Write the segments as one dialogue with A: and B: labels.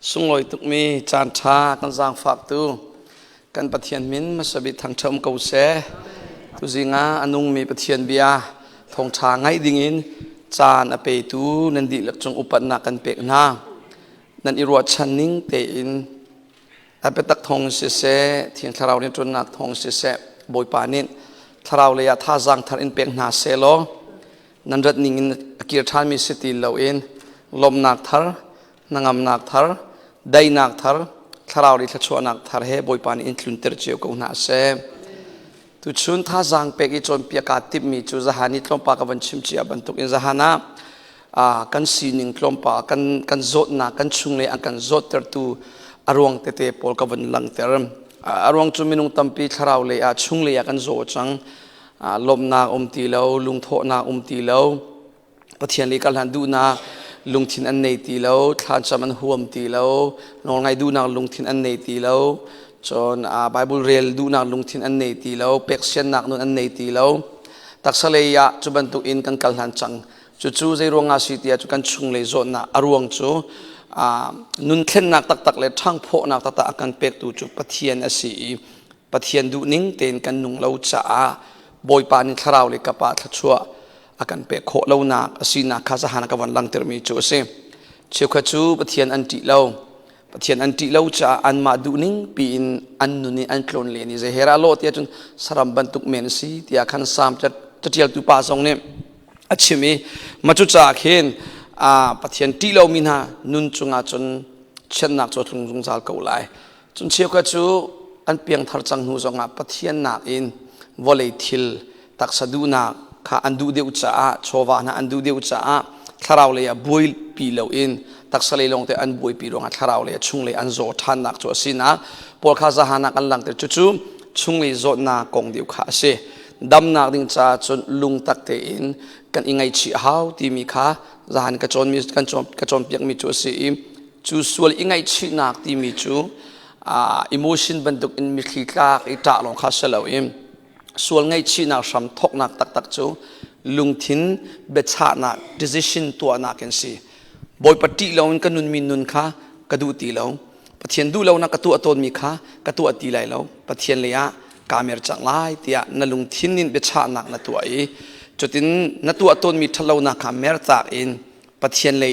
A: สุงลอยตุกมีจานชากันจางฝากตูกันปะเทียนมินมาสบิทางชมเกาเสตุจิงาอนุงมีปะเทียนเบียทองชาไงดิ่งินจานอเปตูนันดิลักจงอุปนักกันเปกนานันอิรวชันนิงเตอินอเปตักทองเสเสเทียนทาราวนิจนนักทองเสเสบอยปานินทาราวเลยท่าจางทารินเปกนาเซโลนันรัดนิงินกิรทานมีสติเลวอินลมนักทารนางนักทารได้นักทารทาราวลิทัชวนักทารเฮบอยปานินคลุนเตอร์เจียวกูนาเซตุชุนท่าจางเปกอิจนเปียกาติมีจูจาฮานิตลมปากกันชิมเจียบันตุกอินจาฮานากันสีนิงตลมปากันโจดนากันชุงเลยกันโจดเตอร์ตูอารวงเตเตปอลกันลังเตอร์อารวงจุมินุงตัมปีทาราวเลยชุงเลยกันโจดจังลมนาตีเลวลุงโถนาตีเลวปะเทียนลีกันหันดูนาลุงทินอันเนตีเลวทานจามันห่วมตีเลวนองไงดูนาลุงทินอันเนตีเลวจนไบเบิลเรียลดูนักลุงทินอันเนตีแล้วเป็กเชียนนักนุนอันเนตีแล้วตักสเลยยะจุบันตุอินกันกัลหันจังจู่ๆใจรวงอาศิเตียจุกันชุงเลยโซนนะอารวงจู่นุนเข็นนักตักเลยทั้งโพนักตักกันเป็กตูจุปะเทียนอาศิปะเทียนดูนิ่งเต็นกันนุ่งเล่าจ้าบอยปานิคราวเลยกับปาทัชัวอากันเป็กโคเล่านักอาศินักข้าจะหานักวันลังเตอร์มีจู่เสียเชี่ยวขจู่ปะเทียนอันติเล่าปะเทียนอันติเล่าจ้าอันมาดูนิ่งปีนอันนุนี่อันโคลนเลนี่จะเฮราโลที่จนสารบันตุกเมนสีที่อาคันสามจะเจียลตุปาสองเนี่ยอัชมีมาจุจากเห็นปะเทียนติเล่ามินานุนจุงอาจนเช่นนักจดลงจัลเกาไลจนเชี่ยวกระจูอันเปียงทาร์จังหูจงอาปะเทียนนักอินวอลเลทิลตักสะดูนักข้าอันดูเดียวจ้าโชวานะอันดูเดียวจ้าทาราวเลยบอยปีเล่าอินตักสเลยลงแต่อันบุยปีรองอัทราวเลยชุงเลยอันโจทานนักจัวสินะพอข้าจะหานักอันหลังแต่จู่ๆชุงเลยโจนักกงเดียวข้าเสดำนักดิ่งจ้าจนลุงตักเตอินกันยังไงชี้หาวที่มีข้าจะหันกระจนมีกระจนเปียกมีจัวสิจู่ส่วนยังไงชี้นักที่มีจู่อิโมชันบันทึกอินมีขีดลากอิตาลงข้าเสลาวอิมส่วนไงชี้นักสำทกนักตักจู่ลุงทิ้นเบ็ดชานัก decision ตัวนักกันสิบอยปฏิเลวกันนุนมีนุนข้ากระดูตีเลวปะเทียนดูเลวนักกระตัวตนมีข้ากระตัวตีไหลเลวปะเทียนเลยะกาเมรจังไลเตียนลุงทินนินเบชานักนัตัวอีจุดนี้นัตัวตนมีทะเลวนักกาเมรจากอินปะเทียนเลย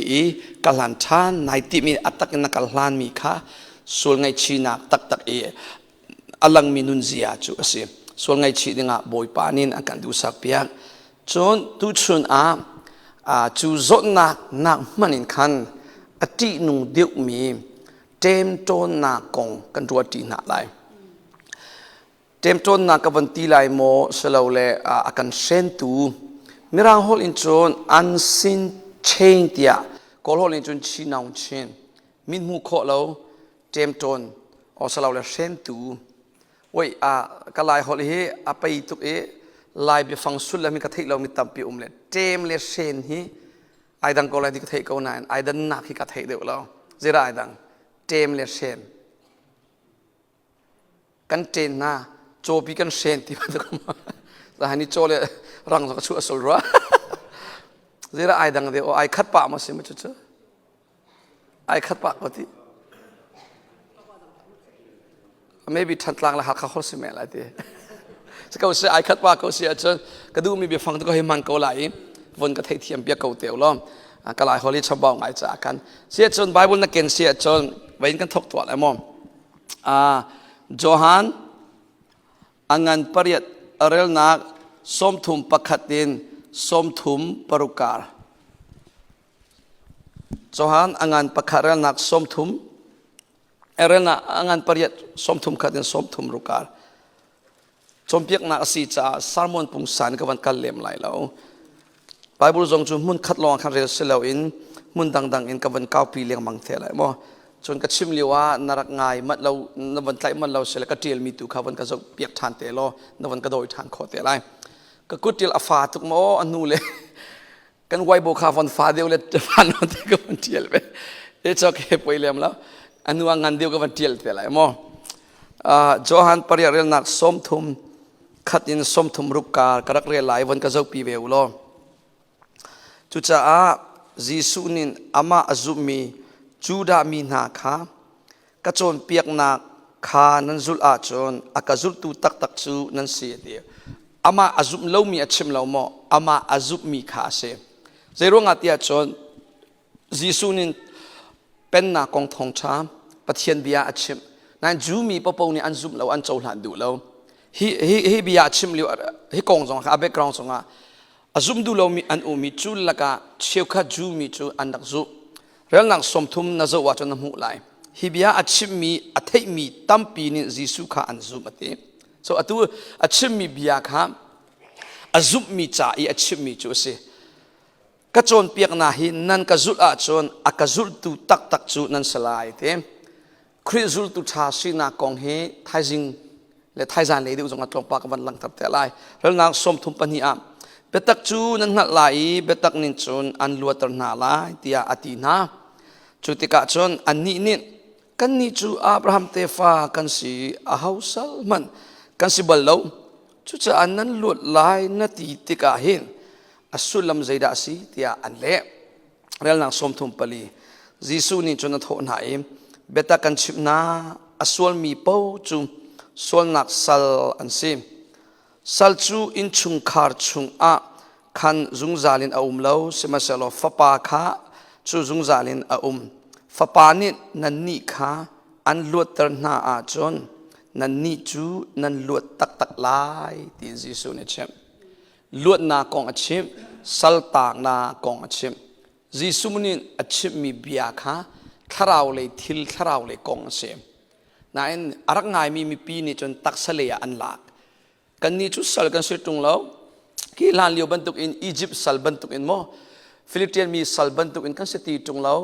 A: กัลลันชานนายติมีอัตตักนักกัลลันมีข้าส่วนไงชีนักตักอลังมีนุนเสียจุสิส่วนไงชีดึงบอยปานินอาการดูสักเปียกจนทุกชนจูจดนักมันอินคันอตินุงเดียวมีเต็มโจนนักกงกันตัวตีนักไหลเต็มโจนนักกับวันตีไหลโมเสลาเลอากันเซนตูมิรังฮอลอินโจนอันสินเชนเตียกอลฮอลอินโจนชีนาวเชนมินมูโคเราเต็มโจนอเสลาเลเซนตูเว้ยก็ไลฮอลเฮไปตุกลายไปฟังสุดแล้วมีกระเทยเรามีตับปีเลยเจมเลเชนฮีไอ้ดังก็เลยที่กระเทยเขาหนไอ้ดังนักที่กระเทยเดียวเราเจราไอ้ดังเจมเลเชนกันเจนนะโจปีกันเชนที่มันจะมาแต่ฮันนี่โจเลยรังสักชั่วสุดรัวเจราไอ้ดังเดียวไอ้ขัดปากมาสิมันจะไอ้ขัดปากว่าที่ไม่บิดทันตลังละหักเขาสิแม่อะไรที่สกาวเสียไอคัดว่าเขาเสียจนกระดูมีเบียฟังตัวให้มันเขาไหลวนกระเทียมเบียเขาเตียวล้อมกระไรเขาเรียกชาวบ้านไงจากกันเสียจนไบเบิลนักเก็นเสียจนไว้กันทบทวนอะไรมั่งโจฮันอังานปริยัตเรลนักสมทุมประคัดดินสมทุมปรุการโจฮันอังานประคัดเรลนักสมทุมเรลนักอังานปริยัตสมทุมขัดดินสมทุมรุการจมเปียกนักสีจ่าสารมนปุ่งสารกับวันกัลเลมไหลแล้วไบเบิลทรงจุมุนคัดลองคันเรศเลวอินมุนดังอินกับวัน9 ปีเลี้ยงมังเทไหลมั่วจนกระชิมเลียวานรักง่ายมัดเรานวันไตมันเราเสร็จก็เทียลมีตุขาวันกระจกเปียกทานเตลอนวันกระโดดทานโคเตไหลก็กุฏิลอาฟาตุกโมอันนู้เลยกันไวโบคาวันฟ้าเดียวเลยฟันวันเตกับวันเทียลไปเอชอกเฮปไปเลี้ยมแล้วอันนู้งานเดียวกับวันเทียลเตไหลมั่วโจฮันปริยาเรนักสมทุมขัดยินสมทุมรุกการกระเรียหลายวันกระเจ้าปีเวลโลจุจ้าจีสุนินอามาอจุมี จูดามีนาคากระโจนเปียกนักขานั้นจุลอาจนอากาจุลตูตักตักจูนั้นเสียเดียวอามาอาจุมเล่ามีอาชิมเล่าหมออามาอาจุมมีขาเสเจรงอาติอาจนยิสุนินเป็นนักกองทองช้าปะเทียนเบียอาชิมนั่นจูมีปะปงนี่อันจุมเล่าอันโจหลันดูเล่าฮิเบียอาชิมเล่าฮิกองสงอาเบกรองสงอาจุมดูเล่ามีอันอุมีจูละกะเชี่ยวข้าจูมีจูอันดักจูเรื่องนักสมทุมน่าจะว่าจนน้ำหูไหลฮิบิยาอัชิมมีอัฐิมีตั้มปีนิจิสุขาอันซุมติ so อัตัวอัชิมมีบิยาข้าอัซุมมีจ่าอีอัชิมมีจูสิกระโจนเปียกนาหินนั่นกระจุลอาจนอักจุลตูตักตักจูนั่นสลายเต็มคริจุลตูชาสินากองเฮไทยจิงและไทยจานเลยดูจงอัตรงปากวันหลังทับแต่ลายเรื่องนักสมทุมปนิอาเบตักจูนั่นหัดไหลเบตักนินจนอันลัวตรนาลายเตียอตินาจุติกาจนอันนี้นินกันนี้จูอับราฮัมเตฟากันสีอาฮาวซัลมันกันสีบอลลูจุจะอันนั้นลัวไหลนาทีติกาเห็นอสุลัมใจดาสีเตียอันเล่เรื่องนักสมทุมปลียิสุนิจนทนหายเบตักกันชิบนาอสุลมีเป้าจูส่วนนักสัลอันซีสัลจูอินชุงคาร์ชุงอาขันจุงซาลินอาอุมเลวสมัยเล่าฟปาขาจูจุงซาลินอาอุมฟปานินันนิขาอันลวดตรนาอาจนนันนิจูนันลวดตักตักลายที่ยิสุนิเชมลวดนากองอาชิมสัลตากนากองอาชิมยิสุนินอาชิมมีบิยาขาทาราวเลยทิลทาราวเลยกองอาชิมนั่นอารักไงมีปีนี่จนตักเสลียอันหลักกันนี้ชุดสัลกันสุดตรงแล้วกี่ลานเลียวบรรทุกอินอียิปต์สัลบรรทุกอินโมฟิลิปปินส์มีสัลบรรทุกอินกันสุดที่ตรงแล้ว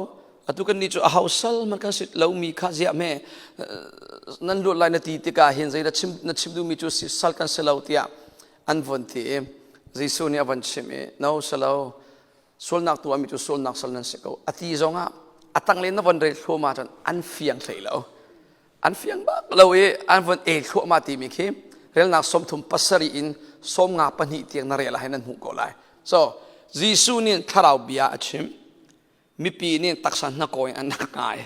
A: อะตุกันนี้ชุดอาฮาวสัลมันกันสุดแล้วมีข้าเสียแม่นั่นดูลายนาทีที่กาเห็นใจนัดชิมดูมีชุดสัลกันสลาวที่อันวันที่ยิสุนี่วันชิมน้าสลาวส่วนนักตัวมีชุดส่วนนักสัลนั่นสิเขาอธิจงอ่ะตั้งเล่นนับวันเรียนทั่วมาจนอันเฟียงใส่แล้วอันเฟียงบ้าเราอันวันทั่วมาที่มีเข้มเรื่องนักสมทุมปัสสรีอินสมงาปนิเตียงนาเรลให้นั่นหูกอลาย so ยิสุนี่ทาราวเบียชิมมีปีนี่ตักสันนักโอยอันนักง่าย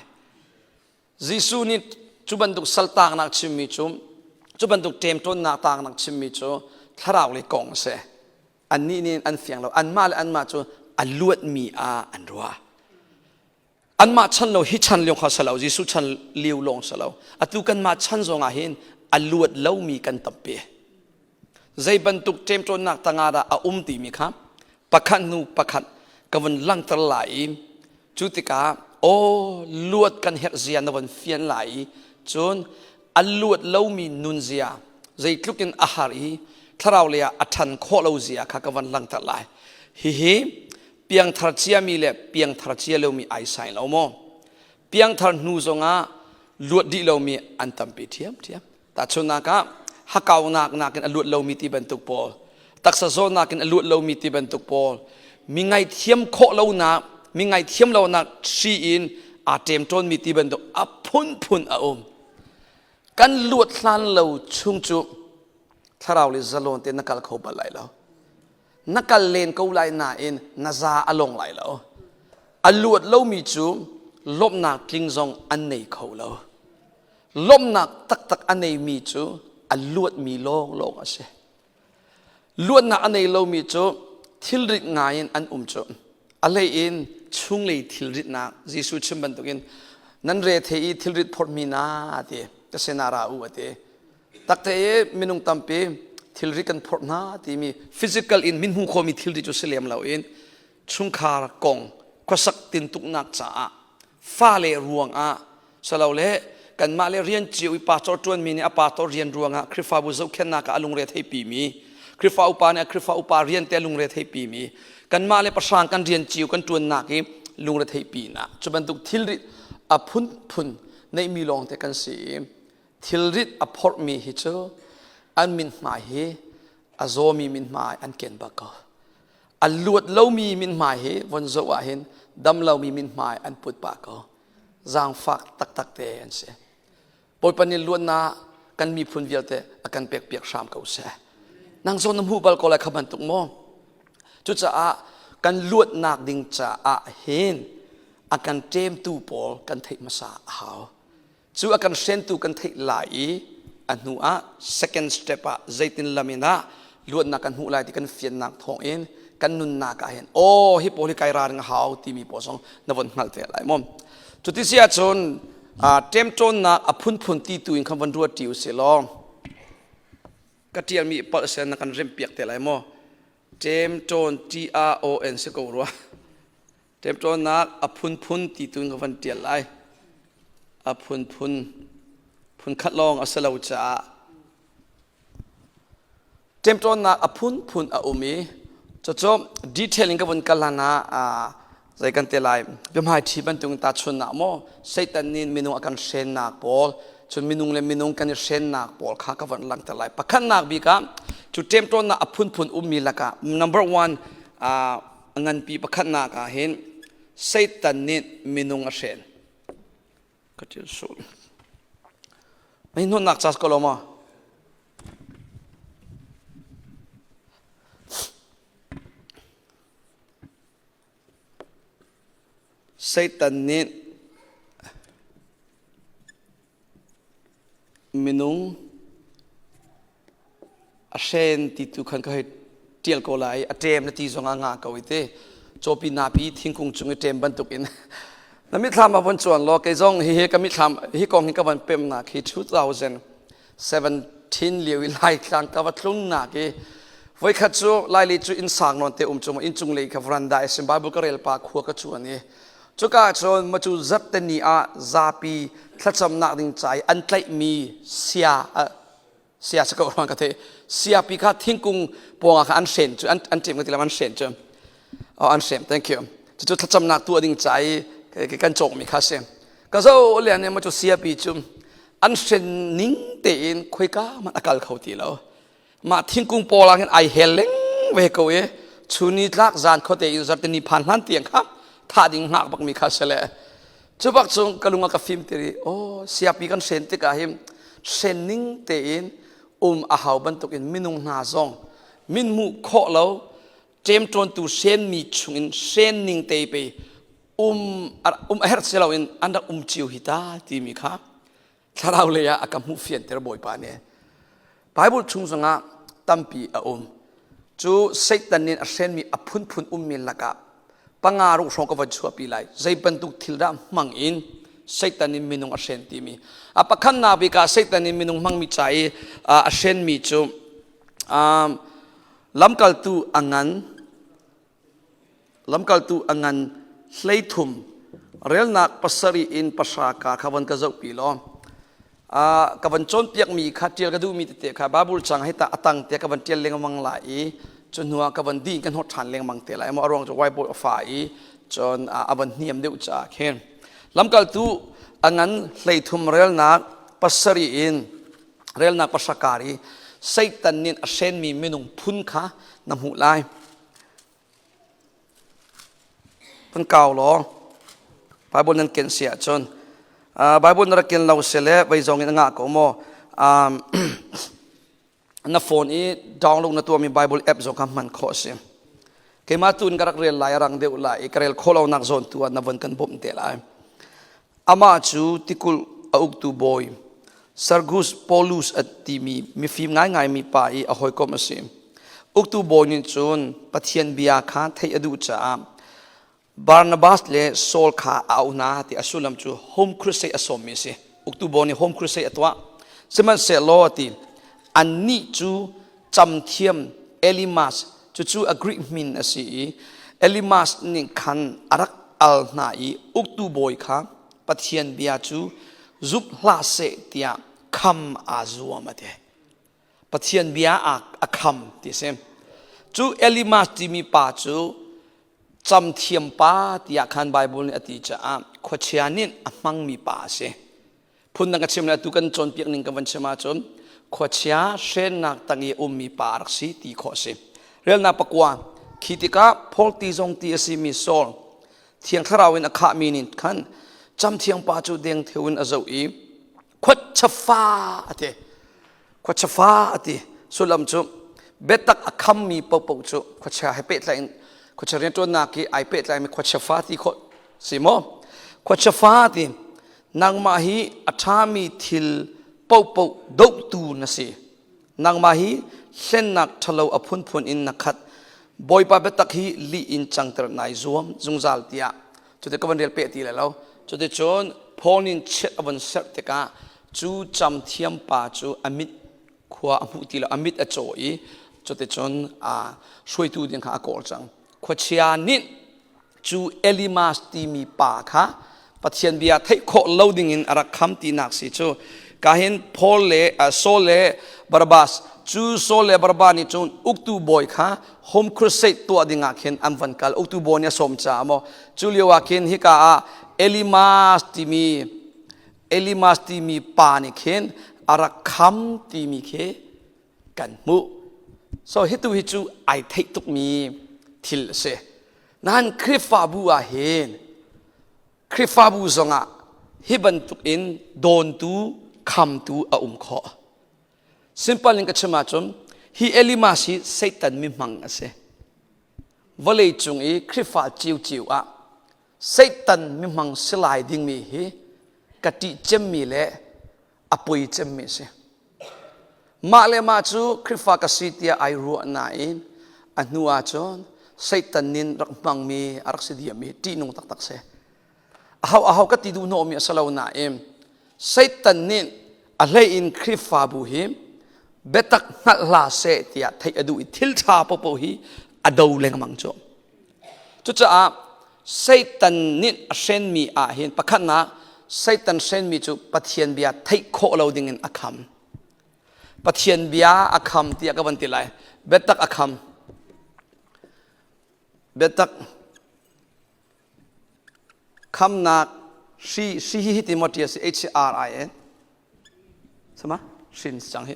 A: ยิสุนี่จุบันตุกสัลตางนักชิมมิจุมจุบันตุกเตมต้นนักตางนักชิมมิจูทาราวเลยกองเสอันนี้นี่อันเฟียงเราอันมาเลยอันมาจูอันลวดมีอันรัวอันมาชันเราฮิชันเลี้ยงข้าสลาวยิสุชันเลี้ยวลงสลาวอัตุกันมาชันทรงอาเห็นอันลวดเล่ามีกันตับเปใจบรรทุกเต็มจนนักต่างอาอาตีมีครับประคันนูประคันกวันลังตะไหลจุติกาโอ้ลวดกันเฮกเซียนวันเฟียนไหลจนอันลวดเล่ามีนุนเซียใจทุกินอาหารีทาราวเลียอัฐันโคเล่าเซียข้ากวันลังตะไหลฮิเปียงทาร์เชียมีเล่เปียงทาร์เชียเล่ามีไอไซน์เล่าโมเปียงทาร์นูซงาลวดดีเล่ามีอันตัมปีเทียมแต่ชนนักฮักเอานักกินอลวดเล่ามีที่บรรทุกปอลตักษะโซนักกินอลวดเล่ามีที่บรรทุกปอลมีไงเทียมโคเล่านักมีไงเทียมเล่านักชีอินอาเต็มต้นมีที่บรรทุกอับพุนอากันลวดลันเล่าชุงจุถ้าเราเลยจะลงเต้นนักเขาบาลไหลแล้วนักเลนเขาไหลน่าอินน่าจะอลงไหลแล้วอลวดเล่ามีจุลบนักกิงซองอันไหนเขาแล้วลมนักตักอันไหนมีจูอันลวดมีโลกอาเสลวดนักอันไหนเรามีจูทิลริดงายินอันจูอะไรอินชุงเลยทิลริดนักยิสุชิมบันตุกินนั่นเรทเฮีทิลริดพอดมีนาเตจะเสนาราอูเตตักเตยมินุงตัมปีทิลริดกันพอดนาที่มีฟิสิกอลอินมินหูโคมีทิลริดจุเสลียมเราอินชุงคาร์กงก็สักตินตุกนักจ้าฟ้าเลรวงสลาวเลกันมาเลเรียนจิวปาตอร์จวนมีเนี่ยปาตอร์เรียนรวงคริฟาบุษเข็นนักลุงเรทให้ปีมีคริฟาอุปาเนี่ยคริฟาอุปาเรียนแต่ลุงเรทให้ปีมีกันมาเลประสานกันเรียนจิวกันจวนนักลุงเรทให้ปีนะจุบันตุกทิลริดพุนในมีลองแต่กันสีทิลริดพอร์มีฮิโจอันมินหมายเฮอโซมีมินหมายอันเกนบักอันลวดเล่ามีมินหมายเฮวันโซวาเห็นดำเล่ามีมินหมายอันปุดปากจางฟักตักเตอันเสปอยปนิลล้วนนากันมีพุนเวียเตอากันเปียกชามเขาเสนางโซนน้ำหูบาลก็เลยขบันตุกโมจุดจะกันลวดนักดิ่งจะเห็น อาการเจมตูปอลกันเทมาสาหาวจูอาการเซนตูกันเทไหลอันหัว second step อะใจตินลามินะล้วนนักกันหัวไหลที่กันเฟียนนักทองเอ็นกันนุนนักเห็นโอ้ฮิปโปลิไกรานหาวที่มีปอสองนวันหัลเตะไหลมอมจุดที่เสียจนเจมจนนักอพุนพุนตีตุอินคำวันรัวติวเสลองก็ที่มีเปอร์เซ็นต์นักกันเริ่มเปียกเตะไหลมอเจมจน TRON สกุลรัวเจมจนนักอพุนพุนตีตุอินคำวันเตียไหลอพุนพุนพุนคัดลองอัสลาวจ้าเจมจนนักอพุนพุนอุมีจะจบดีเทลลิงกับวันกัลนาใจกันเตลัยเป็นหมายที่บรรทุกตาชนนักโมเซตันนินมินุงอาการเชนนักบอลจนมินุงเลมินุงกันเชนนักบอลข้ากับวันหลังเตลัยปักขันนักบีกะจุดเจมจนนักอพุนพุนมีละกะ number one เงินปีปักขันนักเห็นเซตันนินมินุงเชนก็จะสูงไม่นุ่นนักจัสกลมาเซตันนิมินุงอาเชนที่ทุกคนก็ให้เที่ยวก็ไล่อาเจมนาทีสองงาเกาอิเตโจปีนาปีทิ้งคงจุงเจมบรรทุกอินนั่นมิทำมาบนส่วนโลกไอ้จงเฮียก็มิทำฮิกองฮิกับวันเปิมนักที่2017เลี้ยวไล่ครั้งกับวันทุ่งนักไว้ขัดจูไล่ลิจูอินสังนนเตจุงอินจุงเลยกับรันได้สิบาบุกเรลปากหัวกระชวนนี่จุกาจนมาจูจับเตนีอาซาปีทัดจำนักดิ่งใจอันไกลมีเสียสกัดรังกันเทเสียปีข้าทิ้งกุงปวงอาอันเซนจูอันเจ็บกันทีละอันเซนจูอันเซน thank you จุทัดจำนักตัวดิ่งใจกันจงมีข้าเซนก็จะเรียนเนี่ยมาจูเสียปีจูอันเซนนิ่งเตียนคุยก้ามันอากาศเขาตีแล้วมาทิ้งกุงปวงกันไอเฮลเลงเวกเวชูนิทักจานเขาเตยจับเตนีพันล้านเตียงครับท่าดิ่งหักบักมีข้าเสลจุบักจงกลุงกับฟิล์มตีโอ้เสียปีกันเซนติกาหิมเซนนิ่งเตียนอาหาวบรรทุกอินมินุงนาซองมินมุโคเราเจมจวนตูเซนมีชุงอินเซนนิ่งเตยไปเฮร์เซลาอินอันดับจิวฮิตาที่มีข้าถ้าเราเลยอะกับมุฟียนเตอร์บอยปานี่ไบเบิลชุงสงะตั้มปีจูเซตันนินเซนมีพุนพุนมิลละกะปังอารุสงกับวัชชัวปีไลใจบรรทุกทิลดามังอินเซตันนินมินุงเซนตีมีปักขันนาบิกาเซตันนินมินุงมังมีใจเซนมีจูลำกัลตูอังันเลยทุ่มเรียลนักปัสรีอินปัสรากาขวันกระจกปีล้อขวันจนเปียกมีขัดเจียกระดูมีเตะขาบาบุลจังให้ตาตังเตะขวันเจียเลงมังไหลจนหัวกับวันดีกันหดทันเลงมังเตะไหลมาอรองจะไว้บนฝ่ายจนวันเนียมเดือดจากเห็นลำกัลตูอันนั้นเลยทุ่มเรียลนักปัสรีอินเรียลนักปัสการีเซตันนินเซนมีมินุงพุนขาน้ำหูไหลเป็นเก่าหรอไบเบิลนั้นเขียนเสียจนไบเบิลนั้นเขียนเราเสร็จไปจงinงาก็โมน้าโฟนนี้ดาวน์โหลดน้าตัวมีไบเบิลแอปจงคำมันข้อเสียเกี่ยมาตุนกระเรียนหลายรังเดียวหลายกระเรียนโคเรานักจนตัวนับวันกันบ่มเตะหลายอามาจูติคุลอุกตูบอยซาร์กุสพอลูสอัตติมีฟิล์มง่ายมีป่ายอหอยก็มาเสียอุกตูบอยนี่จนปะเทียนบิอาคาเทียดูจ้าบาร์นาบัสเลโซลขาเอาหน้าที่อสุลัมจูโฮมครูเซอสอมิสิอุกตูบอนี่โฮมครูเซอตัวสมันเซโลติอันนี้จูจำเทียมเอลิมัสจูอักริมินอสิเอลิมัสนี่ขันอารักอัลนาอีอุกตูบอยค่ะปะเทียนเบียจูจุบลาเซติยาคำอาจัวมาเดปะเทียนเบียอาคำที่เซมจูเอลิมัสที่มีป่าจูจำเทียมป้าที่อยากขันไบเบิลนี่อธิจาขวดเชียนินมังมีป่าเสพุ่นนักเชื่อมและตุกันจนเปียกนิ่งกันวันเชื่อมาจนขวดเชียเช่นนักตั้งยี่มีป่ารักษีตีขอเสเรื่องนับปกว่าคิดก้าพอลตีจงตีสิมีโซลเทียงทราวินอาคามีนินขันจำเทียงป้าจูเดียงเทวินอาเจ้าอีขวดชฟ้าขวดชฟ้าสุลัมจูเบตักอาคามีปปจูขวดเชียให้เป็ดไหลขวดเรียนตัวนักไอเป็ดไหลมีขวดชฟ้าที่ขวดสิโม ขวดชฟ้าตินางมาฮีอัฐามีทิลเป่าเป่าดกตูนะสินางมาฮีเส้นนักทะเลาอพุนพุนอินนักขัดบอยปาเบตักฮีลีอินจังตระนายzoomจุงจัลเตียจุดเด็กวันเรียลเปตีแล้วจุดเด็กชนพอนินเช็ดวันเสร็จเด็กจูจำเทียมป่าจูอมิดขวาอมุตีแล้วอมิดอโจยจุดเด็กชนช่วยตูดินข้าก่อจังขวดเชียนินจูเอลิมาสตีมีป่าค่ะปัจเจียนเบียร์ให้โคลดิ้งอินอารักคำตีนักสิจูกาเห็นพอลเล่โซเล่บาร์บาสจูโซเล่บาร์บานี่จูอุกตูบอยค่ะโฮมครูเซตตัวดิ่งอาเข็นอันวันกัลอุกตูบอยเนี่ยสมจ่ามอจูเลียวอาเข็นฮิกาเอลิมาสตีมีป่านี่เข็นอารักคำตีมีเคกันมุso hitu hitu I take tuk mi til se nan krifabu a hen krifabu zonga hiban tuk in don tu kham tu a kho simple ling ka chama chom hi elima si satan mi mang ase vale chung e krifa chiu chiu a satan mi mang slide ding mi hi kati chem mi le apoi chem mi seมาเลมาจูคริฟากสิทยาไอรัวนาอินอันนัวจอนไซตันนินรักมังมีอารักสิดีมีตีนงตักตักเสเอาก็ตีดูโนมีสลาวนาอิมไซตันนินอะไรอินคริฟาบูฮิมเบตักนัลลาเสตียไทยอดูอิทิลชาปโปฮีอดูเลงมังจอมจุดจ้าไซตันนินเซนมีอาหินปะขันนะไซตันเซนมีจูปะเทียนเบียไทยโคเราดิ่งอินอาคัมปัจเจียนเบียอาคัมที่อากันติไลเบตักอาคัมเบตักคำนักชีฮิติมอติส HRIN ใช่ไหมชินจังฮิ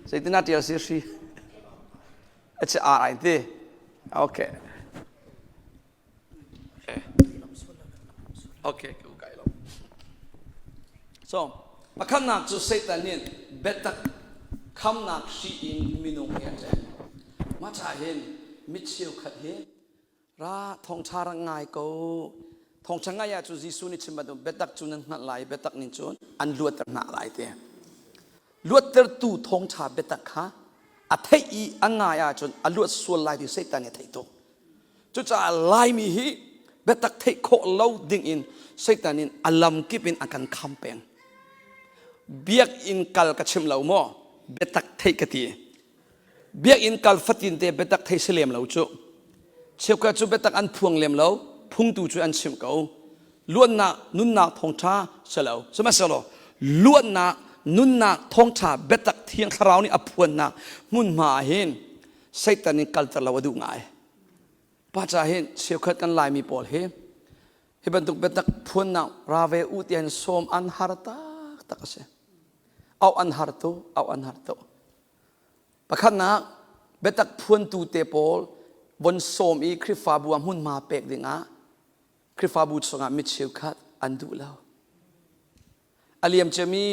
A: สิ่งที่น่าเที่ยวสิชี HRIN ที่โอเคโอเคกูไกลแล้ว so ปัจจุบันจุดเซตันนี่เบตักคำนักชีอินมินุงเฮียเจมาจ่าเห็นมิเชียวขัดเห็นราทองชารังไงกูทองช่างไงจูจิสุนิชิมาดูเบตักจูนันหัดไหลเบตักนิจูนอันลวดตระหนักไหลเตะลวดตระตูทองชาเบตักค่ะอัฐอีอันไงจูนอันลวดส่วนไหลที่เซตันเนี่ยไทยตัวจุดจ่าไหลมีฮีเบตักไทยโคเล่าดิ่งอินเซตันนินอัลลัมกิบินอาการคำเป็งเบียกอินกัลกระชิมเหล่าหม้อเบตักไทยกะตีเบียกอินกัลฟัตินเตเบตักไทยเสลียมเหล่าจุเชื่อว่าจุเบตักอันพวงเลียมเหล่าพุ่งตูจุอันชิมเก่าล้วนนักนุ่นนักทองชาเสลาสมัยเสลาล้วนนักนุ่นนักทองชาเบตักเทียงคราวนี้อภวนนักมุนมาเห็นไซตันนี่กัลตะลาวดูง่ายป้าจะเห็นเชื่อว่ากันลายมีปอลเห็นบรรทุกเบตักพวนนักราเวอุติอันสมอันฮาร์ตักตักเสเอาอันฮาร์โตปะขันนักเบตักพวนตูเตปอลบนสมอีคริฟาบัวมุ่นมาเป็กดิ่งคริฟาบูสงามิเชียวคัดอันดูแล้วอาเลียมจะมี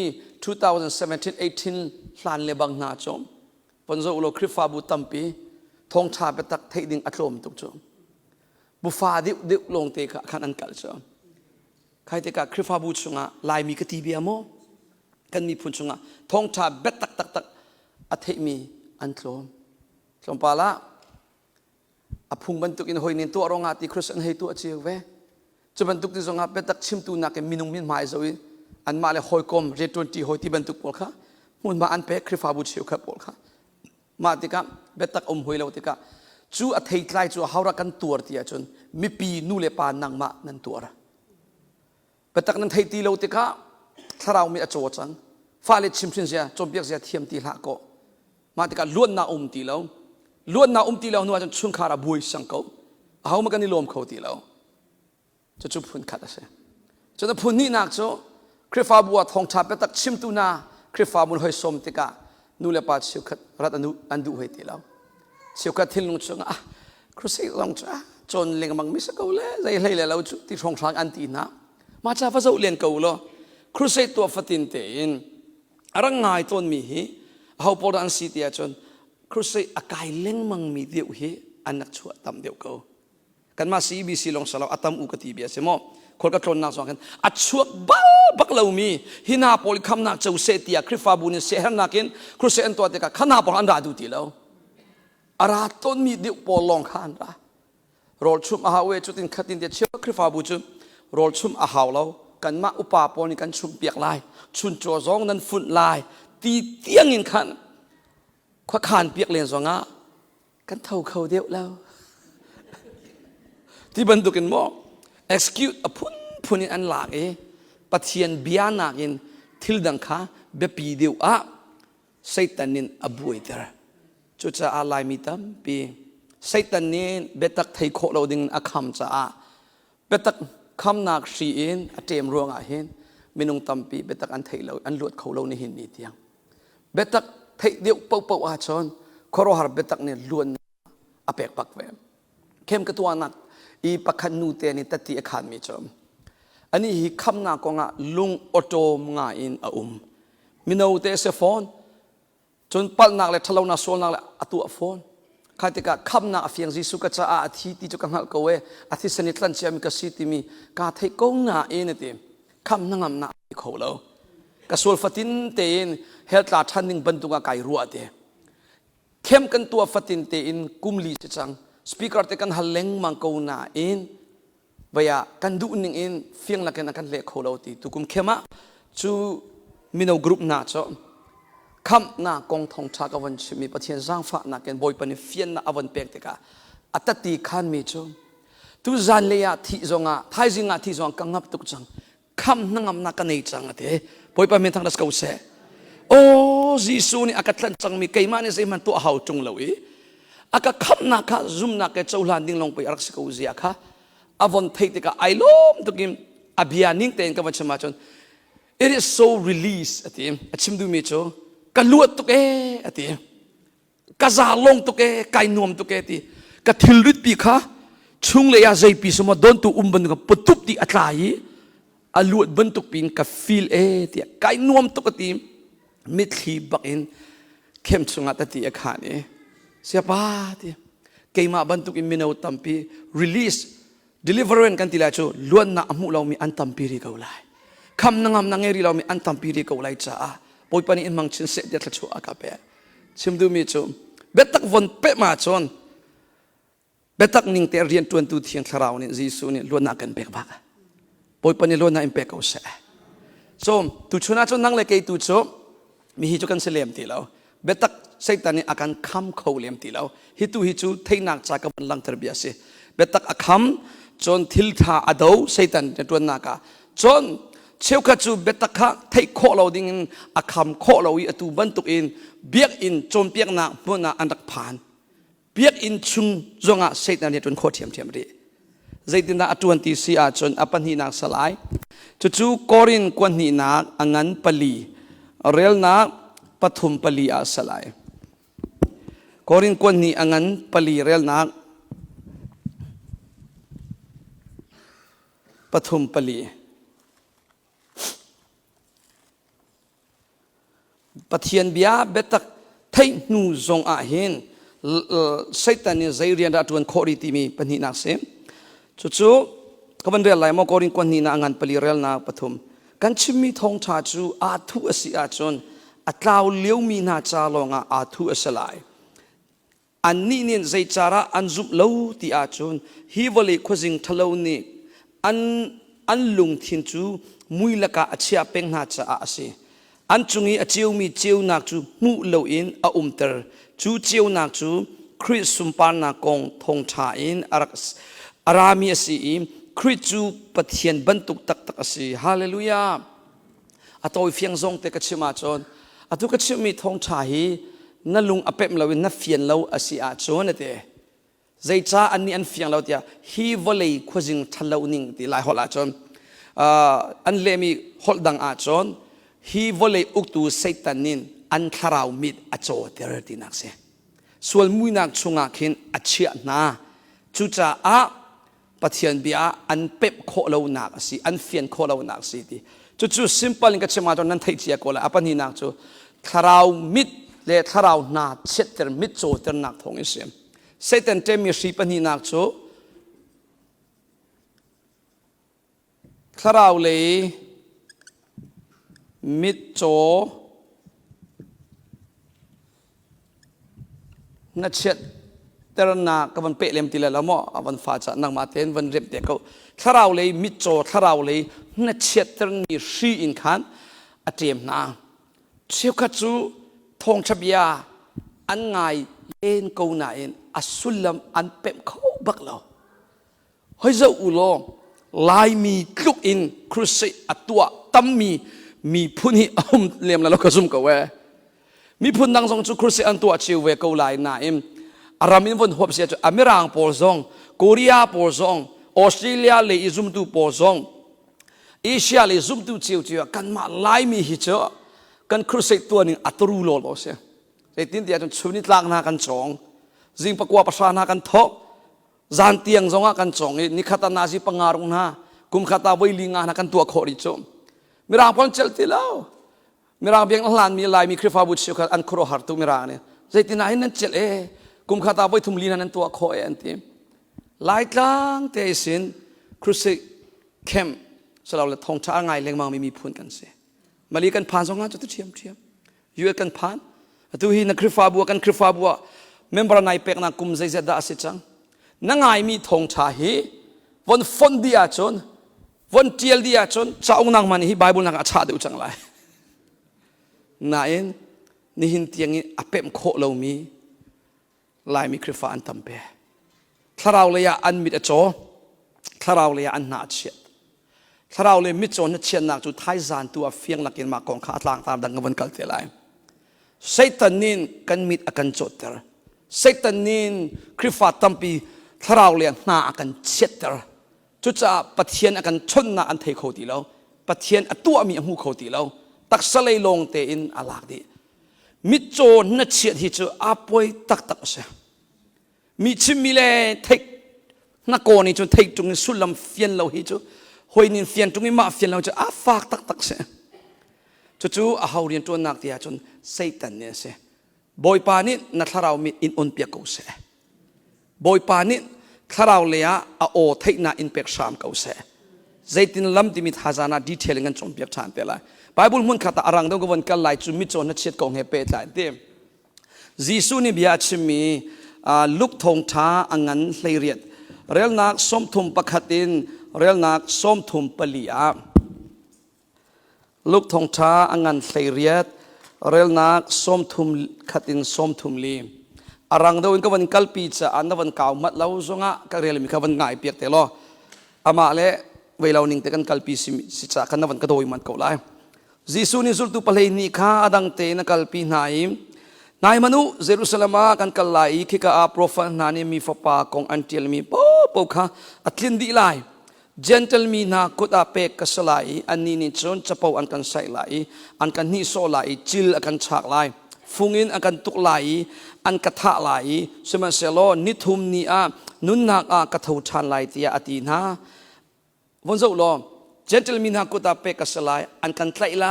A: 2017-18หลานเลบังนาจอมปนโซอุโลคริฟาบูตัมปีทองชาเบตักเทดิ่งอัตโลมตุกจอมบุฟาดิวลงเตะขันอันกัลจอมใครเตะกะคริฟาบูสงาลายมีกติเบียโมกันมีพุนสงาทองชาเบตักอัฐมีอันโลมสมปาละอพุงบรรทุกอินหอยนินตัวรองอาติคริสอันให้ตัวเชียวเวจะบรรทุกที่สงาเบตักชิมตูนักมินุงมินหมายจอยอันมาเลยหอยกลมเรตวนตีหอยที่บรรทุกปอลค่ะมุนมาอันเป๊ะคริฟาบูเชียวครับปอลค่ะมาติกะเบตักหอยเราติกะจูอัฐให้ไกลจูหารักันตัวที่จนมีปีนูเลปานังมานันตัวระเบตักนั้นให้ตีเราติกะถ้าเรามีอโจจังฟ้าเล็ดชิมชินเสียจมเบียกเสียเทียมตีละก็มาติกะล้วนนาตีเราล้วนนาตีเราหนูอาจจะชุนขาราบุยสังเขาเขามากันนิลมเขาตีเราจะจุพุนขัดเสียจะนั้นพุนนี่นักโจคริฟาบัวทองชาเปตักชิมตูนาคริฟาบุญหอยสมติกะนูเลปาชิวขัดรัตอันดูให้ตีเราชิวขัดทิ้งลงช่วงครูสิลงจ้าจนเลี้ยงมังมิสเขาเลยใจเลยเราจุที่ทองช้างอันตีนะมาจากพระเจ้าเลี้ยงเขาเลยครูสิตัวฟัตินเตนอะไรง่ายต้นมีฮีเขาพอดันสิที่จนครูสิอากายเลี้ยงมังมีเดียวฮีอันนักชั่วตำเดียวเขากันมา CEBC ลงสลาวอัตมอุกติเบียเสมอค คนก็ตรนนักสองกันอัดช่วงบ้าบักเหล่ามีหินาโพลิคำนักเจ้าเสตียคริฟาบุญเสียนักกินครูเสียนตัวเด็กขนาปอันดาดูตีแล้วอาราต้นมีดิวโพลองขันละโรลชุมอาหาเวจุดอินขัดอินเดียเชื่อคริฟาบุญโรลชุมอาหาวแล้วกันมาอุปาปนิกันชุมเปียกลายชุนโจซองนั้นฝุ่นลายตีเตียงอินขันขวาขานเปียกเลียนสองอ่ะกันเท่าเขาเดียวแล้วที่บรรทุกันมอง excuse พุนิอันหลากปะเทียนเบียนักินทิลดังค้าเบปีเดียวไซตันินอบุยเตอร์จุดจะอะไรมีตั้มปีไซตันินเบตักไทยโคเราดิ่งอาคำจะเบตักคำนักชีอินเตรียมรวงเห็นมินุงตั้มปีเบตักอันไทยเราอันลวดเขาเราในหินนี่เตียงเบตักไทยเดียวเป่าชนคอรหาเบตักเนี่ยล้วนอเปกปักแวมเข้มกระตัวนักอีปักขันนูเตนิตติอาคารมีจอมอันนี้ฮิคำนักกงะลุงออโตมงาอินมินาอุเตเซฟอนจนปัลนักเลยทะเลานาโซลนักเลยอตัวฟอนข้าติกาคำนักเฟียงจิสุกจะอาทิตย์ที่จะกังหักเอาไว้อาทิตย์สนิทลันเชียมิกสิติมีกาเทกงนาอินเตมคำนักมันนักเขาเรากระสวลฟัตินเตนเฮลตาทันนิงบรรทุกไก่รัวเตเข้มกันตัวฟัตินเตอินกุมลีจังสปีกเกอร์เตกันฮัลเลงมังกูนาอินเวียกันดูนิ่งอินเฟียงนักกันเล็กเขาเราตีตุกุมเข้มะจูมินเอากรุ๊ปน่าจ้ะคำน่ากงทองชากวันชิมีปะเทียนร่างฟ้านักกันบอยปนิเฟียนน่าอวันเปกเตกะอัตติขันมีจ้ะตุจันเลียที่จงอ่ะไทยจิงอ่ะที่จงกังงับตุกจังคำนั่งนักกันในจังอ่ะเตะบอยปนิทางดัสเขาเสโอ้ยิสูนี่อากัดลันจังมีเกยมานี่สิมันตัวหาวจงเลวอากัดคำนักซุ่มนักเจ้าหลานดิ้งลงไปรักษาเขาเสียค่ะอวันเทติกะไอลมตุกิมอภิญานิ่งเตนกับวันชมาจน it is so release อะทีชิมดูมีโจกะลวดตุกอะทีกะซาลงตุกไก่นวมตุกทีกะทิลริดปีค่ะชุงเลยอาใจปีสมดอนตุบันกับปตุบตีอัตรายอลวดบันตุกปีนกับฟีลทีไก่นวมตุกทีมิดขีบักอินเข้มชงอัตติอาคารนี้เสียป้าทีเกยมาบันตุกอินมินาอุตัมปี release deliverance กันทีละโจล้วนน่ะมุเรามีอันตัมปีริกเอาไลคำนั่งนั่งเอริเรามีอันตัมปีริกเอาไลจ้าปอยปนิอินมังชินเสด็จละโจอากาเปชิมดูมีโจเบตักวนเปมาจนเบตักนิ่งเตเรียนตวนตูเทียงคราวนี่จีซูนี่ล้วนน่ะกันเปกบักปอยปนิล้วนน่ะอินเปกเอาเสโจตุชนะจนนั่งเลยเกยตุโจมีฮิจูกันเสลียมตีแล้วเบตักไซตันนี่อาการคำเขาเลียมตีแล้วฮิจูเทนักจากกับลังเทอร์บียสิเบตักอาคำจนทิลทาอดาวไซตันในตัวนักจนเชื่อขจูเบตักไทยโคเราดิ่งอาคำโคเราอีอตูบันตุกินเบียกอินจนเปียกนักพวกนักอันดักผ่านเบียกอินชุงจงอ่ะไซตันเนี่ยจนโคเทียมรีใจดินาอตวนตีซีอาจนอปันหินักสลายจู่กอรินกวนหินักอังันปลีเรลนักปฐุมปลีอาสลายกอรินกวนหิอังันปลีเรลนักปฐุมปลีปะเทียนเบียเบตักไทยนูจงอาเห็นไซตันเนี่ยใจเรียนรัตวนโคริติมีปนินักเสมจู่ก็เป็นเรื่องอะไรมอกอรินกวนหินักอังันปลีเรลนักปฐุมกันชิมีทองชาจูอาทุอสิอาจนอัตลาวเลี้ยวมีนาจาลงอาทุอสลายอันนี้เนี่ยใจจาระอันจุบเล่าที่อาจนฮิวลีควจิงทะเลนี่อันลุงทินจูมุยละกะอาเชียเป็งนาจาอาเสอันจุงอีอาเจียวมีเจียวนักจูมุเลวอินอาเตอร์จูเจียวนักจูคริสสุมปานนักงทงชาอินอารามีสีอิมคริสจูปะเทียนบรรทุกตักตักสีฮาเลลูยาอาตัวเฟียงซงเตกชิมาจนอาตุกชิมีทงชาฮีนั่นลุงอเปมเราวินนับเฟียนเราอาศิอาจนเตใจจ้าอันนี้อันเฟียงเราเดียฮีวอลเลยควจิงทะเลนิ่งที่หลายหอลอาจนอันเลมีหอลดังอาจนฮีวอลเลยอุกตูไซตันนินอันคาราวมิดอาโจเตอร์ตินักเสส่วนมุยนักชงอาคินอาเชียนาจุจ้าอาปะเทียนเบียอันเป๊ปโคเราหนักสิอันเฟียนโคเราหนักสิที่จู่ๆ simple ก็เชื่อมาตอนนั้นไทยเจียก็เลยอปันหินักจู่คาราวมิดเลคาราวนาเช็ดเตอร์มิดโจเตอร์นักทงอิสเอ็มเซตันเตมีสีปันหินักจู่ ถ้าเราเลยมิดโจนัดเช็ดแต่ละนากับวันเปะเลียมตีละละมั่ววันฟ้าจะนั่งมาเต้นวันเรียบเด็กเขาถ้าเราเลยมิดโจถ้าเราเลยนัดเช็ดแต่ละมีชีอินขันอัดเตรียมนาเชี่ยวขัดจูทองชับยาอันไงเอ็นกูน่าเอ็นอัสุลลัมอันเป็มเขาบักเราเฮ้ยเจ้าอุโลลายมีคลุกอินครุสิอัตัวตั้มมีพุนิอมเลียมแล้วเราก็ซุ่มกับเวมีพุนดังทรงจุครุสิอันตัวชิวเวกูลายน่าเอ็มอารามินวันหัวเสียจุอเมริกาปอร์ซองเกาหลีปอร์ซองออสเตรเลียเลยซุ่มตูปอร์ซองเอเชียเลยซุ่มตูชิวกันมาลายมีฮิจกันครุสิตัวหนึ่งอัตรูโลโลเสียไอ้ตินเดียจนชุนิตลางนากันจงจิงปะกัวประชานากันทอกจานเตียงจงกันจงนี่ขัตนาจีปังอารุนากุมขัตาวิลิงานากันตัวขอริจมมีรางพอนเจลติลาวมีรางเบียงหลานมีลายมีคริฟาบุตรชิวกันอันครัวหาตุมีรางเนี่ยใจตินาหินนั่นเจลกุมขัตาวิทุมลีนันตัวขออันทีลายกลางเตสินครุสิเข้มสลาวเลยทองช้าไงเลี้ยงมังไม่มีพูนกันเสียมาลีกันผ่านสองงานจะตุเทียมอยู่กันผ่านตัวหินนักคริฟาบัวกันคริฟาบัวเมมเบอร์นายเป็กนักกุมใจเจดาสิจังนั่งไงมีทองชาฮีวันฟอนเดียจนวันเจียลเดียจนเจ้าองค์นางมันฮีไบเบิลนักอาชาดูจังไรนายนี่หินเตียงนี้อเปมโคเรามีลายมีคริฟาอันตั้มเปถ้าเราเลยอันมิดโจถ้าเราเลยอันนาเชียถ้าเราเลยมิดโจนัดเชียนักจุดท้ายจานตัวเฟียงหลักกินมากองขาตลางตามดังกันวันกัลเทลัยไซตันนินกันมิดอากันโจเตอร์ไซตันนินคริฟาตั้มปีถ้าเราเลี้ยงหน้าอากันเช็ดเตอร์จุดจะปะเทียนอากันชนหน้าอันเทโคตีเราปะเทียนตัวมีหูโคตีเราตักสลายลงเตอินอาลากดีมิดโจนัดเชียที่จะอาป่วยตักเสียมีชิมิเลเทคนักโกนี่จนเทคจงสุลมเฟียนเราฮิจูหอยนินเฟียนจงมาเฟียนเราจะอาฟากตักเสียจู่ๆอาหาเรียนตัวนักเดียจนไซตันเนี่ยเสียบอยปานินัทเรามีอินอุนเปียกเสียบอยปานิถ้าเราเลี้ยอาโอเทคนาอินเปียกสามเกเสียใจตินลำที่มีทาจานาดีเทลกันจนเปียกชานเปล่าไบเบิลมุ่งขัดอารังต้องกวนกันไล่จุมิจนนัดเชียดกองเฮเปตไลเต็มจีซูนี่บิอาชิมีลุกทงท้าอังันเลยเรียดเรียลนักส้มทุมปะขัดินเรียลนักส้มทุมปลีอาลุกทงท้าอังันเลยเรียดเรียลนักส้มทุมขัดินส้มทุมลีอารังดาวินก็วันกัลปีจะอันนั้นวันเก่ามัดเราจงะก็เรียลมีก็วันง่ายเปียกเตลออามาเล่เวลาหนึ่งแต่กันกัลปีสิจะกันนั้นวันก็โดยมันเก่าไล่จีซูนี่สุดทุปเลยนี่ข้าดังเตนกัลปีนายมนุเยรูซาเล็มกันกัลไลคิกาโปรฟันนานี่มีฟปากองอันเทลมีปุ๊บค่ะอัตลินดีไลเจนเทลมีนาคุตอาเปกสไลอันนี้นี่จนจะปูอันกันใส่ไลอันกันนิโซไลจิลอันกันฉากไลฟุงินอันกันตุกไลอันกระทะไลสมัยเซโลนิทุมนีอานุนนักกระทูชันไลเตียอตีนาวันศุกร์ลมเจนเทลมีนาคุตอาเปกสไลอันกันไตไล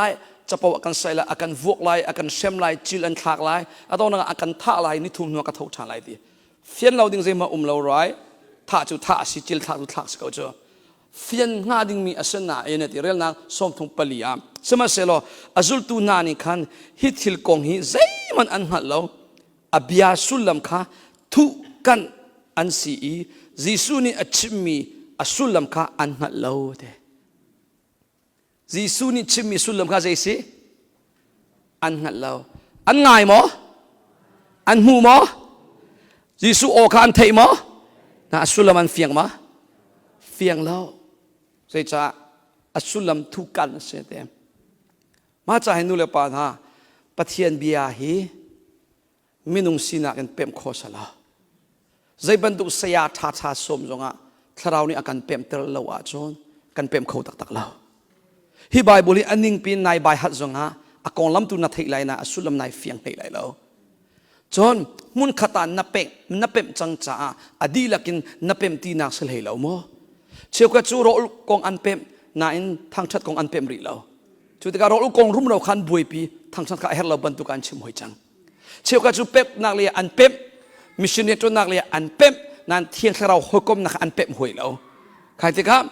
A: จะปูอันกันใส่ไลอันกันวกไลอันกันเชมไลจิลอันฉากไลอันตอนนั้นอันกันท่าไลนิทุมนักกระทูชันไลเตียเฟียนเราดึงใจมาเราไรท่าจุท่าสิจิลท่าจุท่าสกอจ้เฟียนงาดิงมีอาสนะเอ็นติเรลนักส้มทุงปลียามสมัยเซโลอาจุลตูนานิคันฮิตฮิลกงฮิใจมันอันหัดเราอับยาสุลลัมค่ะทุกันอันซีจีซูนี่อัชิมีอาสุลลัมค่ะอันหัดเราเดจีซูนี่ชิมีสุลลัมค่ะใจสิอันหัดเราอันง่ายมั้งอันหูมั้งจีซูโอค่ะอันเทมั้งน่าอาสุลลัมอันเฟียงมั้งเฟียงเราใจจะอาสุลลัมทุกันเสียเต็มมาจากให้นูเลปานะปะเทียนเบียฮีมินุงสินักกันเป็มโคสลาใจบรรทุกเสียท่าสมจงะถ้าเรานี่อาการเป็มเตลลาวจนกันเป็มโคตักเราฮีไบเบิลอันนิ่งปีนนายใบหัดจงะอากงลำตุนัทเฮลัยนะสุลลัมนายเฟียงเฮลัยเราจนมุนขตานนับเป็มจังจ้าอดีลักินนับเป็มตีนักเสลเราโมเชื่อว่าจูโรลกองอันเป็มนายทางชัดกองอันเป็มรีเราจุดที่การโรลกองรุ่มเราขันบุยปีทางชัดก็เฮเราบรรทุกอันชิมหอยจังเชื่อว่าจูเป็มนักเลียอันเป็มมิชชันเนตนักเลียอันเป็มนั่นเที่ยงเราหกกลมนักอันเป็มหอยเราใครที่ครับ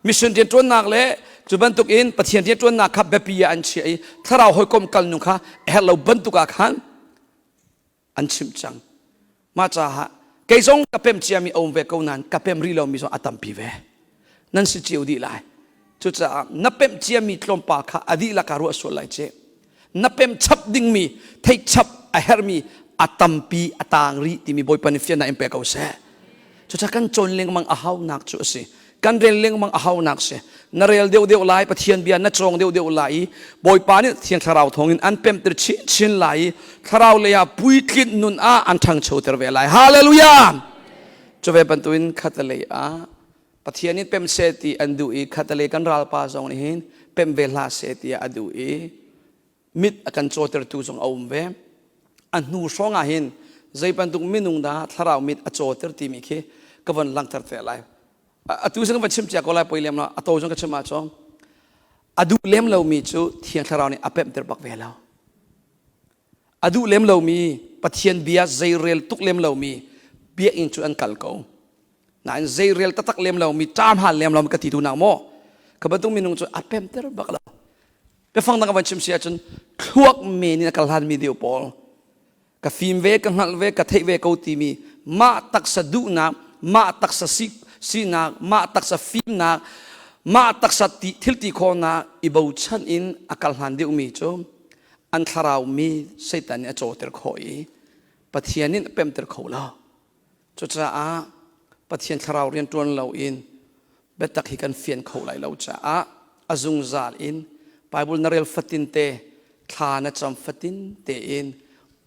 A: มิชชันเนตนักเลีย จุบันตุกอินปะเทียนที่จวนนักขับแบบปีอันเชียถ้าเราหอยกลมกันนุค่ะเฮเราบันตุกอาคันอันชิมจังมาจ้าฮะเกยงกับเป็นเจียมีองเวกนั้นกับเป็นรีเรามีส่วนอัตมปีเวนั่นสิเจียวดีไลจุดจ้านับเป็นเจียมีตลมปากค่ะอดีละการัวส่วนไรเจนับเป็นชับดิ่งมีเทชับอาเฮร์มีอัตมปีอัตางรีที่มีบอยปนิฟิยนาอิมเปกเอาเสจุดจ้ากันจนเลี้ยงมังอาหาวนักจุดสิกันเรียนเลี้ยงมังอาหาวนักเสนเรียลเดียวเดียวไล่ปะเทียนเบียนนัดจงเดียวเดียวไล่บอยปานี่เทียนทาราวทองอินอันเป็นตรชินไล่ทาราวเลยาปุยกินนุนอาอันทังโชว์เตอร์เวไล่ฮาเลลูยาจะเวปันตุอินขัดเลยปะเทียนนี่เป็นเศษที่อันดูอีขัดเลยกันรัลปาจงนี่เห็นเป็นเวลาเศษที่อันดูอีมิดกันโชว์เตอร์ตูจงเอาเวอันนูสองเห็นใจปันตุมินุงดาทาราวมิดโชว์เตอร์ตีมิเคกวันลังเตอร์เวไลอตุสังวันชิมจากอะไรไปเลี้ยงเราอตุสังก็ชิมมาจ้องอดูเลี้ยงเรามีจูเทียนทาราวนี่อเปมเตอร์บักเวลาอดูเลี้ยงเรามีปะเทียนเบียใจเรียลตุกเลี้ยงเรามีเบียอินจูอันกัลโกนั่นใจเรียลตักเลี้ยงเรามีจามหันเลี้ยงเรามีกติดูนางโมขบันตุมินุงจูอเปมเตอร์บักเราไปฟังนักวันชิมเสียจนคลวกเมนี่นักการมีเดียวพอลกับฟิล์มเวกับหันเวกับเทเวกับตีมีมาตักสะดุนักมาตักสะซิสีนักมาตักสะฟิล์มนักมาตักสะติทิลติโคนักอิบาวชันอินอักลหันเดียวมีจูอันทาราวมีเซตันเนี่ยโจเตอร์โคยปะเทียนนี่เป็นเตอร์โคแล้วจุดจ้าปะเทียนทาราวเรียนตัวเราอินเบตักฮิกันเฟียนโคไหลเราจ้าอาซุงซาลอินไบเบิลนาเรลฟัตินเตทานะจำฟัตินเตอิน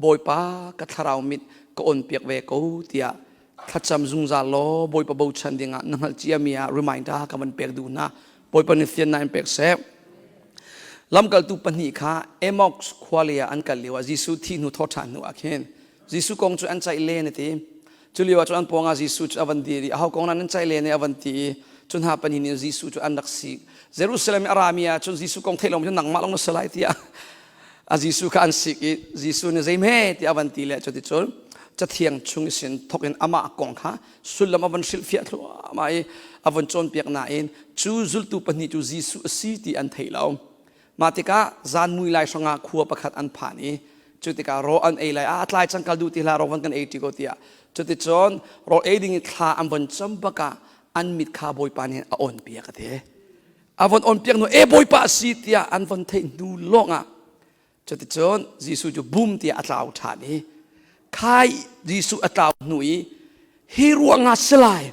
A: บอยป้ากับทาราวมิดก็อ่อนเปียกเวกูเตียถ้าจำซุงซาโลบอยป้าบูชันดิ่งอ่ะนั่งเจียมีอ่ะรีมายด์ด่ากับมันเปียกดูนะบอยป้านิเฟียนนั่นเปียกเซฟลำกัลตุปนิค่ะเอมอกควาเลียอันกัลเลียวจิสุที่นุทอดทันนุอาเคนจิสุกงจุอันใจเล่นทีจุลีว่าจุอันปองอาจิสุจุอวันตีรีเขากงนั้นใจเล่นในอวันตีจุนหาปนินิจิสุจุอันดักซีเยรูซาเล็มอารามีอ่ะจุนจิสุกงเทลงจุนหนังมาลงนัสไลที่อ่ะอาจิสุกันสิกจิสุเนี่ยใจเม่ที่อวันตีเลยจุดที่จุนจะเทียงชุงสินทกินอามาอกงค่ะสุลลมอวันสิลฟิอัตลัวมาอวันจนเปียกนาอินจูจุลตุปนิจูจิสุสีที่อันเทลงมาติกาจานมุยไลสงาขัวประคัดอันผ่านี้จุดติการออันเอไลอาทลายจังกัลดูติลารอวันกันเอติโกติยาจุดติจอนรอเอดิ้งข้าอันวันจำปะกาอันมิดข้าบอยปานี่อ่อนเปียกเถอะอันวันอ่อนเปียกโนเอบอยปาสีติยาอันวันเทนดูลงอ่ะจุดติจอนยิสุจูบุมติยาอัตลาวฐานี้ใครยิสุอัตลาวหนุยฮิรัวงาสลาย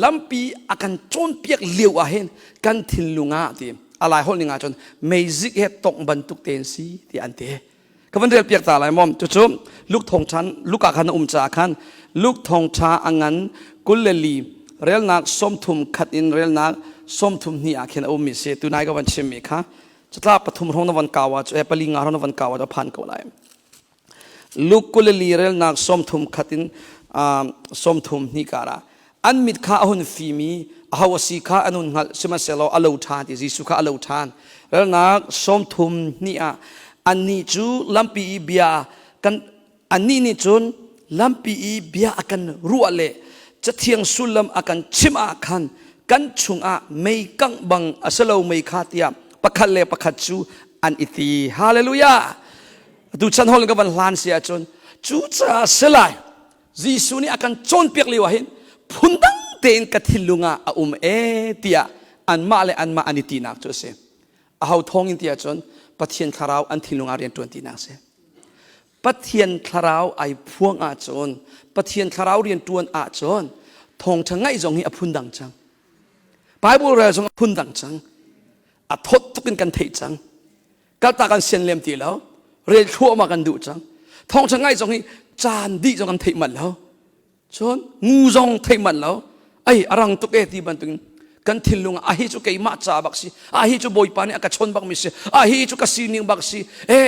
A: ลำปีอาการจนเปียกเลี้ยวอาเห็นกันทินลุงอาทีอะไรคนหนึ่งอาจจะไม่ซิกเหตุตกบรรทุกเต็นสีที่อันเตะก็วันเดียวเปียกตาไหลมอมจุ๊บลูกทองชันลูกอาคันจ่าคันลูกทองชาอังันกุลเลลีเรียลนักส้มทุมขัดอินเรียลนักส้มทุมนี่อาเคนอุมิเสตุนายก็วันเชมิค่ะจะลาปฐุมร้องนวันกาวจะปลิงารองนวันกาวจะพันกว่าไรลูกกุลเลลีเรียลนักส้มทุมขัดอินส้มทุมนี่การะอันมิดข้าหุ่นฟีมีฮาวสิข้าอนุนหัลสมาเซลอลาวทานที่จิสุข้าอลาวทานแล้วนักสมทุมนี่อันนี้จูลัมปีเบียกันอันนี้นี่จูนลัมปีเบียกันรัวเล่จะเทียงสุลมอากันชิมอาคันกันชุงไม่กังบังอาศัยไม่ขาดยาปักขัดเล่ปักขัดจูอันอิตีฮาเลลูยาดูฉันฮอลกับวันลานเสียจูนจูจะสลายจิสุนี่อากันจนเปียกเลวะเห็นพุนดังเต็นกัทิลุงอาเอติยาอันมาเลอันมาอันอิตีนักจูเสเอาทองอินเตียจนปะเทียนคาราวอันทิลุงอาเรียนตัวตีนักเสปะเทียนคาราวไอพวงอาจนปะเทียนคาราวเรียนตัวอาจนทองช่างไงจงนี้อพุนดังจังไปบุเรจงอพุนดังจังอทดตุกินกันเทจังกัลตากันเซียนเลียมตีแล้วเรียนชั่วมากันดูจังทองช่างไงจงนี้จานดีจงกันเทมันแล้วชนงูจงเทมันแล้วไอ้อรังตุกเอตีบันตุงกันทิลุงอาฮิจุกไอมาจ่าบักซีอาฮิจุบอยปานี่อากาชนบักมิสอาฮิจุกสีนิงบักซี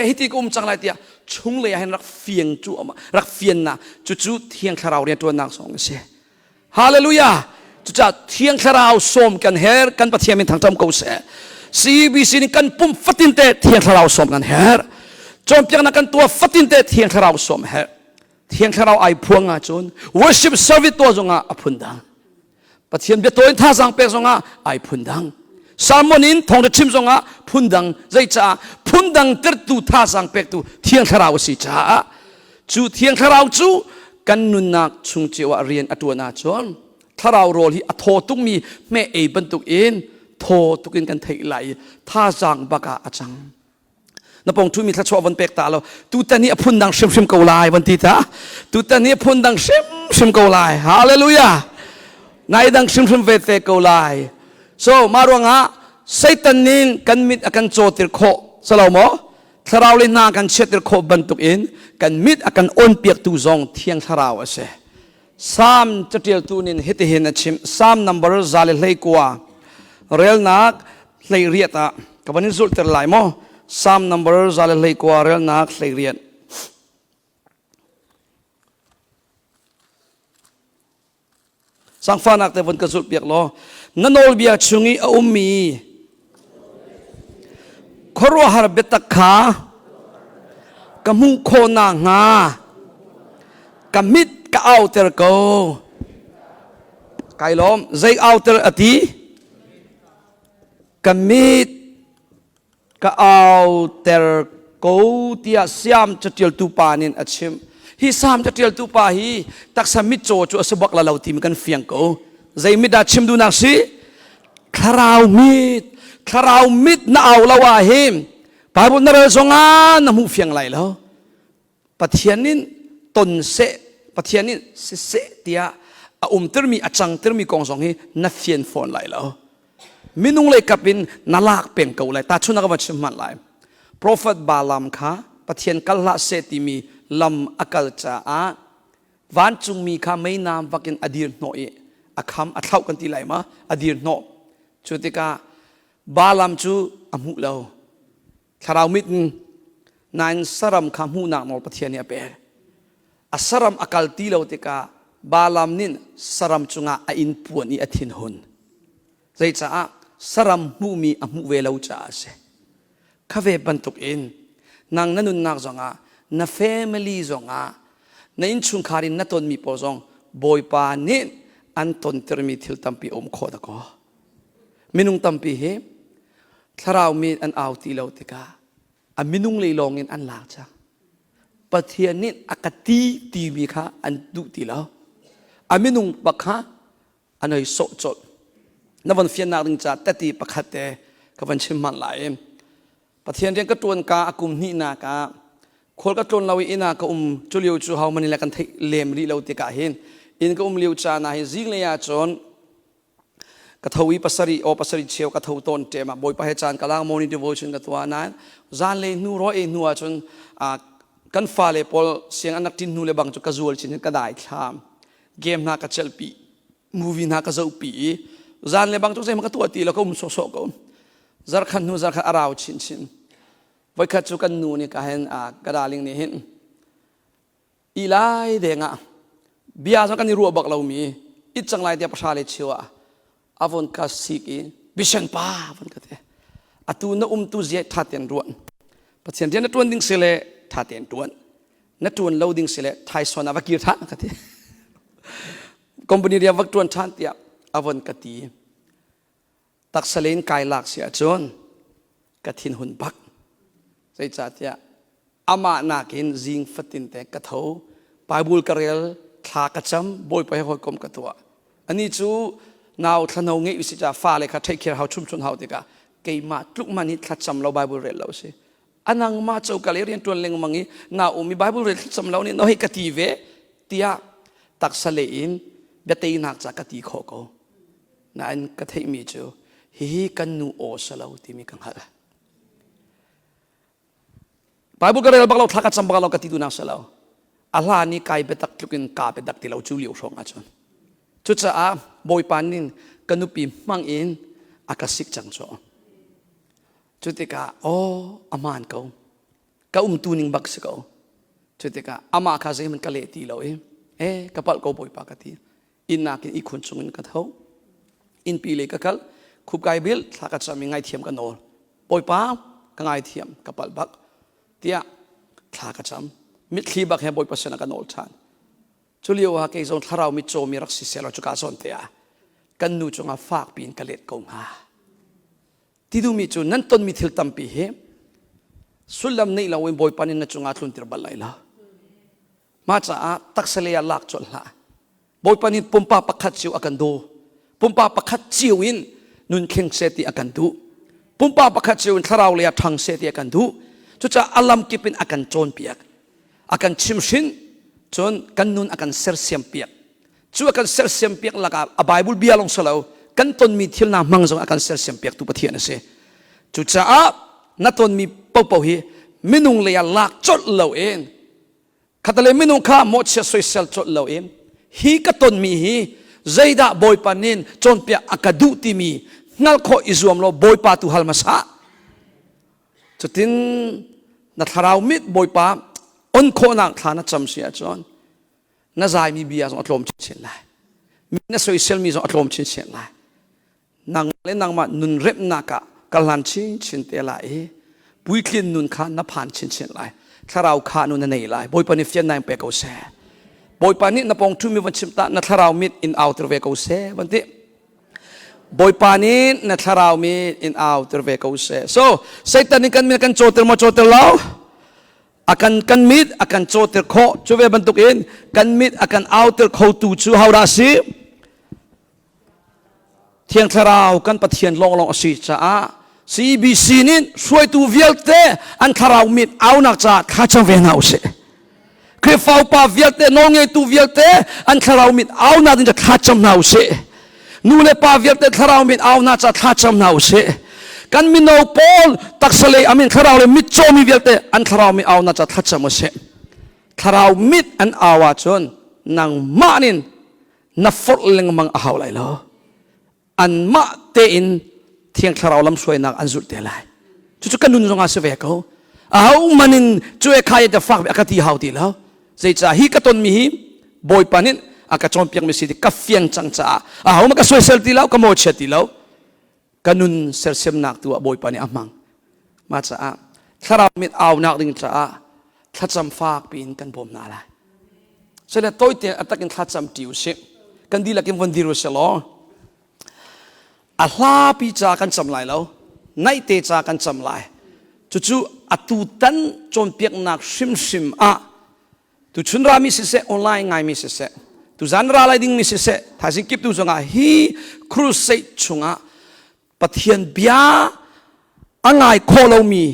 A: ฮิติกุมจังไรเตียชุงเลยให้รักเฟียงจูรักเฟียนนะจูเทียงคาราวเรียนตัวนักสองเสียฮาเลลูยาจะเทียงคาราวสมกันเฮร์กันปะเทียมินทางจำกูเสีย CEBC นี่กันปุ่มฟัดตินเตเทียงคาราวสมกันเฮร์จอมเปียงนักกันตัวฟัดตินเตเทียงคาราวสมเฮร์เทียงคาราวไอพวงอาจน worship service ตัวจงอาอพุนดังปะเทียนเบตัวอินท่าสังเปกจงอาไอพุนดัง Salmonin thong the chim zonga phundang zai cha phundang ter tu tha sang pek tu thiang tharau si cha chu thiang tharau chu kan nun nak chung chewa rian atuna chon tharau rol hi atho tung mi me e bantuk in tho tukin kan thei lai tha sang baka achang na pong tu mi thla chwa van pek ta lo tu tani phundang shim shim ko lai van ti ta tu tani phundang shim shim ko lai hallelujah nai dang shim shim ve te ko lai so marwanga Satanin kan mit akan chotir kho salomo tharau le na kan chetir kho bantuk in kan mit akan on piak tu zong thiang tharau ase sam chatil tunin hiti hin achim sam number zale hlei kwa rel nak hlei riata kabanin zul ter lai mo sam number zale hlei kwa rel nak hlei riat sang fanak te von ka zul piak lo nanol bia chungi a ummi khoro har betakha kamu khona nga kamit ka outer ko kailom zai outer ati kamit ka outer ko tia siam chatil tu panin achim hi sam chatil tu pa hi taksamit cho chu asbak la lautim kan fiang ko zai mit da chim du nak si kharau mit na aw lawa him Bible na ra zonga na mu fiang lai lo pathianin ton se pathianin se tia a termi achang termi kong song hi na fian phone lai lo minung le kapin nalak peng ko lai ta chuna ka ba chim man lai prophet balam kha pathian kalha se ti mi lam akal cha a van chung mi kha mai nam vakin adir no e akham athau kan ti lai ma adir no chutika balam chu amu lo tharau mit nan saram khamu na no pathian ya pe asaram akal ti lo tika balam nin saram chunga a in puan i athin hun zai cha saram mu mi amu ve lo cha se khave bantuk in nang nanun nak zonga na family zonga na in chung kharin na ton mi po zong boy pa nin an ton termi thil tampi om kho da ko minung tampi he tharau mi an aw ti lo tika a minung le longin an lak cha pathianin akati ti mi kha an du ti lo a minung pakha anoi so chot na van fian na ding cha tati pakhate ka van chim man lai pathian riang ka tuan ka akum ni na ka khol ka tlon lawi ina ka chuliu chu how many la kan thei lem ri lo tika hin in ka liu cha na hi Zinglei ya chon ka thawi pasari o pasari cheu ka thau ton te ma boy pa he chan kalang morning devotion ka tuwa nan zan le nu ro e nu a chon kan fa le pol siang anak tin nu le bang chu ka zual chin ka dai tham game na ka chelpi movie na ka zo pi zan le bang chu se ma ka tu ti lo ko so so ko zar khan nu zar kha arau chin chin voi kha chu kan nu ni ka hen ka daling ni hin ilai de nga bia so kan ni ru bak lo mi it chang lai dia pasha le chiwa avon ka siki vision pa avon ka te atu na tu zia tha ten ruan pathian dia na tuan ding sele tha ten tuan na tuan loading sele thai sona va kir tha ka te company dia vak tuan than tia avon ka ti tak salen kai lak sia chon ka thin hun bak sai cha tia ama na kin jing fatin te ka tho Bible karel thla ka cham boy pa hoi kom ka tua ani chu now thanau nge isi cha fa le kha take care how chum chun how tika ke ma tluk mani thla cham lo Bible rel lo se anang ma chau ka le rian tuan leng mangi na umi Bible rel cham lo ni no he ka ti ve tia tak sale in da te nak cha ka ti kho ko na an ka thei mi chu hi kan nu o salo ti mi kang hala Bible ka rel bak lo thla ka cham bak lo ka ti tu na salo ala ni kai betak tlukin ka bedak ti lo chu liu rong a chon chu cha a boy panin kanupi mang in akasik chang cho chu te ka o aman ko ka tuning bak se ko chu te ka ama kha zai man ka le ti lo e kapal ko boy pa ka ti in na ki i khun chungin ka tho in pi le ka kal khup kai bil thla ka chami ngai thiam ka nol boy pa ka ngai thiam kapal bak tia thla ka cham mit thli bak he boy pa sena ka nol than chulio ha ke zon tharau mi cho mi raksi selo chuka zon te a kan nu chunga fak pin kalet ko nga ที่ดูมีจุนั้นต้นมีทิลตัมปีเหสุลลัมนี่เราเองบอยปานินนัจุงอาตุนติรบัลไลละมาจากตักเสลียลักจนละบอยปานินปุ่มป้าประคัดจิวอากันดูปุ่มป้าประคัดจิวอินนุนเข่งเสติอากันดูปุ่มป้าประคัดจิวอินทาราวเลียทางเสติอากันดูจุดอัลลัมกิปินอากันโจนเปียกอากันชิมชินจนกันนุนอากันเซอร์เซียมเปียกจู่อากันเซอร์เซียมเปียกละกับไบเบิลเบียลงสลาวกันต้นมีทิลนามังจงอากันเซอร์เซียมเปียกตุปะเทียนเสจุดนัต้นมีเป่าเป่าฮีมินุงเลียลักจดเหลาเองขัดเลยมินุงข้าหมดเสียสวยเซลจดเหลาเองฮีกัต้นมีฮีใจดาบอยปานินจนเปียอากาดุติมีนัลโคอิจวมโลบอยปาตุฮัลมาสะจุดที่นัทราวมิดบอยปาอนโคนักฐานะจำเสียจนน่าใจมีเบียร์ส่งอัตลมชินเชนไลมีน่าสวยเซลมีส่งอัตลมชินเชนไลนางเล่นนางมานุนเร็บนักกลันชินเตลายปุยคลินนุนข้านับผ่านชินเชนไลถ้าเราข้านุนนั่นเองไลบอยปานิฟเจนนายเปกเอาเซ่บอยปานินนับองทุ่มมีวันชิมตานัทราวมิดอินเอาตระเวกเอาเซ่วันที่บอยปานินนัทราวมิดอินเอาตระเวกเอาเซ่ so ไซตันนี่กันมีกันโจเตอร์มาโจเตอร์เราakan mit akan choter kho chuve bantuk in kan mit akan outer kho tu chu haura si thiang tharau kan pathian long long si cha a CEBC nin suai tu vialte an tharau mit au nak cha kha chang ve nau se kre fau pa vialte nonge tu vialte an tharau mit au na din cha kha cham nau se nu le pa vialte tharau mit au na cha kha cham nau se kan mi no pol taksale amin tharau le mit cho mi velte an tharau mi au na cha thacha mo se tharau mit an awa chon nang manin na fot leng mang a haw lai lo an ma te in thiang tharau lam suai nak an zul te lai chu kan nun zonga se ve ko a hau manin chu e khai da fak akati hau ti lo sei cha hi ka ton mi hi boy panin aka chom piang mi si ka fiang chang cha a hau ma ka suai sel ti lo ka mo che ti lo kanun sersem nak tu boy pani amang ma cha a tharau mit aw nak ding cha a thacham fak pin kan bom na la sele toite atakin thacham tiu se kan dila kim von diru se lo a hla pi cha kan cham lai lo nai te cha kan cham lai chu atu tan chom piak nak sim a tu chunra mi se online ngai mi se tu zanra lai ding mi se thasing kip tu zonga hi crusade chunga pathian bia angai kholo mi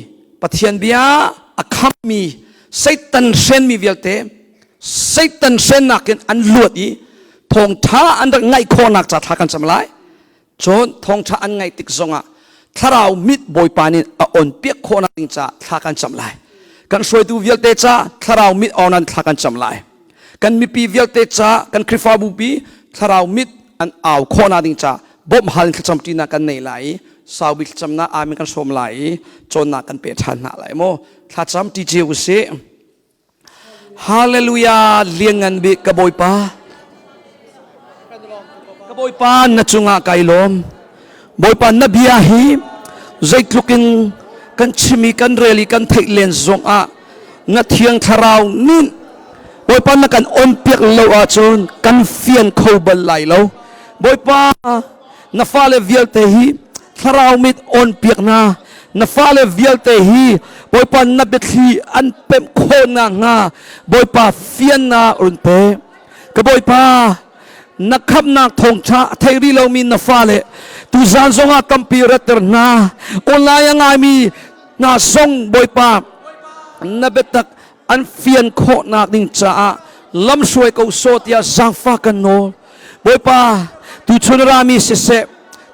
A: pathian bia akham mi satan sen mi velte satan sen nakin an luat i thong tha an ngai khonak cha thakan chamlai chon thong tha an ngai tik zonga tharau mit boy panin a on piak khona ting cha thakan chamlai kan soi tu velte cha tharau mit onan thakan chamlai kan mi pi velte cha kan krifa bupi tharau mit an aw khona ting cha bom hal cham tina kan nei lai sawi cham na ami kan som lai chon na kan pe than na lai mo tha cham ti je u se hallelujah liangan bi ka boy pa na chunga kailom boy pa na bia hi zait looking kan chimi kan reli kan thailen zong a na thiang tharau nin boy pa na kan on piak lo a chon kan fian khobal lai lo boy pa na fale vialte hi tharau mit on piak na fale vialte hi boy pa na bethi an pem khona nga boy pa fian na un pe ka boy pa na khap na thong cha thairi lo min na fale tu zan zonga computer na online nga mi na song boy pa na betak an fian kho na ding cha lam suai ko so tia zang fa kan no boy pa tu chunra mi se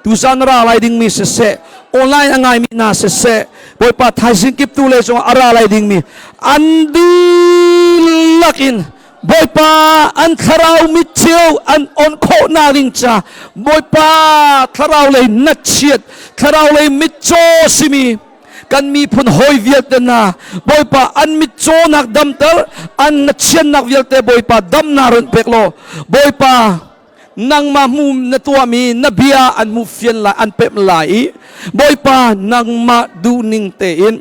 A: tu zanra lai ding mi se online angai mi na se boy pa thaising kip tu le so ara lai ding mi andi lakin boy pa an tharau mi chiu an on kho na ring cha boy pa tharau le na chiat tharau le mi cho simi kan mi phun hoi viet na boy pa an mi cho nak dam tar an na chian nak viet te boy pa dam na ron peklo boy pa nang ma mu na tua mi na bia an mu fian la an pep lai boy pa nang ma du ning te in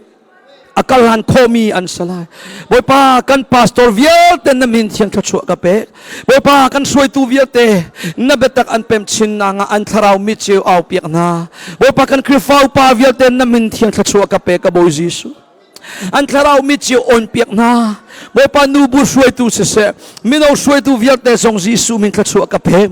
A: akalan khomi an salai boy pa kan pastor vial ten na min thiang thachua ka pe boy pa kan soi tu vial te na betak an pem chin na nga an tharau mi chiu au piak na boy pa kan krifau pa vial ten na min thiang thachua ka pe ka boy jisu an tharau mi chiu on piak na boy pa nu bu soi tu se mino soi tu vial te song jisu min thachua ka pe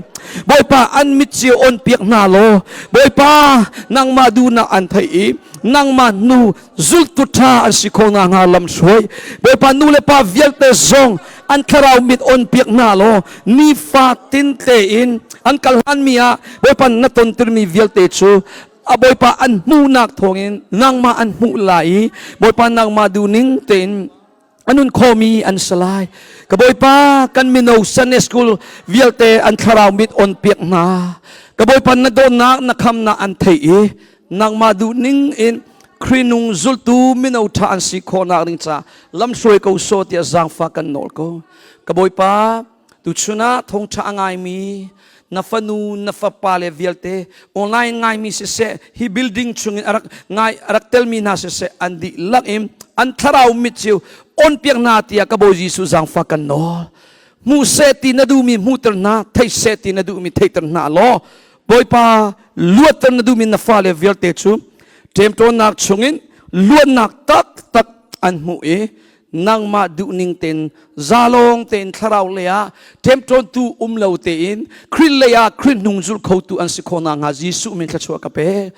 A: boy pa an mi chiu on piak na lo boy pa nang madu na an thai nang manu zul tu tha an sikho na nga lam soi boy pa nu le pa vial te zong an tharau mit on piak na lo ni fa tin te in an kalhan mia boy pa na ton tir mi vial te chu aboy pa an mu nak thongin nang ma an mu lai boy pa nang ma du ning ten anun khomi an salai kaboy pa kan mino Sunday school vialte an tharau mit on piak na kaboy pa na don nak na kham na an thei nang ma du ning in krinung zultu mino tha an si khona ring cha lam soi ko so tia zang fa kan nol ko kaboy pa tu chuna thong cha angai mi na fanu na fa pale vialte online ngai mi se hi building chung arak ngai arak tel mi na se andi lakim an tharau mit chiu on piak na tia ka bo jisu zang fa kan no mu se ti na du mi mu ter na thai se ti na du mi thai ter na lo boy pa luat ter na du mi na fa le vialte chu tem to nak chungin luat nak tak an mu nang ma du ning ten zalong ten tharau leya tem ton tu lo te in krin leya krin nung zul kho tu an sikhona nga jisu min thachua ka pe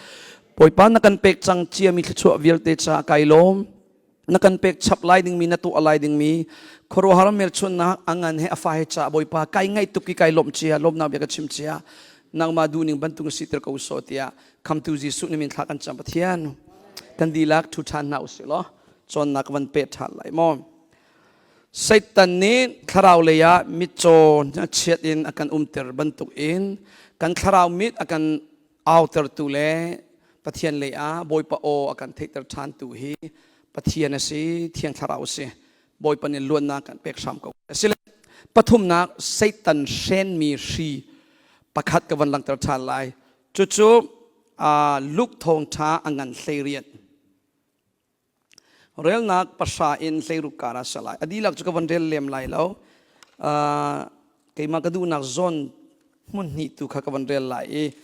A: poi pa na kan pek chang chia mi thachua vial te cha kailom na kan pek chap lai ding mi na tu alai ding mi khoro haram mel chun na angan he afa he cha boi pa kai ngai tu ki kai lom chia lom na bia ka chim chia nang ma du ning bantung sitter ko so tia kham tu jisu ni min thla kan cham pathian kan dilak thu than na usilo chon nak van pe tha lai mo satan ni tharau leya mit chon na chet in akan umter bantuk in kan tharau mit akan outer tu le pathian leya boy pa o akan theiter than tu hi pathian asi thiang tharau se boy pa ni luan na kan pek sam ko sile pathum nak satan shen mi shi pakhat ka van lang tar than lai chu chu luk thong tha angan hleiriat rel nak pasha in hleiru kara salai adilak chu ka van rel lem lai lo keima kadu nak zon mun ni tu kha ka van rel lai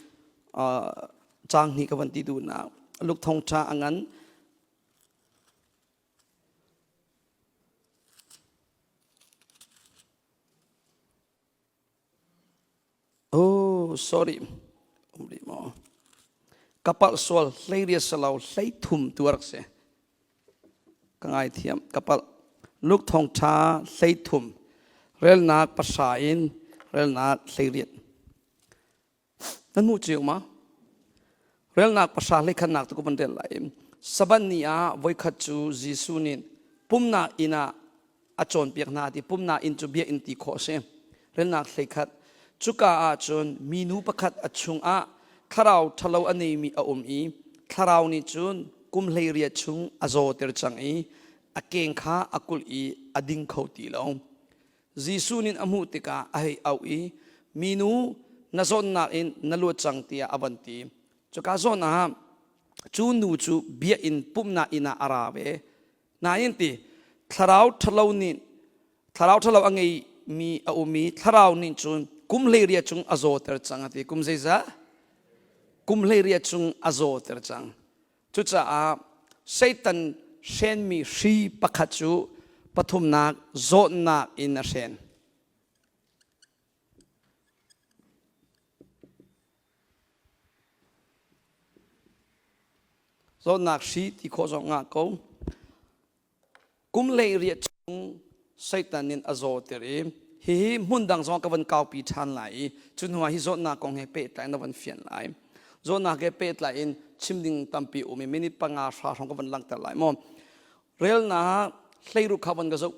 A: chang ni ka van ti du na luk thong tha angan oh sorry umri mo kapal sol hleiria salau hlei thum tuar se kangai thiam kapal luk thong tha hlei thum rel nak pasha in rel nak hleiriat nan mu chiu ma rel nak pasha hlei khan nak tu ko ban rel lai saban nia voi khat chu jisu nin pumna ina achon piak na ti pumna in chu bia in ti kho se rel nak hlei khat chuka a chun minu pakhat achung a tharau thalo ani mi a i tharau ni chun kum hleiria chung azo ter chang i akeng kha akul i ading khoti lo jisu nin amu tika ai au i minu nazon na in nalu chang tia avanti chuka zona chu nu chu bia in pumna ina arawe na in ti tharau thalo angai mi a mi tharau nin chun kum hleiria chung azo ter chang ati kum zeiza kum hleiria chung azo ter chang chu cha a satan shen mi shi pakhachu pathum nak zot nak in a shen zot nak shi ti kho zong nga ko kum hleiria chung satan in azo ter hi mundang zong ka van kau pi than lai chun hua hi zot na kong he pe tai na van fian lai zot na ke pe lai in chimding tampi umi minute panga sha rong ka van lang tar lai mo rel na hleiru kha van ga zo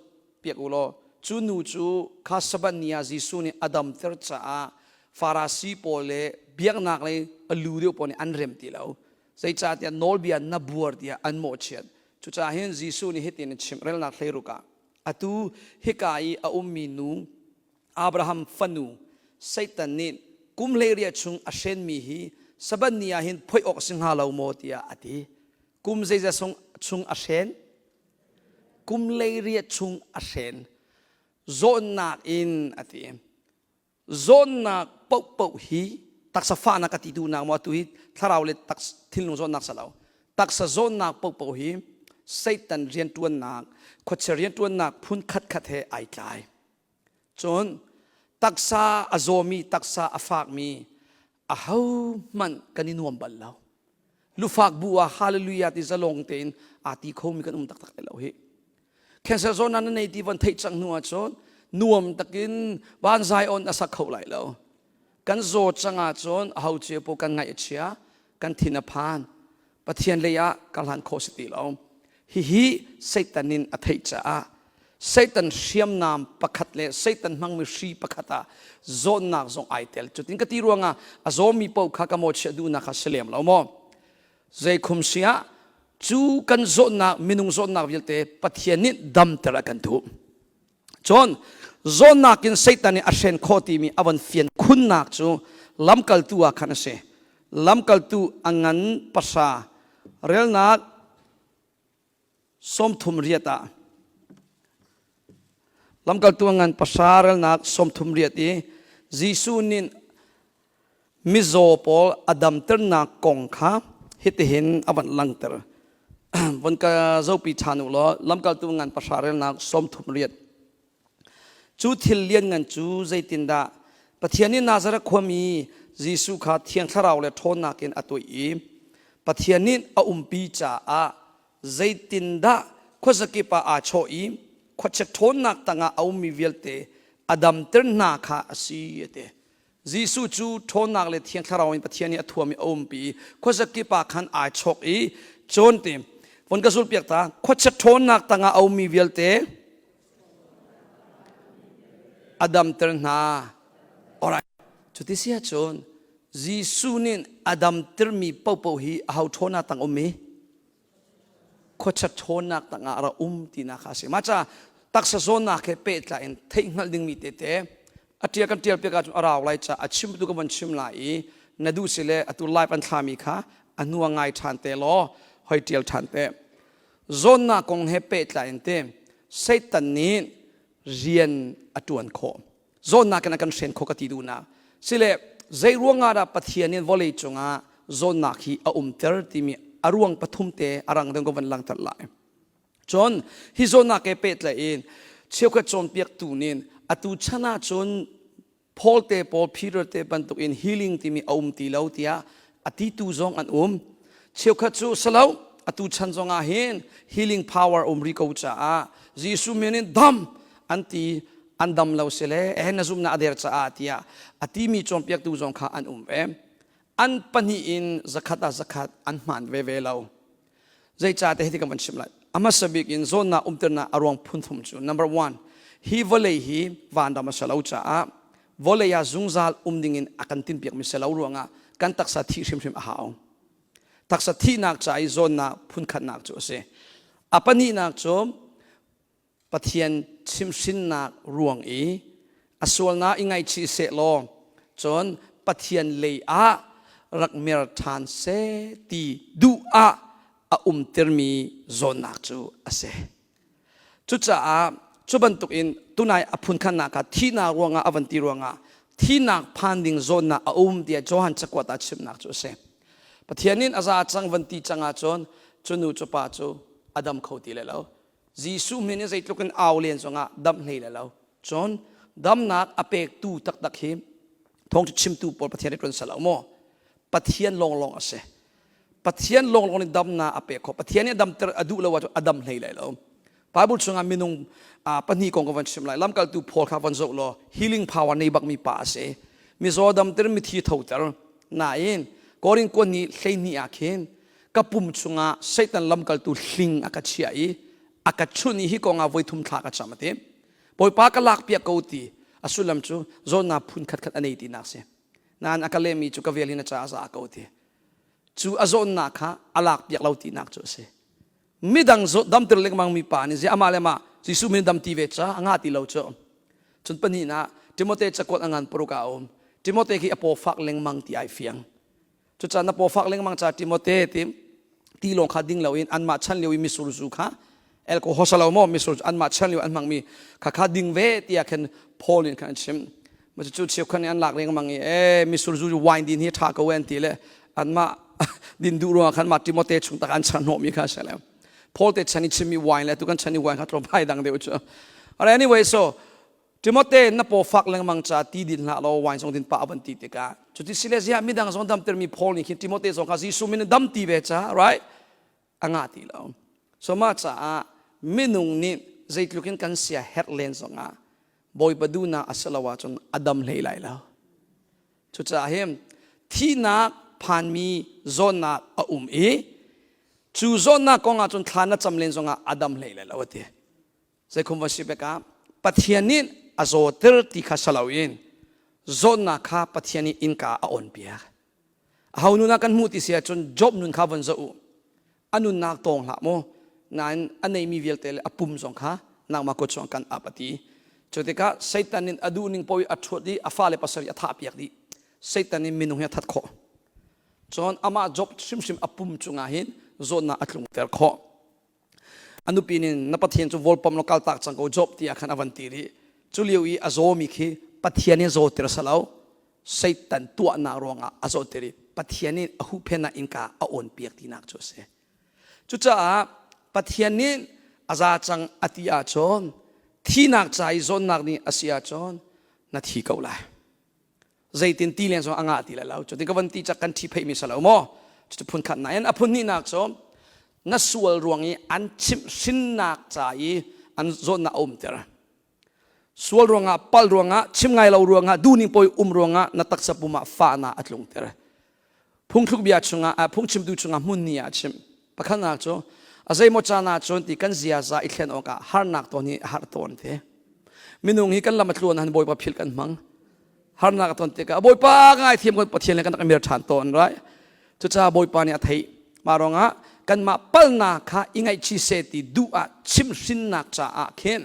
A: piak ulo chu nu chu kha saban nia jisu ni adam ter cha farasi pole biak nak lai alu dio poni anrem ti lo sei cha tia nol bia na buar dia an mo chet chu cha hen jisu ni hitin chim rel na hleiru ka atu hikai a ummi nu Abraham fanu satan nin kum hleiria chung ashen mi hi saban nia hin phoi ok singha lo mo tia ati kum zeiza chung ashen กุมเลยเรียชุงอาเซนโซนนักอินอติโซนนักปกปกฮีตักสฟ้านักติดูนักมาตุฮิถ้าเราเลยตักทิลนุโซนนักสลาวตักสโซนนักปกปกฮีไซตันเรียนตัวนักขดเรียนตัวนักพุ่นขัดขัดเฮไอใจจนตักษาอโซมีตักษาอฟากมีอาหูมันกันนินวมบัลลาวลูฟากบัวฮาเลลูยาที่จะลงเต็นอาทิเขามีกันตักตักเลวเฮแค่เซโซนั้นในที่วันเทจังนัวจนนวมตะกินบ้านไซออนอาศักเขาไหลแล้วกันโจจังอาจนเอาเจียปกันไงเชียกันทินพานปะเทียนเลยะกันหันโคสติแล้วฮิเซตันินอธิจ้าเซตันเชียมนามประคัดเลยเซตันมังมิชีประคัตาโซนนักโซนไอเทลจุดนี้ก็ที่รวงอ่ะอาโซมีปกขากโมเชดูนักเสลียมแล้วมั้งใจคุมเสียจูกันโซนนักมินุงโซนนักวิลเตปะเทียนิดดำตระกันทุจนโซนนักกินเซตันนี่อาเซนโคตีมีอวันเฟียนคุณนักจูลำกัลตัวขันเสลำกัลตัวอังันภาษาเรียลนักสมทุมเรียตาลำกัลตัวงันภาษาเรื่องนักสมทุมเรียตีจีซูนินมิโซปอลอดัมเตอร์นักกงข้าฮิตเห็นอวันลังเตอร์วันก็เจ้าปีชานุล้อลำกัลตัวงันภาษาเรื่องนักสมทุมเรียตจูทิลเลียนงันจูใจตินดาปะเทียนินนาซาระควมีจีซูขาเทียนข้าเราเลยทนนักอินอตุยปะเทียนินอาปีจ่าใจตินดาขวสกิปะอาโชอีขวเชทนนักตั้งเอามีเวลเตอดัมเตอร์นาคาสีเตจีสุจูทนนักเลยเทียงคาราวอินปะเทียนี่ทัวมีเอาปีขวสกิปะขันอาโชอีจนเต็มวันกระสุนเปียกตาขวเชทนนักตั้งเอามีเวลเตอดัมเตอร์นาอะไรจุดที่เสียจนจีสุนินอดัมเตอร์มีเป้าเป้าฮีเอาทนนักตั้งเอามีขวดชนนักต่างอาตีนักข้าศึกมาจ้าตักสะโซนนักเเป็ดละอินเทงนัลดิ้งมีเตเตอัตยากันเตียลเปียกันอาราไลจ้าอัชิมตุกันชิมไลนัดูสิเลอัตุไลปันทามีค่ะอันนัวไงทันเตลอหอยเตียลทันเตโซนนักคงเฮเป็ดละอินเตเซตันนี้เรียนอัตวันโคโซนนักกันเซนโคกติดูนะสิเลใจร่วงอาราปะเทียนินวอลเลจงาโซนนักฮีอาเตอร์ติมีอารวงปฐุมเตอรังดังกวันลังตัดไหลจนฮิโซนักเอเป็ดละอินเชี่ยวกระจนเปียกตูนินอตุชนะจนพอลเตพอลพีเตอร์เตบันตุอินฮีลิ่งที่มีอาตีเลาตียอติตูจงอันเชี่ยวกระจูสลาวอตุชันจงอาเห็นฮีลิ่งพาวเวอร์ริโกจ้าจีสุเมนินดัมอันตีอันดัมเลาเสเลเอ็นซุมนาอเดร์จ้าตียอติมีจงเปียกตูจงข้าอันอันปนีอินสักขัดอันมันเวลาใจจ่าเตหิกันชิมไลอามาสบิกินโซนน่าเตอร์น่าอารวงพุ่นทุ่มจู number one ฮีวอลเลฮีวันดามาสลาวจ้าวอลเลยาจุงซัลดิ่งอินอากันตินเปียกมิสลาวรวงกันตักสัตย์ชิมอาหาวตักสัตย์นักจ่าโซนน่าพุ่นขัดนักจูเสอปนีนักจูปะเทียนชิมสินนักรวงอส่วนน่าอิงไงชีเสลอจนปะเทียนเลยรักเมรทานเสตีดูอาเตอร์มีโซนนักจูเสจุดจ้าจุบันตุกินตุนายอพุนขันนักที่นารวงอวันตีรวงที่นักพันดิ่งโซนนักเดียโจหันจักวัดชิมนักจูเสปะเทียนินอาจารย์จังวันตีจังอาจนจนูจุปาจูอดัมเขาตีเลยแล้วจีซูมินิใจตุกันเอาเลียนจงดัมเลยแล้วจนดัมนักอเปกตูตักหิมท้องจะชิมตูปอลปะเทียนได้เป็นสลาวโมปะเทียนลงเสปะเทียนลงนี่ดำนาอเปกปะเทียนนี่ดำเตออดูแล้วว่าอดัมเลยแล้วพระบุตรชงมินุงปนีกองกันชิมไลลำกัลตูพอลข้าวันโจโล healing power ในบักมีป่าเสมีโซดำเตอมีที่ทุ่งเตอน่าอินกอริงคนนี้ใช่นี่อาเคนกับปุ่มชงเซตันลำกัลตูลิงอากัดเชียอากัดชุนี่ฮิกองอาไว้ทุ่มทากัดจำมาเต็มปอยปากลักเปียกกูตีอสุลัมจูโซนาพุนขัดอันนี้ตีนักเสนานอากาเลมีจูกเวลินจ้าอากูตีจูอโซนนักฮะอลักเปียกเราตีนักจูเสมิดังโซดัมเตอร์เล็กมังมีปานี่เจ้ามาเลมาจิสุมินดัมตีเวจ้างาตีเราจูจนปนีนะทิโมเตจะกดงานปรุกาทิโมเตqui apo fak leng mang ti ai fiang chu cha na po fak leng mang cha Timothy ti long kha ding lo in an ma chan lewi mi sur zu kha alcohol salo mo mi sur an ma chalio an mang mi kha ding ve tia khen Paul in kan chim ma chu chiu khan an lak reng mangi mi sur ju wine din hi tha ko wen ti le an ma din du ro khan ma Timothy chung tak an chan no mi kha salam Paul te chani chimi wine le tu kan chani wine kha tro bai dang de uchu anyway so Timothy na po fak lang mang cha ti din la lo wine song din pa ban ti te ka chu ti silesia mi dang song dam ter mi Paul ni ki Timothy song ka si su min dam ti ve cha right anga ti lo so ma cha minung ni zaitlukin kan sia headline songa boy baduna asalawa chon adam leilai la chu cha hem thina phan mi zona a chu zona konga chon thana chamlen songa adam leilai la wate sai khumwa sibeka pathianin azoter ti kha salawin zona kha pathiani inka a on pia haununa kan mu ti sia chon job nun kha van zo anun nak tong la mo nan anei mi velte apum song kha nang ma ko chong kan apati chodeka saitanin aduning poi athodi afale pasari atha piak di saitanin minung ya that kho chon ama job sim apum chunga hin zona atlung ter kho anupinin napathian chu volpam lokal tak changko job tia khan avantiri chuliwi azomi khi pathiani zo ter salau saitan tua na ronga azoteri pathiani ahu phena inka a on piak tinak chose chucha pathianin aza chang atia chon thinak chai zon nak ni asia chon na thi ko lai zaitin ti len so anga ti la lau choti kawanti cha kan thi phei mi salo mo chu phun khat na en aphun ni nak chom na sual ruangi an chim sin nak chai an zon na om ter sual ruanga pal ruanga chim ngai lo ruanga duning poi ruanga na taksa puma fa na atlung ter phung thuk bia chunga phung chim du chunga mun ni a chim pakhana cho azai mo chana chon ti kan zia za I thlen oka har nak to ni har ton the minung hi kan lamatlon han boy pa phil kan mang har nak ton te ka boy pa ngai thiem ko pathian kan mir than ton rai chu cha boy pa ni a thei maronga kan ma pal na kha ingai chi se ti du a chim sin nak cha a khen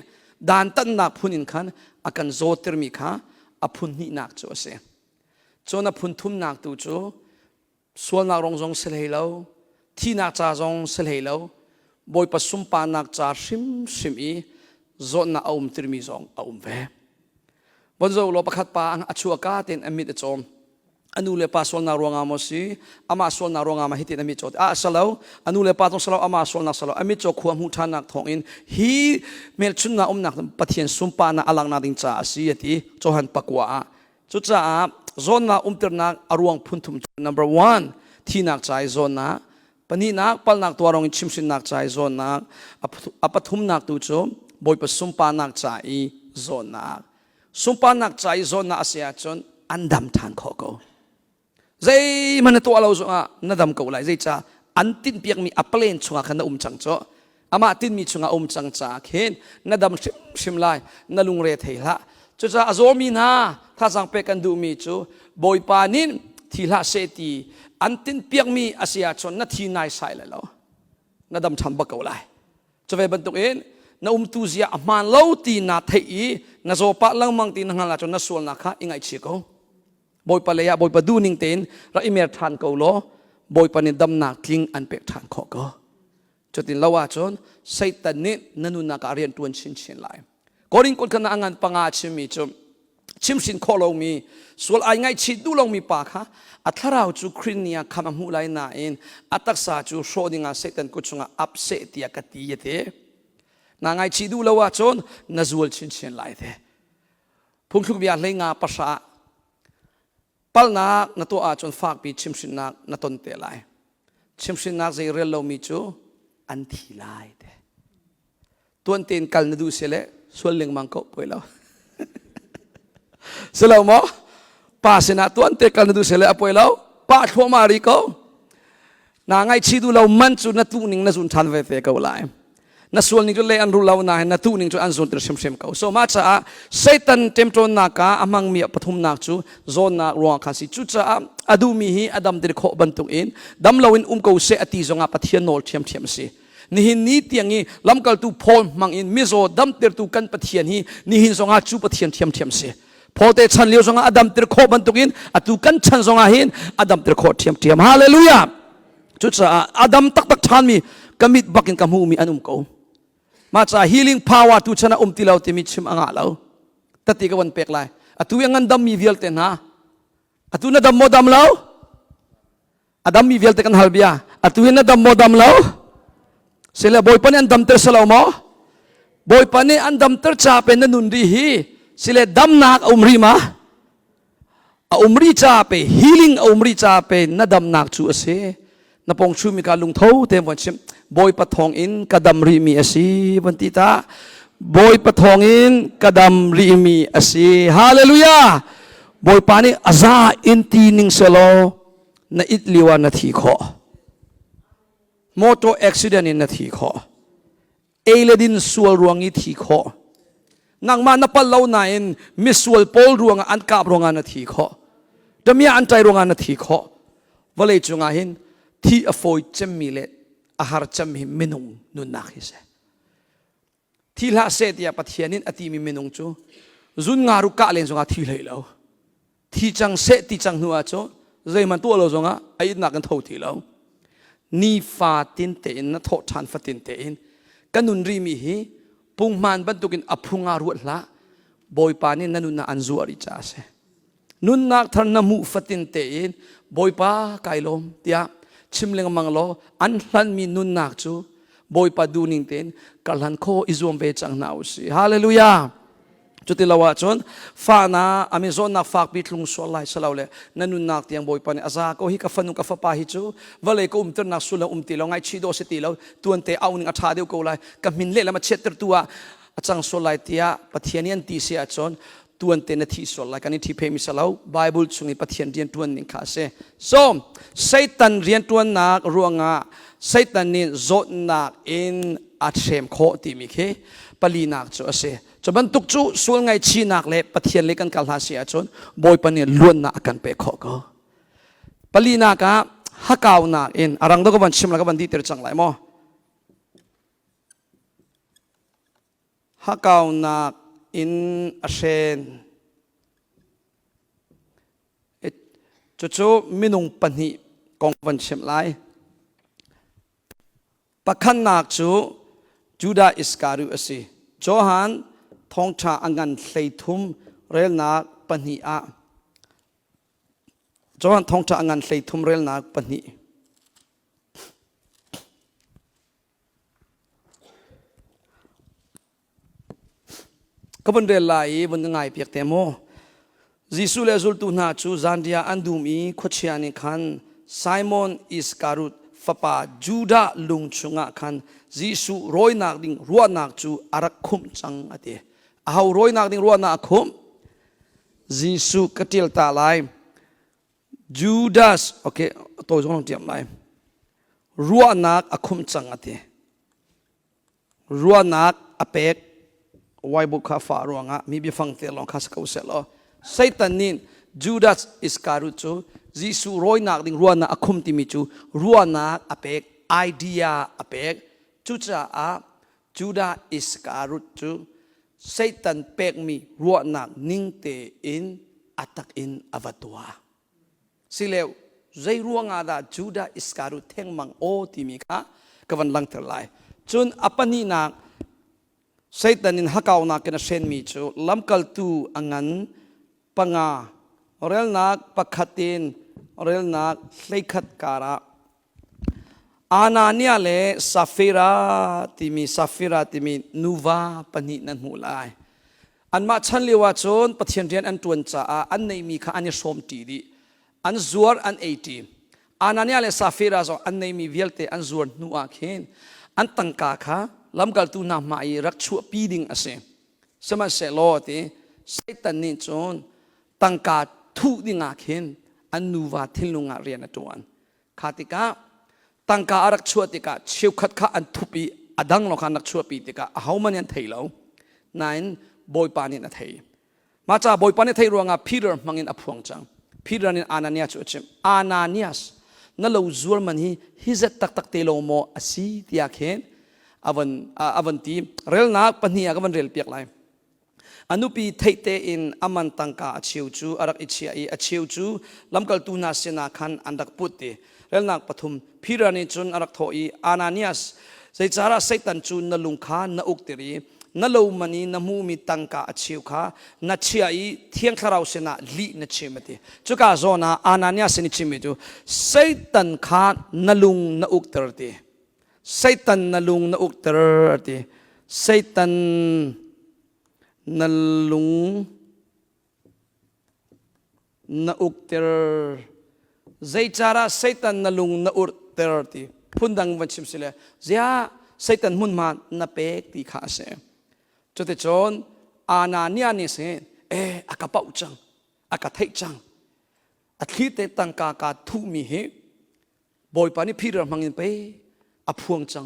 A: dan tan nak phunin khan akan zo ter mi kha aphun ni nak cho se chona phun thum nak tu chu sual nak rong jong sel helo thi nak cha jong sel helo boy pasum pa nak cha sim I zon na aum tirmi zong aum ve bonzo lo pakhat pa ang achua ka ten amit chom anu le pa sol na ronga mo si ama sol na ronga ma hitin amit chot salo anu le pa tong salo ama sol na salo amit chok khuam hu thanak thong in hi mel chun na nak pathian sumpa na alang na ding cha si ati chohan pakwa chu cha zon na tir nak aruang phunthum number 1 thi nak chai zon na pani nak pal nak tuarong chimsin nak chai zon nak apathum nak tu cho boy pa sumpa nak chai zon nak sumpa nak chai zon na asia chon andam than kho ko zai man to alo zo nadam ko lai zai cha antin piak mi aplen chunga khana chang cho ama tin mi chunga chang cha khen nadam sim lai nalung re theila chu cha azomi na tha jang pe kan du mi chu boy panin thila se ti antin piak mi asia chon na thi nai sai la lo na dam tham ba ko lai chove ban tuk in na tu zia aman lo ti na thei na zo pa lang mang ti na ngala chon na sul na kha ingai chi ko boy pa le ya boy pa du ning ten ra imer than ko lo boy pa ni dam na kling an pe than kho ko chotin lawa chon satan ni nanu na ka rian tuan chin lai koring kon kana angan panga chimi chum chimsin kholo mi sul ai ngai chi du long mi pa kha atharau chu khrinia khama mu lai na in ataksa chu shodinga satan ku chunga upset tia ka ti yete na ngai chi du lawa chon nazul chin lai the phungthuk bia lenga pasha palna na to a chon fak pi chimsin nak na ton te lai chimsin nak zai rel lo mi chu an thi lai the tuan ten kal na du sele sul leng mang ko poilo selo mo pa sina tuan te kal du sele apoi lo pa thwa mari ko na ngai chi du lo man chu na tu ning na zun than ve te ko lai na sul ning chu le an ru lo na na tu ning chu an zun ter sem ko so ma cha satan tempton na ka amang mi pathum nak chu zon na ro kha si chu cha adu mi hi adam dir kho ban tung in dam lo in ko se ati zonga pathian nol thiam si nihin ni tiangi lamkal tu phol mang in mizo dam ter tu kan pathian hi nihin zonga chu pathian thiam si Pate chan liu zonga adam tir kho bantukin atu kan chan zonga hin adam tir kho thiam hallelujah chu cha adam tak chan mi kamit bakin kamu mi anum ko มาจาก healing power ตุชนะติเราติมิชิมอ่างเราตัดตีกับวันเป็กไลตุยังงั้นดำมีเวลเตนะตุน่ะดำโมดำเราดำมีเวลเตกันฮัลเบียตุยังน่ะดำโมดำเราเสร็จแล้วบอยปนี่อันดำเตอร์สลาวมอบอยปนี่อันดำเตอร์จ่าเป็นนันนุนดีฮีเสร็จแล้วดำนักรีมารีจ่าเป็น healing รีจ่าเป็นนัดดำนักชูเสนับปองชูมีการลุงเท้าเต็มวันชิมบอยปะทองอินกระดำรีมีอสีวันติตาบอยปะทองอินกระดำรีมีอสีฮาเลลูยาบอยปานี่อาซาอินตีนิงเซโลนาอิตลิวานาทีขอมอเตอร์อุบิเหตุนาทีขอเอเลดินสวลรวงอิทีขอนังมานับเล่านาอินมิสวลโพลรวงอันกาบรวงนาทีขอดมีอันใจรวงนาทีขอวะเลยจุงอาหินที่อโฟยจำมีเลอาหารจำมีเมนุงนุนนักฮิเสที่ละเสตียปะเทียนินอติมีเมนุงจูจุนงารุกะเลนจงอาที่เลยแล้วที่จังเสตีจังหัวจูใจมันตัวเราจงอาไอ้นักกันเท่าที่แล้วนี่ฟาตินเตอินนัทโทชันฟาตินเตอินกันนุนรีมีฮีปุ่งมันบรรทุกินอพุงอารุละบอยปานินนันุนนาอันจูอาริจาเสนุนนักทานน้ำมูฟาตินเตอินบอยปาไกลลมเตียชิมเลงมังโลอันหลันมีนุนนักจูบอยปาดูนิงเตนกัลหันโคอิจวมเวจังนาวสิฮาเลลูยาจุดที่เราว่าจนฟ้านาอเมซอนนักฝากบิดลุงสวลายสลาวเลยนั่นนุนนักเตียงบอยปานี่อาซาโคฮิกาฟันุกาฟปาฮิจูวันเลยก็เตอร์นักสุลตีเราไงชีโดสตีเราตัวเตเอาหนึ่งอัฐาเดียวก็เลยกับมินเล่แล้วมาเช็ดตัวจังสวลายเตียปะเทียนยันตีเสียจนตัวเตนที่สวลายกันที่เพมิสลาวไบเบิลสุงปะเทียนเรียนตัวนึงข้าเซ่soไซตันเรียนตัวนักรวงอ่ะไซตันนี่โจนักอินอัดเชมโคติมิเคปลีนักจูเซ่จนบรรทุกจูส่วนไงชีนักเล่ปะเทียนเล็กันกัลฮาเสียจนบอยปนี่ล้วนนักกันเปะขอก็ปลีนักะฮักเอานักอินอารังดก็บันชิมแล้วก็บันดีเตอร์จังไรมั้งฮักเอานักอินอาเชนจู่ๆมินุงปนิกองวันเชิมไลปักขันนักจูดาอิสการุอสีโจฮันทองชาอังกันใส่ทุ่มเรลนักปนิอาโจฮันทองชาอังกันใส่ทุ่มเรลนักปนิก็เป็นเรื่องไรบนง่ายเพียงแต่โมยิสุเลซุลตุนาจูจันเดียอันดูมีขดเชียนิคันไซมอนอิสการุดฟปาจูดาลุงชุงะคันยิสุรอยนักดิ่งรัวนักจูอารักคุมจังอเดเอารอยนักดิ่งรัวนักคุมยิสุกติลตาไลจูดาสโอเคตัวจงลองเตรียมไลรัวนักอคุมจังอเดรัวนักอเป็กไว้บุคคาฟารวงะมีบิฟังเตลองคาสกาวเซลไซตันนินจูดาสอิสการุจูยิสุรอยนักดิ่งรัวนักอคุมติมิจูรัวนักอเป็กไอเดียอเป็กจูจ้าอาจูดาอิสการุจูไซตันเป็กมีรัวนักนิ่งเตอินอัตักอินอวัตัวสิเลวใจรัวงาดาจูดาอิสการุเทงมังโอติมิคะกวันลังเทลายจนอปนีนักไซตันินฮักเอานักกันเชนมีจูลำกัลตูอังันปังาเรลนักปักขัดินเรลนักเลขัดการะอานาเนียเลซาฟิราติมีนูวาปนินันหูลายอันมาชันเลวาจนปะเทียนเรียนอันตวนจ้าอันในมีข้าอันยสมตีดีอันจวรอันเอตีอานาเนียเลซาฟิราจอันในมีเวลเตอันจวรนัวเข็นอันตังกาค่ะลำกัลตูนามาอีรักชัวปีดิ่งอาเซสมัยเสลอติไซตันนิจนตังกาทุดิ่งอาเข็นอันนูวาทิลลุงอาเรียนตัวอันขาติกาตังกาอารักชัวติกาเชี่ยวขัดข้าอันทุปีอดังโลกานักชัวปีติกาเฮามันยันไทยแล้วนั่นบอยปานินไทยมาจากบอยปานินไทยรวงอาพีเตอร์มังอินอภวงจังพีเตอร์นินอานาเนียสอุชิมอานาเนียสนั่นเราจวลมันฮิเซตักตักเตโลโมอาซีติอาเข็นอวันทีเรลนักปนียก็มันเรลเปียกไลอนุปีไทเตอินอามันตังกาอาชิวจูอารักอิชิอาชิวจูลำกัลตูนาเสนาคันอันดักพุตติเรลนักปฐุมพิรานิจุนอารักโทอีอานาเนียส ใส่จาระใส่ตันจูนนลุงขานาอุกติรีนลูมันีนมูมีตังกาอชิวขานาเชียอีเทียงคาราวเสนาลีนชิมติจุกาโซนาอานานียสินิชิมิจูใส่ตันขานลุงนาอุกตรติใส่ตันนลุงนาอุกตรติใส่ตันนลุงนาอุกตรใจจาระใส่ตันนลุงนาอุกตรติพุ่นดังวันชิมสิเลเสียใส่ตันมุนมานาเปกตีขาเสจุดที่จนอานาเนียนี่เสอากาเป่าจังอากาเทจังอัฐิเตตังกากาทุมีเหบอยปานิพิรมังอินไปอพวงจัง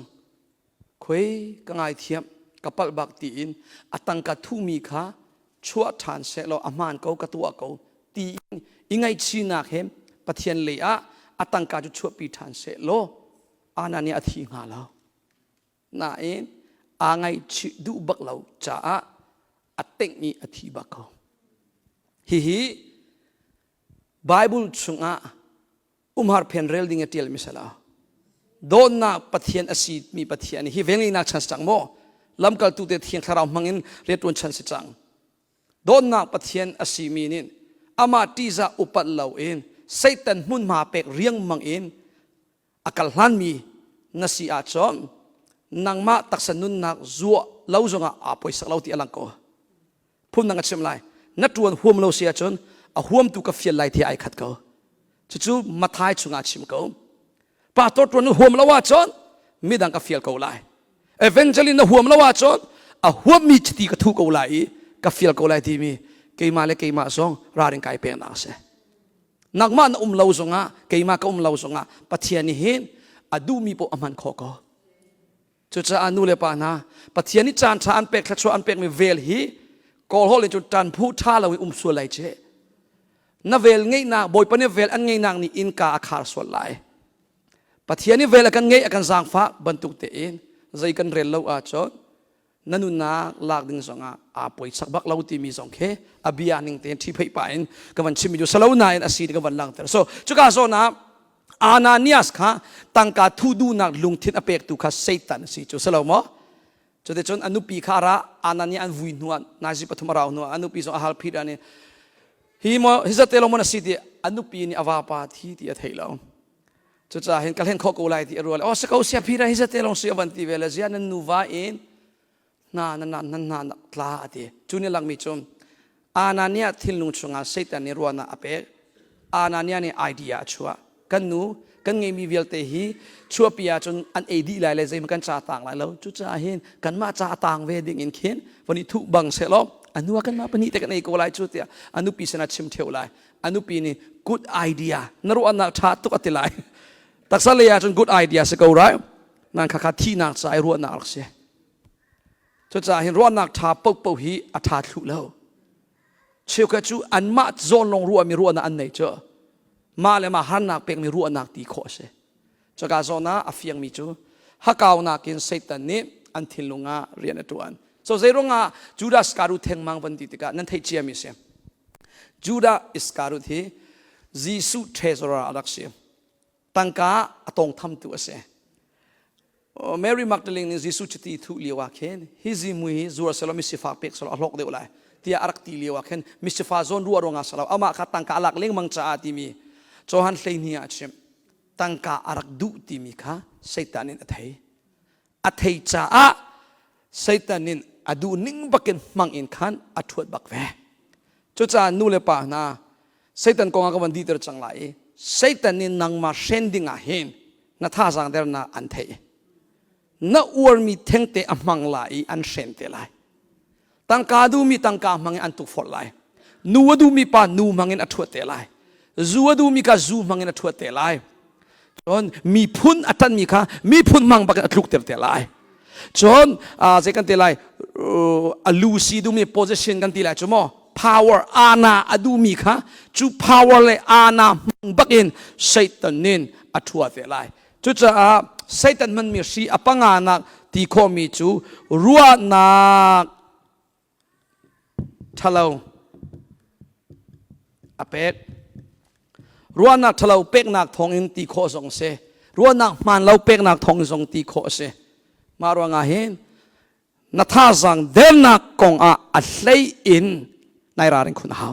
A: คุยกังไอเทียมกับปัลบักตีอินอตังกาทุมีขาชัวทานเสลอามานเขากตัวเขาตีอิงไงชีนักเหมปะเทียนเลยอตังกาจุชัวปีทานเสลอานาเนียอธิงาเราน่าเองอาไงชิดูบักเราจ้าอัตเต็งนี้อธิบักเขาฮิไบเบิลชุงหาร์เพนเรลดิ้งเตียลมิสลาโดนนักปะเทียนอสีมีปะเทียนฮิเวงลีนักชันสังโมลำกัลตุเตเทียนคาราวมังอินเรียตวนชันสิจังโดนนักปะเทียนอสีมีนินอามาติซาอุปัลลาวเองไซตันมุนมาเป็กเรียงมังอินอากาลันมีนสีอาจอมนางมาตักสนุนนักจัวเล่าจงอาป่วยสักเล่าที่อลังก็พุ่มนางเชื่อมไลนัดรวนหัวมเล่าเสียจนหัวมตุกฟิลไลที่ไอขัดก็จู่ๆมาทายชุงอาชิมก็ป้าตัวนั้นหัวมเล่าว่าจนมีดังกับฟิลก็ไลเอเวนเจลินหัวมเล่าว่าจนหัวมีจิตกระทุกก็ไลกับฟิลก็ไลที่มีเกี่ยมาเล็กเกี่ยมาสองราดิงไก่เป็นนักเสนักมาเล่าจงอาเกี่ยมาก็เล่าจงอาปัจเจียนี่เห็นดูมีปอมันขอก็จุดจะอนุเลปานะปัจเจียนี่จานชาอันเป็กขชัวอันเป็กมีเวลฮีกอลฮอลเลยจุดจานผู้ท่าเราอุ้มส่วนไหลเจน่าเวลงี้นะบอยปนี่เวลอันงี้นางนี่อินกาอาคาร์ส่วนไหลปัจเจียนี่เวลกันงี้กันสร้างฟ้าบรรทุกเตอินใจกันเรียนเราอาจจะนั่นนู่นนะลากดึงสองป่วยสักบักเราที่มีสองเคอภิญาณิงเต็นที่ไปไปอินกับวันชิมิจุสลาวนายอาศีกับวันลังเตอร์ so จุกาโซนะอานาเนียสค่ะตั้งการทูดูนักลุงทินอเปกตุค่ะเซตันสิจุสลาวมอจุดเดชนอนุปีขาระอานาเนียอันวุยนัวนาจิปฐุมราวนัวอนุปีสองอาหารพิษอันนี้ฮิจะเตลมนัสิทธิ์อนุปีนี่อวาปาที่ที่เทลาวจุดจะเห็นกันเห็นข้อกุลายที่รัวเลยโอ้สกาวเสียพิษฮิจะเตลงเสียวันที่เวลาเสียนันนูวาเองนั่นตลาดที่จุนี่หลังมิจมอานาเนียทินลุงชงอาเซตันนี่รัวน่ะอเปกอานาเนียนี่ไอเดียชัวกันนูกันไงมีเวลเตหีชัวปียจนอันเอดีหลายเลยใจมันกันจ่าต่างหลายแล้วจุดจะเห็นกันมาจ่าต่างเวดิ่งอินเข็นวันนี้ทุบังเสร็จแล้วอันนู้กันมาปนิแต่กันไอ้กูไล่จุดเดียอันนู้ปีสนัดชิมเที่ยวไล่อันนู้ปีนี่ good idea นรู้อันนักชาตุกติไล่ตักษะเลยจน good idea สกูไรนั่งข้าที่นักใจรัวนักเสียจุดจะเห็นรัวนักชาปุ๊บฮีอัฐาทุแล้วเชื่อกันจูอันมาโซนลงรัวมีรัวนักอันไหนเจอมาเลยมาหันนักเป็กมีรัวนักตีโคเสจากการโซน่าอฟิยังมีจูฮักเอานักกินเซตันนี้อันทิลลุงาเรียนตัวอันso เซรุงาจูดาสการุเทงมังวันติติกานั่นเทียมิเสจูดาอิสการุที่ยิสุเทสราอักเสตั้งกาตรงทำตัวเสแมรี่มักดาเลนยิสุจิตีทุเลียวาเคนฮิซิมุยจูราเซลมิสิฟาเป็กสลาหลอกเดียวไลที่อารักตีเลียวาเคนมิสิฟาโซนรัวรงาสลาอามาขัดตั้งกาหลักเลี้ยงมังจ้าติมีโจฮันเลนีอาชิมตั้งกาอารักดุติมีค่ะเซตันินอัฐิจ้าเซตันินอดูนิ่งบักเก็นมังอินขันอัดทวดบักแวจุดจานูเลปานาเซตันกงอากันดีเตอร์จังไรเซตันินนังมาเซนดิ้งอาเฮนนาท่าสังเดอร์นาอันเทนาอวมีเทงเตอมังไลอันเซนเตไลตั้งกาดูมีตั้งกามังอันตุฟอลไลนูดูมีปานูมังอินอัดทวดเตไลจูดูมีกาจูมังอินอัดทวดเตไลจนมีพุนอัตันมีค่ะมีพุนมังบักอัดลุกเตเตไลจนเจกันเตไลลูซีดูมี position กันเตไลจุโม power อาณาอดูมีค่ะจู power เลยอาณาบักอินเซตันนินอัดทวดเตไลจุดจะเซตันมันมีสีอปังอานักตีโคมีจูรัวนักทะเลาอเปกรัวนักทะเลาเป็กนักทองอินตีโคสงเสรัวนักมันเราเป็กนักทองสงตีโคเส มารัวงาเห็นนัทาจังเดินนักกงอัลเลอินในร้านคุณเขา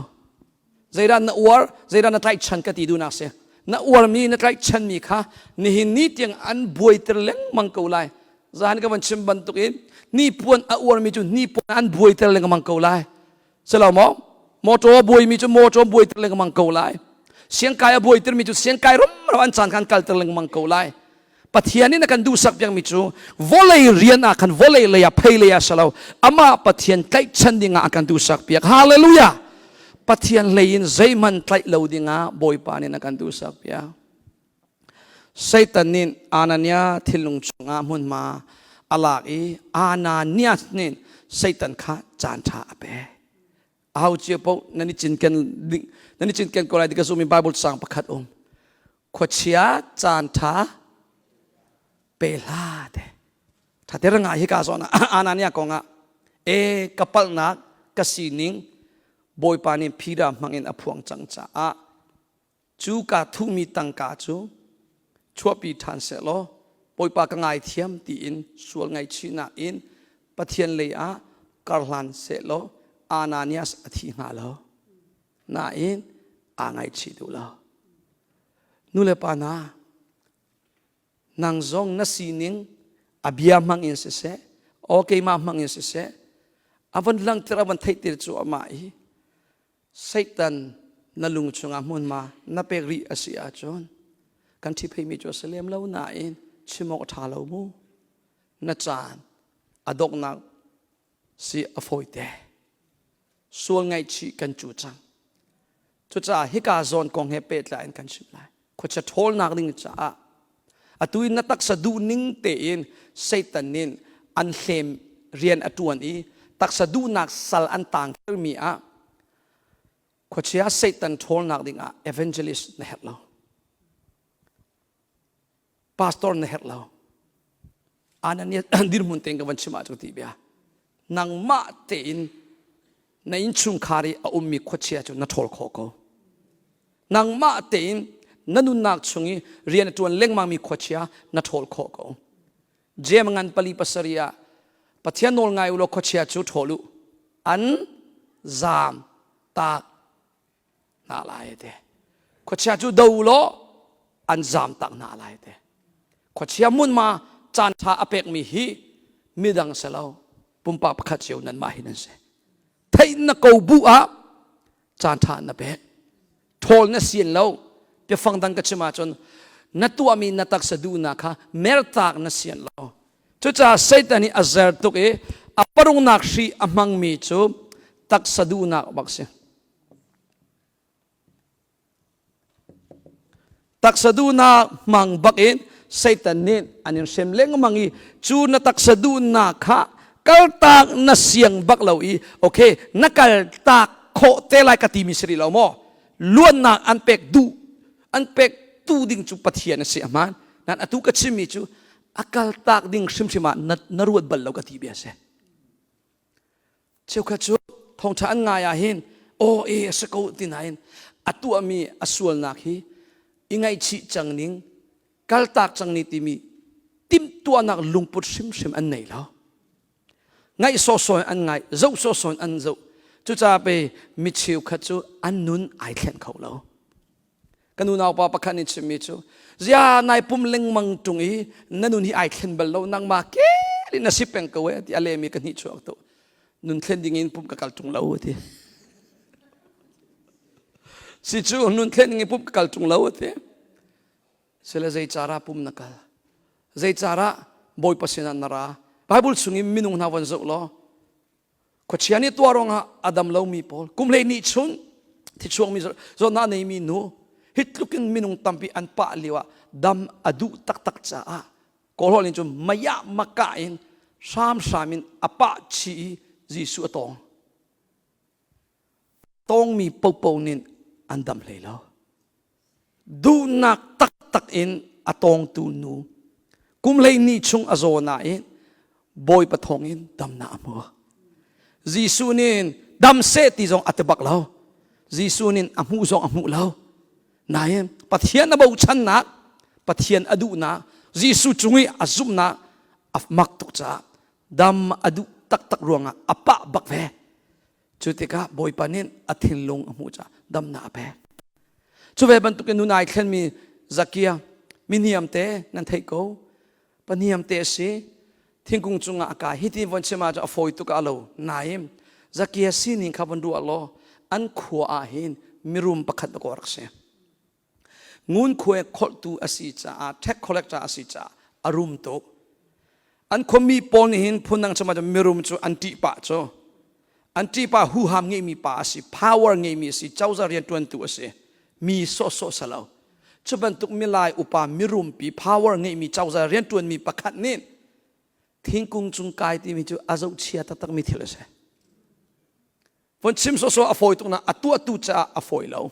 A: ใจด้านนัวใจด้านนัทไลชันกติดูนักเสียนัวมีนัทไลชันมีค่ะนี่หินนี่เตียงอันบวยเตลงมังกูไลจานก็มันชิมบันตุกินนี่ปวนอวมีจุนี่ปวนอันบวยเตลงมังกูไลเสร็จแล้วมอโจบวยมีจุมอโจบวยเตลงมังกูไลเสียงกายบวยเตลมีจุเสียงกายรุ่มเราอันจานกันกัลเตลงมังกูไลปัทยานี่นักดูสักยังมิจูวอลเลย์เรียนอาคันวอลเลย์เลยาเพย์เลยาสลาวอามาปัทยานใกล้ชันดิ่งอาคันดูสักเปียกฮาเลลูยาปัทยานเลยนใจมันใกล้เลวดิ่งอาบอยปานี่นักดูสักเปียไซตันนินอานานียทิลุงจงอามุนมาอลากอีอานานียนินไซตันข้าจานชาเปเอาเจียบนั่นนี่จินกันก็อะไรที่กระสุนมีไบเบิลสั่งประคัดขวดเชียจานชาเปลาเดถ้าเรื่องอะไรก็สอนอานานียกงกัปลนักกสีนิงบอยปานิพีรามังอินอพวงจังจ้าจูกาทุมีตังกาจูชัวปีทันเสลบอยปากงายเทียมตีอินส่วนไงชีนาอินปะเทียนเลยการลันเสลอานานียสอธิงาลนาอินอ่างไงชีดูลนู่นเลยปานานางจงนัสีนิงอภิยามังอินเสะโอเคมามังอินเสะอวันลังเทระวันไทยติดจูอามาอีไซตันนลุงชงอามุนมานับเปรีอาศัยอาจอนกันที่เพย์มีจูเสลียมเล่าหนาอินชิมอกทาเลามูนัจานอดกนักสีอโฟยเตส่วนไงชีกันจูจังจูจ่าฮิกาซอนกองเฮเปตไลน์กันชิมไลขวดจะทอลนักลิงจ้าตุยนัตักสะดูนิ่งเตอินเซตันนินอันเลมเรียนอตัวนี้ตักสะดูนักสัลอันต่างกันมีขวดเชียเซตันทอลนักดิ่งเอเวนเจลิสเนฮ์เราพาสตอร์เนฮ์เราอันนี้ดิรมุนเต็งกับวันชิมาจุติเบียนังมาเตอินในอินชุงคารีอุมมีขวดเชียจุนัทโอลโคโกนังมาเตอินนั่นนุนักชงอีเรียนตัวเล็งมังมีขวดเชียนัทโอลโคโกเจมงันปลีปัสริยาปัทยานโอลไงอุโลขวดเชียจุทโอลุอันจามตากนาลายเดขวดเชียจุดูโลอันจามตากนาลายเดขวดเชียมุนมาจานชาอเปกมีฮีมีดังเสลาปุ่มปากประคัดเชียวนั้นมาหินันเสไทยนักกูบัวจานชานับเปโทลนัเสียนเราเดี๋ยวฟังดังกัจมาจนนัตัวมีนัตักสะดูนักฮะเมรตากนัเสียนเราจุดจ่าเซตันีอัจฉริตุกอัปรุงนักชีอมังมีจูตักสะดูนักบักเสียตักสะดูนักมังบักอินเซตันนินอันนี้เสมเล้งมังอีจูนัตักสะดูนักฮะกัลตากนัเสียงบักเราอีโอเคนักกัลตากโคเตลัยกติมิสรีเราโมล้วนนักอันเป็กดูอันเป็กตูดิ่งจูปัทยานเสียมันนั่นอตุกชิมิจูอากาลตากดิ่งชิมชิมานันรวดบัลเรากติเบียเสเจ้าข้าจูทองฉันงายาหินโอสกาวตินายนอตุอามีอสวลนักฮีอิงไงชิจังนิงกัลตากจังนิติมีติมตัวนักลุงปุดชิมชิมอันไหนแล้วไงโซโซอันไงเจ้าโซโซอันเจ้าจุจ่าไปมิชิวข้าจูอันนุนไอแคนเขาแล้วกันนูนเอาปะปะคันนิชมิจูยานายปุ่มเล็งมังตุงอีนั่นนูนที่ไอแคนเบลเรานังมาเกลินสิเป็นกเวที่อะไรมีกันนิชวกตัวนุนเทนดิ้งอินปุ่มกะกัลตุงเราที่สิจูนุนเทนดิ้งอินปุ่มกะกัลตุงเราที่เสร็จใจจาระปุ่มนักลใจจาระบอยปัสยันนาราไบเบิลสุงิมินุงนาวันจุลขวดเชียนี่ตัวรองอดัมเรามีพอลกุมเลนิชุนที่ช่วงมีส่วนนั้นมีนูฮิตลุกินมินุงตัมปีอันปะลิวะดัมอดุตักตักจ้าก็รอลินจุมายะมักกะอินสามินอปะชีจิสุตองมีปูปูนินอันดัมเลยแล้วดูนักตักอินอตองตูนูกุมเลนิชุงอโซนาอินบอยปะทองอินดัมนามัวจิสุนินดัมเซติจงอัตบักแล้วจิสุนินอมูจงอมูแล้วนายปัทยานนบูชันนักปัทยานอดุนักจิสุจุงอจุมนัก อัฟมักตุกจ้าดำอดุตักรวงอ่ะปะบักแวจุดที่กะบอยปานินอธินลงอมูจ้าดำหนาแพช่วยบรรทุกนุนายเช่นมีจักรีมีนิยมเตนันเทโกปนิยมเตสิทิ้งกุงจุงอากาฮิติวันเชมาจะอฟอยตุกอาโลนายมจักรีสินิขับันดูอาโลอันขัวอาหินมิรุมประคัดกอรักเสงุนขวยขดตูอาศิจ้าเทคคอลเลกต์อาศิจ้าอารุมโตอันคมีปนหินพูนังจะมาจะมิรุมจูอันติปะโจอันติปะหูหามเงมีปะสิ power เงมีสิเจ้าจะเรียนตัวตัวสิมีโซสลาวจะบรรทุกมิลายอุปามิรุมปี power เงมีเจ้าจะเรียนตัวมีประคัดนินทิ้งกุงจุงกายที่มีจูอาจุเชียตักมีทิลเสวันชิมโซอฟอยตุกนะอัตัวจะอฟอยแล้ว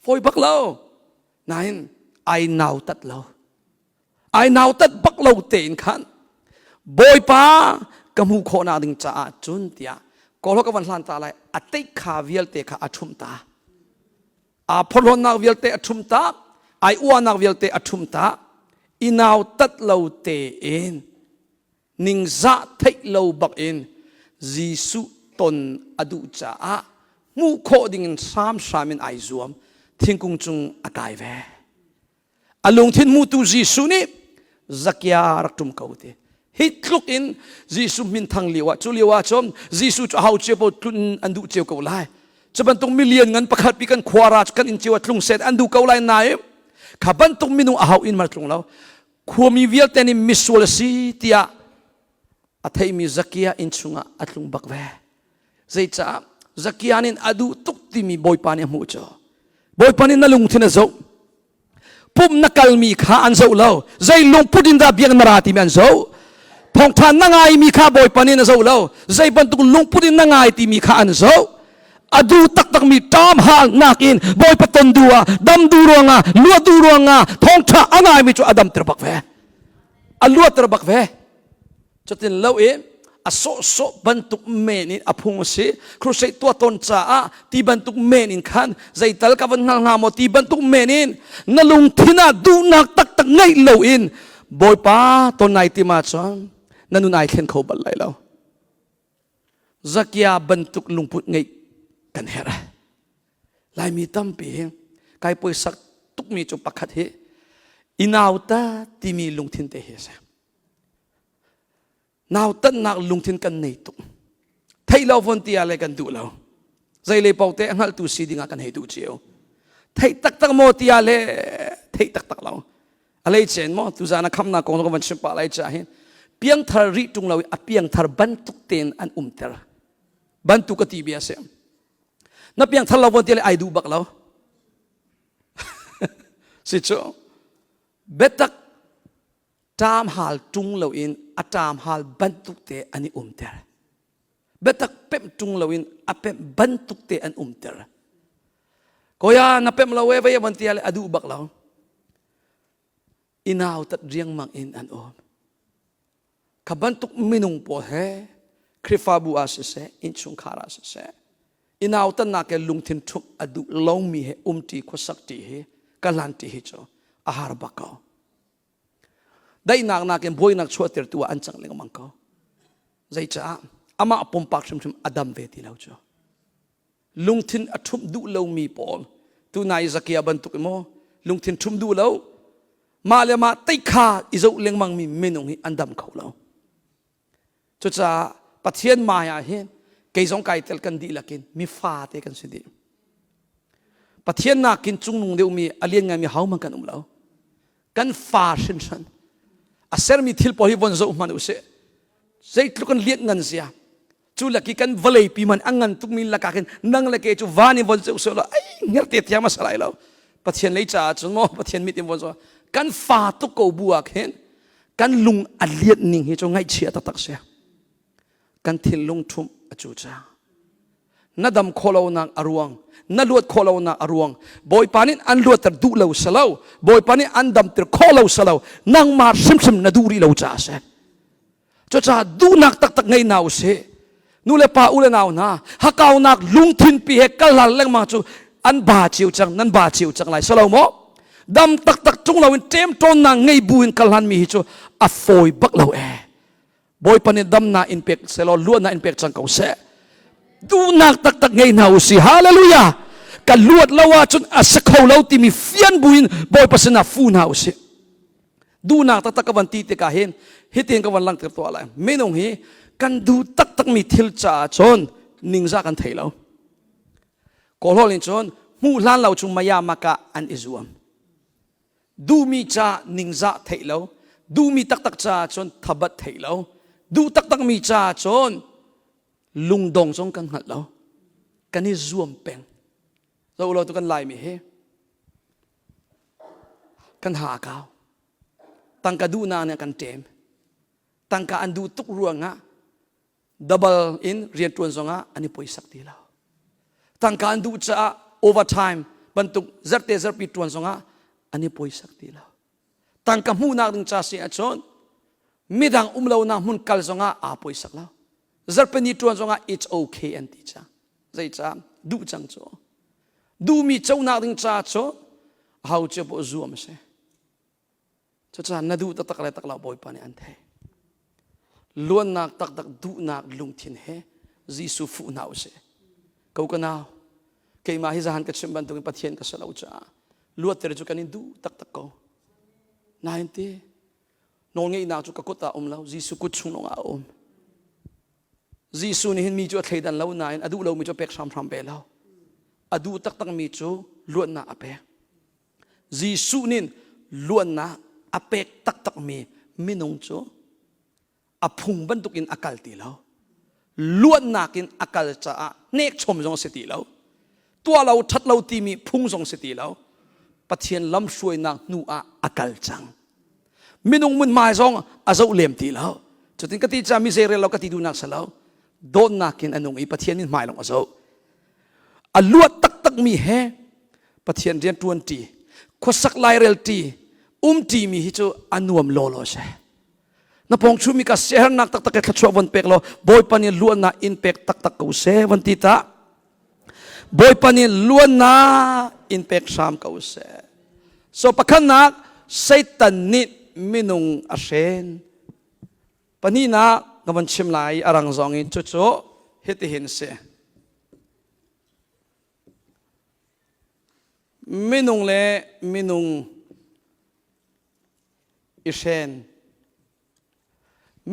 A: ฟอยบักแล้วนั่นไอหนาวตัดแล้วไอหนาวตัดบักแล้วเต็นขันบอยป้ากำหูโคนาดึงจ้าจุนเตียก็เราก็วันสันตาไลอัตติขาเวลเตขาอัชุมตาพลนักเวลเตอัชุมตาไออ้วนนักเวลเตอัชุมตาอินาวตัดแล้วเตเอ็นนิงจะเทแล้วบักเอ็นจิสุตนอดุจ้ามูโคดิ่งสามไอซวมทิ้งกุงจุงอากายเวอลงทิ้งมูตุจิสุนี่จักยารักตุมเขาเตฮิตลุกอินจิสุมินทางเลียวจุเลียวชมจิสุจะเอาเจ็บตุนอันดูเจียวเขาไล่จะบรรทุกมิลเลียนเงินประคัดปีกันควาราชกันอินเจียวตุงเสร็จอันดูเขาไล่นายขับบรรทุกมินุเอาอินมาตุงเราควมีเวลเตนิมิสวลซีเตียอัฐมีจักยาอินชุงอัตุงบักเวใจจ้าจักยานินอดูตุกติมีบอยปานิมูจ่อบอยปานินนั่งลงที่นั่นเจ้าปุ่มนักการมีข้าอันเจ้าเราใจลงพูดินดาเบียงนาราติมีอันเจ้าทองทานนั่งไงมีข้าบอยปานินเจ้าเราใจบรรทุกลงพูดินนั่งไงที่มีข้าอันเจ้าอดูตักมีตามหานักอินบอยปตันดัวดำดูรวงลัวดูรวงทองทานอันไงมีจู่อดัมตระบักเวอลัวตระบักเวจุดที่เราเองโซบรรทุกเมนินอพุงสิครูใช้ตัวตนจ้าที่บรรทุกเมนินขันใจตลกวันงามที่บรรทุกเมนินนั่งลงที่น่าดูนักตักไงเหลาอินบอยป้าตนไหนที่มาจ้านั่นนู่นไอเข็นเขาบัลไลแล้วจักยาบรรทุกลุงพุทธไงกันเฮระลายมีตั้มปีกายป่วยสักตุกมีจุปักขัดเฮอินาวตาที่มีลุงทินเตเฮสนาวตันนักลุงทินกันในตุไทยเราฟันตีอะไรกันดูเราใจเลยเป่าเตะงัลตูซีดิ้งกันให้ดูเจียวไทยตักโมตีอะไรไทยตักเราอะไรเช่นโมตุจานะคำนักของเราวันชิมปะอะไรจ้าเห็นเพียงทาริตุงเราเพียงทาบันตุกเตนอันเตอร์บันตุกตีเบียเสมนับเพียงทาเราฟันตีอะไรไอดูบักเราสิโจเบตักตามหาลจุงเราอินอาตามหาลบรรทุกเตอันนี้เตอร์เบตักเป็มจุงเราอินอาเป็มบรรทุกเตอันเตอร์ก็ยานับเป็มเราเว้ยวันที่อะไรอดูบักเราอินาวตัดเรียงมังอินอันขบันทุกมินุงโปเฮคริฟาบูอาสเซอินชุงคาราสเซอินาวตัดนักลุงทินทุกอดูลงมีเฮตีขสักตีเฮกัลันตีเฮโจอาหารบักเขาได้นักบอยนักชัวเตอร์ตัวอันจังเลยมังเขาใจจ้าอามาปมปากชุมอดัมเวทีแล้วจ้าลุงทินทุ่มดูเลวมีปอลตัวนายจักรยาบรรทุกโมลุงทินทุ่มดูเลวมาเลยมาติขาอิจเลงมังมีเมนุงอันดัมเขาแล้วจ้าปัจเจียนมาอย่างเห็นเกี่ยงไก่เตลกันดีละกินมีฟ้าเตกันสิดีปัจเจียนนักกินจุงนุ่งเดียวมีอเลียงไงมีเฮามันกันแล้วกันฟ้าชินชันอาเซอร์มีทิลพอฮิวันโซมันอุเสใจทุกคนเลี้ยงเงินเสียจูลักกันวลัยปีมันอังเงินทุกมีลักกันนั่งลักจูวานิวันโซโซละไอ้เงี้ยเตียมาสลายแล้วปัจเจียนเลยจ้าจนโมปัจเจียนมิติวันโซกันฟ้าตุกกูบัวเห็นกันลุงอเลียนนิ่งให้จงไงเชียตักเสียกันทิลลุงทุ่มจูจ้านัดดำโคลาวนักอรวงนัดลวดโคลาวนักอรวงบอยปานินอันลวดตรดูเลวสลาวบอยปานินอันดำตรโคลาวสลาวนั่งมาซิมนัดูรีเลวจ้าเสจ้าดูนักตักไงนาวเสนูเลป้าอุเลนาวนะฮักเอานักลุงทินปีเฮกัลลัลเลงมาจูอันบาจิวจังนั่นบาจิวจังไรสลาวโม ดำตักตักจงเราอินเต็มตอนนางไงบุญกัลหันมีฮิโจอฟอยบักเราบอยปันดำนาอินเป็กเซลล์ล้วนนาอินเป็กจังเขาเสดูนักตักตักไงนาอุสิฮาเลลูยากันลวดละว่าจนอาศัยเขาเราที่มีเฟียนบุญบอยปัสนาฟูนาอุสิดูนักตักตักวันตีเตกาเห็นฮิตเองกับวันลังเติบโตอะไรไม่นงฮีกันดูตักตักมีทิลจ่าจนนิงซากันเทเราโกลลินจนมูลานเราจุมายามากะอันอิจวมดูมีจ่านิงซาเทเราดูมีตักตักจ่าจนทับเทเราดูตักตักมีจ่าจนลุงดงจงกันหัดเรากันนี่รวมเป็นเราตัวกันไล่มีเฮกันหาเกาตั้งกระดูนาเนี่ยกันเต็มตั้งกระอันดูตุกรวงอ่ะดับเบิลอินเรียนตัวสองอ่ะอันนี้ป่วยสักทีแล้วตั้งกระอันดูจะโอเวอร์ไทม์บรรทุกจัดเตจัดปีตัวสองอ่ะอันนี้ป่วยสักทีแล้วตั้งกระหูนักดึงจ่าเสียจนไม่ดังเราหน้ามุนกัลสองอ่ะป่วยสักแล้วจัดเป็นนิตัวสองอ่ะ it's okay อันที่จ้าใจจ้าดูจังโจดูมีเจ้านักดึงจ่าโจเขาจะบอกรวมเสียจ้านาดูตักอะไรตักเราบ่อยปานอันเทล้วนนักตักตักดูนักลุงทินเฮจีสุฟูนาวเสเขากันเอาเกี่ยมาฮิจาฮันกับชิมบันตุกิปัทเทียนกับสลาวจ้าล้วนเตระจุกันนิดูตักตักเขานายเตนองเงี้ยนักจุกกุตาเราจีสุกุชุงนองอาจีสุนี่เห็นมีจุดเทดันเรานายอดูเรามีจุดเป็กชามพรำเปล่าอดูตักตักมีจุล้วนนักอเปจีสุนี่ล้วนนักอเปกตักตักมีไม่นงโจอพุงบรรทุกินอากาศตีแล้วล้วนนักินอากาศจะเนกชมจงสติแล้วตัวเราทัดเราตีมีพุงจงสติแล้วปะเทียนลำช่วยนักนูอากาศจังไม่นงมันมาจงอาจะเลี่ยมตีแล้วจุดที่กติจามิเซเรเรากติดูนักสแล้วโดนนักินอันนงอีปะเทียนนี่หมายลงอาจะลวดตักตักมีเฮปะเทียนเรียนตัวตีขวสักลายเรลตีตีมีฮิโจอันนวมโลโลเชนับพงชูมีกาเสียนักตักตักเกชัววันเป็กโลบอยปานีล้วนนาอินเป็กตักตักกูเสวันติตาบอยปานีล้วนนาอินเป็กสามกูเสso ปะขันนักไซตันนิดมินุงอาเชนปานีนักกำลังชิมไหลอารังซองอินโจโจเฮติเห็นเสมินุงเล่มินุงอิเชน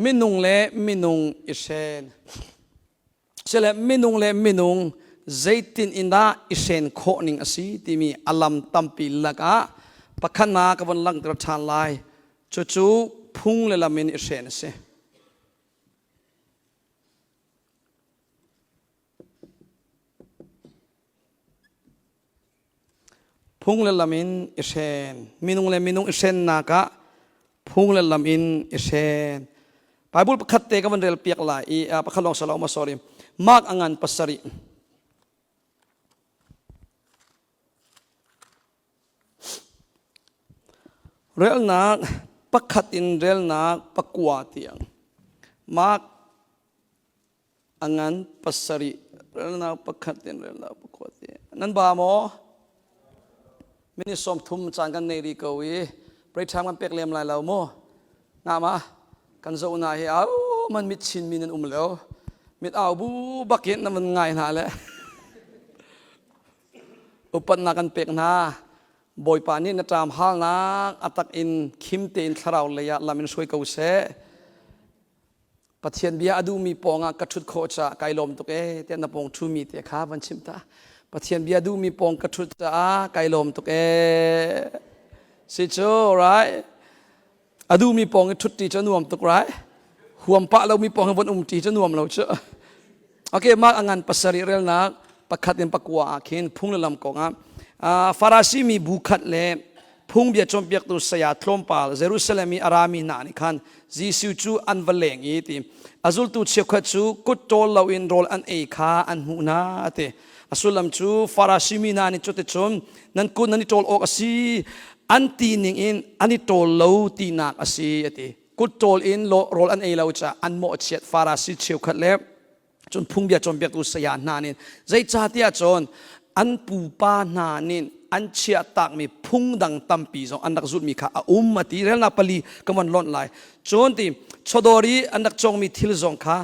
A: มินุงเล่มินุงอิเชนเสร็จแล้วมินุงเล่มินุงใจตินอินดาอิเชนโคนิงอสีที่มีอลัมตัมปิลลักะปะขันนากับวันลังตระชานลายจู่ๆพุ่งเลลามินอิเชนเสพุ่งเลลามินอิเชนมินุงเล่มินุงอิเชนนากะพุ่งเลลามินอิเชนไบเบิลประคัตเตกับวันเรลเปียกลายประคัตลองสลาวมาสอริมากอังานปัสสริเรลนักประคัตอินเรลนักประกวาเตียงมากอังานปัสสริเรลนักประคัตอินเรลนักประกวาเตียงนั่นบาโมมินิสมทุมจานกันในรีกวีไปทำกันเปียกเลียมลายเราโมงามากันโซนาเฮามันมิดชินมีนันแล้วมิดเอาบูบักเก็ตนั่นมันง่ายนะแหละอุปนักกันเปียกนาบอยปานี่นัตรามฮัลนักอัตักอินคิมเตนทราวเลยะลามินช่วยกูเสปะเทียนเบียอดูมีปองกระชุดโคชะไกลมตุกเตียนปองทูมีเตียขาวันชิมตาปะเทียนเบียดูมีปองกระชุดจะไกลมตุกสิโจไรอดูมีปองชุดตีจะนวมตุกไรห่วมปะเรามีปองวันตีจะนวมเราเชื่อโอเคมากงานปัสสริเรลนักประคัดเป็นประกวาเข็นพุ่งลำกองฟาราซีมีบุคัดเล่พุ่งเบียจอมเบียกตุสยาทลมปาลเยรูซาเล็มมีอารามีนานิคันจีซิวจูอันเวลงอีทีอาซุลตุเชียขัดจูกุตโตลเราอินโรลอันเอคาอันหูนาเตอาซุลัมจูฟาราซีมีนานิจุดเตชมนั่นกุนันนิโตลออกอสีอันตีนิงอินอันนิโตลเลวตีนักอสีเตกุตโตลอินโรลอันเอเราจะอันโมเชียฟาราซีเชียขัดเล่จนพุ่งเบียจอมเบียกตุสยานานินใจจ่าเตียจนอันปูปานานิน อันเชียตากมีพุ่งดังตัมปีจงอันดักจุดมีค่ะมาตีเรื่องนาปลีกำมันล้นไหลจนที่ชดอรีอันดักจงมีทิลจงค่ะ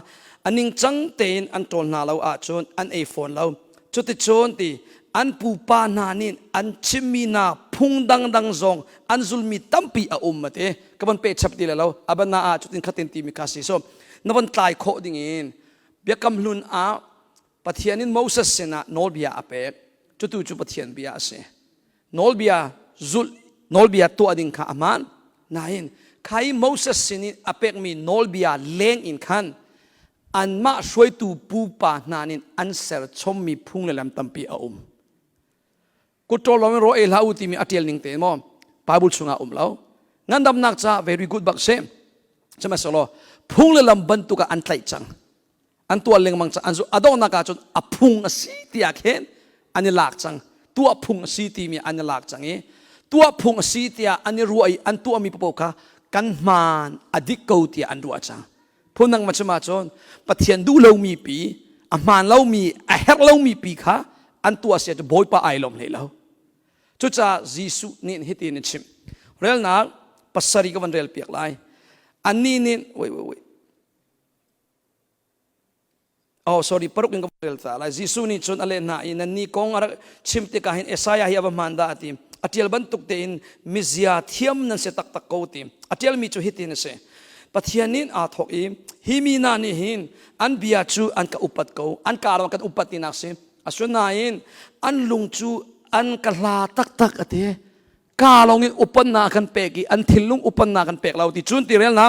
A: อันนิงจังเตนอันโจนนาเราจนอันไอโฟนเราจุดที่จนที่อันปูปานานินอันชิมีนาพุ่งดังจงอันจุลมีตัมปีมาตีกำมันเปิดชับตีแล้วอับนาจุดที่ขัดเต็นตีมีคาสิโซนับวันตายโคดิ่งอินเบียกำลุนปะเทียนินโมเสสเซนะโนลเบียอเปกจุดจุดปะเทียนเบียเสโนลเบียจุลโนลเบียตัวดิ่งข้าอามันนายนใครโมเสสเซนิอเปกมีโนลเบียเล้งอินขันอันมาช่วยตูปูปานานินอันเสร์ชมมีพุ่งเลลมตัมปีกุตรลมโรเอลาอุติมีอัตเยลนิงเตมอปาบุลสุงาแล้วงั้นดำนักจ้า very good บักเซมใช่ไหมสโลพุ่งเลลมบรรทุกอันไตจังอันตัวเล็งมังจังอันสุดอดองนักจนอพุ่งสีที่อยากเห็นอันนี้หลักจังตัวพุ่งสีที่มีอันนี้หลักจังตัวพุ่งสีที่อันนี้รวยอันตัวมีปกกันมันอดีตเก่าที่อันรัวจังพูดนังมาชมาจนปะเทียนดูเรามีปีอามันเรามีเฮรเรามีปีค่ะอันตัวเสียจะบ่อยปะไอลมเลยเราจุดจะยิสุนี่ฮิตินิชิมเรื่องนักปัสสริกวันเรียลเปียกไลอันนี้นี่เว้ยsorry ปรุกินกับเรื่องอะไรยิสุนี่ชนอะไรนะอินันนี่กงอะไรชิมติกาหินเอสายาฮิอับมันดาติมอัติยลบันตุกเตอินมิซยาเทียมนั่นเสตักโกติมอัติยลมีจูฮิตินเสปะเทียนินอาทอกอิมฮิมีนานิหินอันบิยาจูอันกะอุปัตโกอันการังกันอุปัตินักเสอสุนาอินอันลุงจูอันกะลาตักอติกาลงอินอุปนากันเปกีอันทิลุงอุปนากันเปกเราติจุนติเรลนะ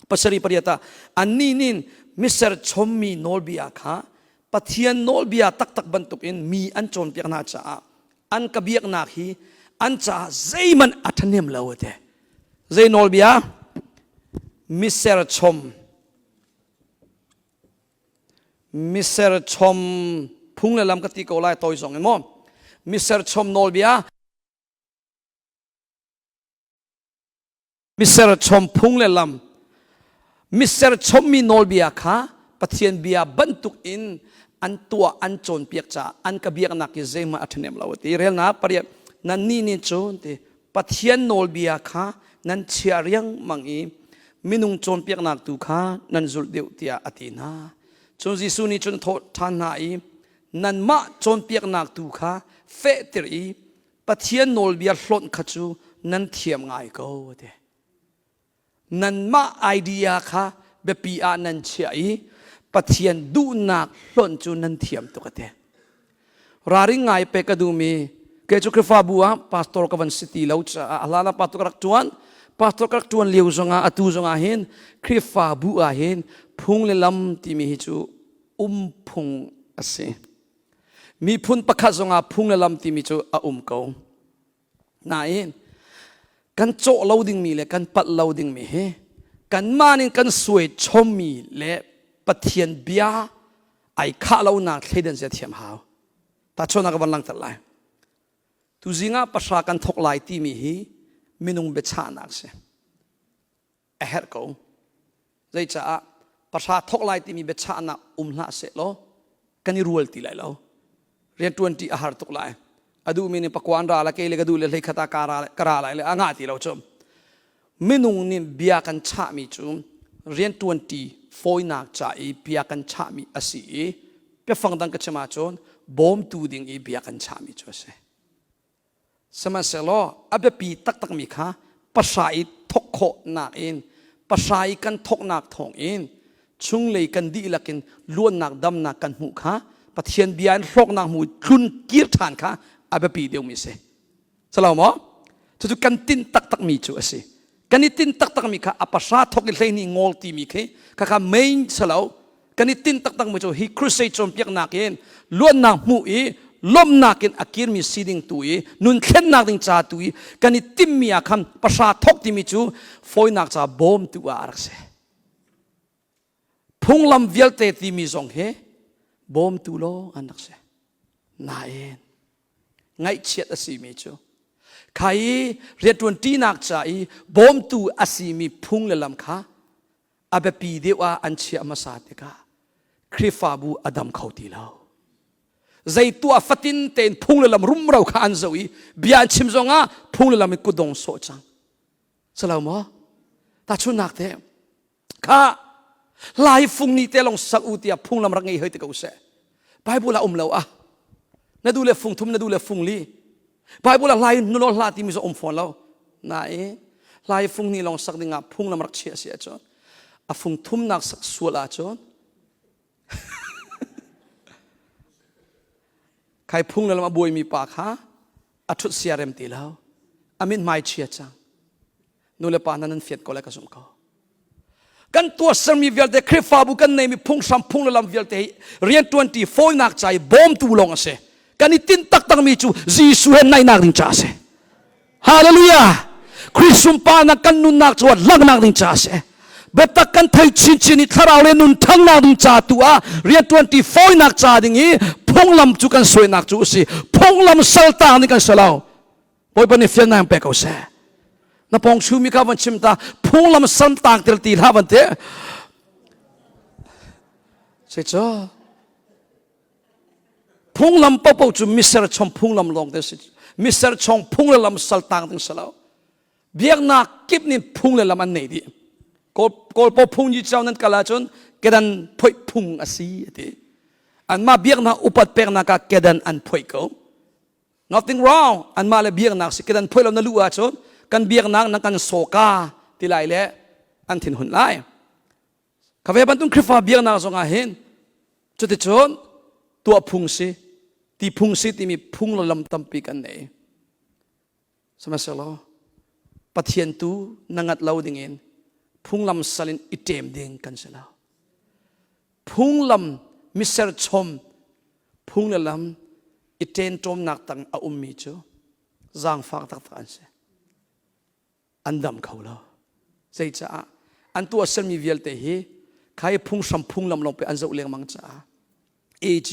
A: ปัสสริปริยตาอันนี้นินมิสเตอร์ชมมีโนลเบียค่ะปะเทียนโนลเบียตักบรรทุกอินมีอันโจนเปียกนาจ้าอันกะเบียกนาฮีอันจ้าใจมันอัฐเนียมเลวเตใจโนลเบียมิสเตอร์ชมพุ่งเลลำกติกเอาไล่ตัวสองเอ็มมิสเตอร์ชมโนลเบียมิสเตอร์ชมพุ่งเลลำมิสเตอร์ชมมีโนลเบียค่ะปะเทียนเบียบรรทุกอินอันตัวอันโจนเปียกจ้าอันกะเบียกนักยิ่งใจมาอัฐเนียมเลวตีเรื่องนะปะเดี๋ยวนั่นนี่โจนตีปะเทียนโนลเบียค่ะนั่นเชียร์ยังมังอีมินุงโจนเปียกนักตุค่ะนั่นจุดเดียวเตียอตินาจนยิสุนี่จนโทษทานนาอีนั่นมาโจนเปียกนักตุค่ะเฟตรีปะเทียนโนลเบียหล่นขจูนั่นเทียมง่ายก็เดนั่นมาไอเดียค่ะเบปีอานันเชียปะเทียนดูนักหล่นจูนั่นเทียมตัวเดราริงไงเปกดูมีเกจุคริฟาบัวพาสตอร์กวันซิตี้เลวจ้าอาลาลาพาสตอร์กรักจวนพาสตอร์กรักจวนเลี้ยวจงอาอตูจงอาเห็นคริฟาบัวเห็นพุงเลลำที่มีหิจูพุงอาศัยมีพุนประคัตจงอาพุงเลลำที่มีจูเกาน่าเห็นกันโจเลวดิ่งมีเลยกันปัดเลวดิ่งมีเฮกันมานินกันสวยชมมีและปะเทียนเบียไอข้าเลวนักเทเดนเสียเทียมหาวแต่ชนนักบันลังตัดไลทุจิงาประชากันทกไลที่มีฮีมินุงเบชานักเสเอเฮร์โกใจจะประชาทกไลที่มีเบชานักละเสโลกันนี่รัวตีไลโลเรียน20อาหารทกไลอดูมินิปกวนราละเกลกดูเลยขตาการาไลเลยอ่างาตีเราชมมินุงนี่เบียกันชามีจุมเรียน20 4นักจ่ายเบียกันชามีอาศัยเพื่อฟังดังกัจมาจนบอมตูดิ่งเบียกันชามีจุเสสมัยเสลออับปีตักมีค่ะภาษาอีทกโคนักเองภาษาอีกันทกนักทองเองชุงเลยกันดีละกินล้วนนักดำนักกันหูค่ะปะเทียนเบียนโรกนักหูชุนกีร์ฐานค่ะอับปีเดียวมีเสสลาวมั้งทุกกันตินตักมีจุเสกันนี่ตินตักมีค่ะภาษาทกเลยนี่งอลตีมีค่ะค่ะไม่สลาวกันนี่ตินตักมีจุฮิครุเซจอมเปียกนักเองล้วนนักหูลมนักอักยืมีซีดิงตุยนุนเข็นนักดิงจ่าตุยกันนี่ติมมีอาคำภาษาทกที่มีจูฟอยนักจ่าบอมตัวอารักเสพุงลำเวลเตที่มีสองเฮบอมตัวโลอันนักเสนายไงเชียดอาศัยมีจูใครเรียน20นักจ่าบอมตัวอาศัยมีพุงเลลำค่ะอาเบปีเดียวอันเชียมาสาติกาคริฟาบูอดัมเขาตีเรา ใจตัวฟัตินเต็นพุ่งเลยลำรุ่มเราขันจอยเบียนชิมจงอ่ะพุ่งเลยลำมีกุดงโซจังสลาวมั้งตาชุนนักเถอะข้าลายฟุ้งนี่เตลงสักอุติยพุ่งลำรักไงเฮ้ยตะกูเสไปบุลาเราอ่ะน่าดูเลยฟุ้งทุ่มน่าดูเลยฟุ้งลีไปบุลาลายนุ่นลาที่มีจะฟอนเราไหนลายฟุ้งนี่ลองสักดิ่งอ่ะพุ่งลำรักเสียจนอ่ะฟุ้งทุ่มนักสักส่วนละจนใครพุ่งแล้วมาบวยมีปากฮะอัทุเสียเร็มตีแล้วอามินไม่เชียจังนู่นเลยปานั้นเฟียดก็เลยกระสมเขากันตัวสมีเวลเดคริฟาบุกันในมีพุ่งซ้ำพุ่งแล้วลำเวลเดเรียน24นักใจบอมตูลงเสกันนี่ตินตักตักมีจูจีสุเห็นในนักดิ่งจ้าเสฮาเลลูยาคริสตุมปานักกันนุนนักจวดลักนักดิ่งจ้าเสเบตักกันไทยชินชินิทาราวเลนุนทั้งนักดิ่งจ้าตัวเรียน24นักจ้าดิ่งนี้พุ่งลำจุกันสวยนักจูสิพุ่งลำสัลตานี่กันสลาวบอยปนิฟิลนายเป็กเอาเสนับพงชูมีข้าวันชิมตาพุ่งลำสัลตาติลตีลาวันเตะใช่จ้าพุ่งลำปุ๊บจูมิสเตอร์ชงพุ่งลำลงเตสิมิสเตอร์ชงพุ่งลำสัลตาติงสลาวเบียกนักกิบนี่พุ่งลำอันไหนดีกอลปพุ่งยี่เจ้านั้นกลาจนกระดันพอยพุ่งอาศัยทีอันมาเบียกนักอุปัตเปกนักกระดันอันพอยเขา nothing wrong อันมาเลยเบียกนักสิกระดันพอยเรานั่นรู้ว่าจนกันเบียกนักนักกันโศกาที่ไรเละอันทิ้งหุ่นไล่ข้าพเจ้าต้องคริฟาเบียกนักสงอาเห็นจุดที่จนตัวพุ่งสิที่พุ่งสิที่มีพุ่งเราลำตั้มปีกันเนี่ยสมัยสิเราปะเทียนตูนังัดเราดิ่งเองพุ่งลำสลินอิเตมดิ่งกันเสียแล้วพุ่งลำมิเซอร์ชมพุ่งลำอิเตนจมนักตังอามีจูจางฝากตักตันเสอันดำเขาแล้วใจจ้าอันตัวเซมีเวลเตะใครพุ่งสัมพุ่งลำลงไปอันจะอุเลงมังจ้า AG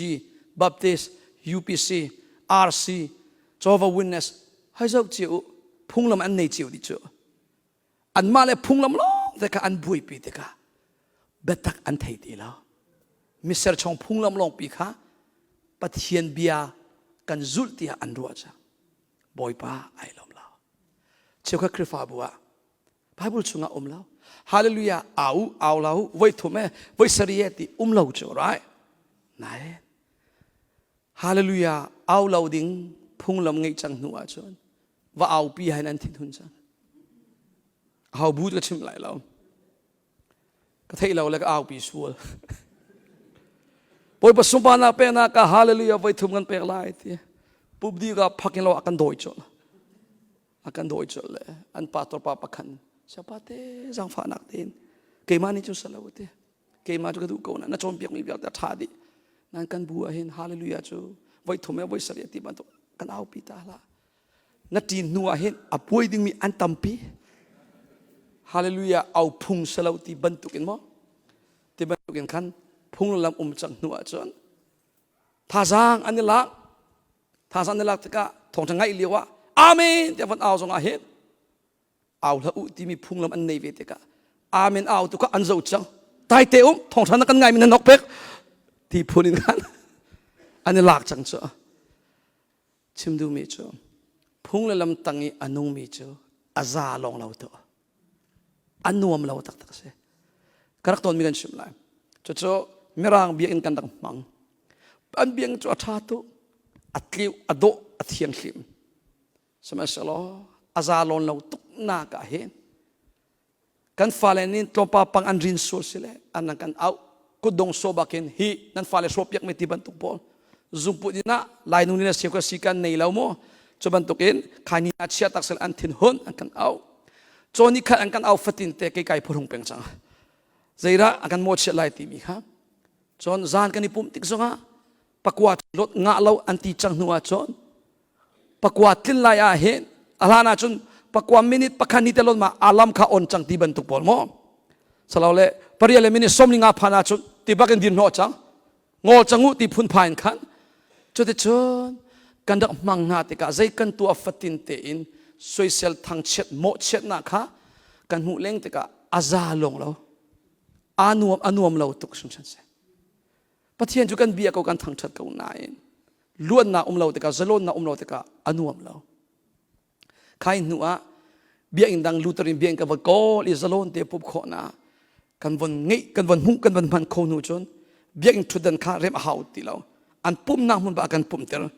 A: Baptist UPC RC Jehovah Witness ให้เจ้าเจียวพุ่งลำอันในเจียวดิจูอันมาเลยพุ่งลำลงแต่ก็อันบุยปีแต่ก็เบ็ดตักอันไทยดีแล้วมิสเตอร์ชงพุ่งลำลงปีค่ะปะเทียนเบียกันจุดที่อันรัวจ้ะบอยป้าไอ้ลมแล้วเชื่อว่าคริสต์ฟ้าบัวพระบุตรชงอาแล้วฮาเลลูยาเอาแล้วไว้ทุ่มไว้เสียที่แล้วจ้ะไรไหนฮาเลลูยาเอาแล้วดิ้งพุ่งลำไงจังหัวจนว่าเอาปีให้นั่นทิ้งทุนจังเอาบูดก็ชิมไหลแล้วก็เทเราแล้วก็เอาปีชัวพอผสมปานาเป็นนักฮาเลลูยาไว้ทุ่มกันเปล่าที่ปุ๊บดีก็พักเราอากันโดยจดเลยอันปาตัวปาปักขันชาวปาเต้จังฟ้านักเต้นเกี่ยมานี่จุดสลาวเต้เกี่ยมาจุดกระดูกคนน่ะจอมเปียกมีเปียกแต่ท่าดินั่นกันบัวเห็นฮาเลลูยาจูไว้ทุ่มไว้เสียที่บ้านตัวกันเอาปีตาละนัดจีนนัวเห็นอป่วยดึงมีอันตัมปีฮาเลลูยาเอาพุงสลาวที่บรรทุกินมั้งที่บรรทุกินขันพุงลำจังนัวจนท่าจางอันนี้ละท่าจางนี่ละที่ก็ทงจังไงเรียกว่าอาเมนเดี๋ยวมันเอาสงอาเห็นเอาละอุที่มีพุงลำอันในเวทีก็อาเมนเอาตัวก็อันเจ้าจังตายเตะทงจังนักกันไงมันนกเป็กที่พูดกันอันนี้หลักจังจ้ะชิมดูมีจ้ะพุ่งเลยลำตังอีอันนุ่งมีจ้ะอาซาลองเราตัวอันนุ่มเราตักเสกระตอนมีกันชิมเลยจ้ะมีร่างเบียงกันดังมังอันเบียงจ้ะท่าตุอัดลิ้วอัดโดอัดเทียนขิมสมัยสลออาซาลองเราตุกหน้ากะเห็นกันฟ้าเลนินตัวป้าปังอันรินสูสิเลยอันนั้นกันเอากุดงโซบักินฮีนั่นฟ้าเลสวบยักไม่ที่บรรทุกบอลจุบุดินะลายนุ่นนี่เสียก็สิกันในเราโม่จะบรรทุกอินขานี่อาเชียตักเซลอันทินหุนอันกันเอาจนี่ขัดอันกันเอาฟัตินเตะไกลๆพูดหงเปียงจังใจระอันกันโมเชลายตีมีครับจนจานกันนี่ปุ่มติ๊กซงฮะปักวาดรถงาเราอันตีจังหัวจนปักวาดทิ้งลายอาเห็นอาลานาจนปักวามินิตปักขันนี่เตลอนมาอาลัมข้าอ่อนจังที่บรรทุกบอลโม่สลาวเล่ปริยาเลมินิสมนิงาพานาจนที่บักกันดินหัวจังงอจังอุที่พุ่นพายขันจุดที่กันดักมังนาติกาใจกันตัวฟัตินเตอินสวยเซลทางเช็ดโมเช็ดนักฮะกันหูเล้งติกาอาซาลงเราอานุมเราตุกสุนชันเสปะเทียนจุกันเบียกกันทางชัดกันนาย ล้วนนาเราแต่กะจะล้วนนาเราแต่กะอนุมเราใครหนูอ่ะเบียงดังลูตรินเบียงกับว่าก็ลิจะล้วนเตปุบขอนากันวันงี้กันวันหุ่งกันวันมันโคนูจนเบียงทุดันข้าเรียมหาวตีเราอันปุ่มนักมันบากันปุ่มเตอร์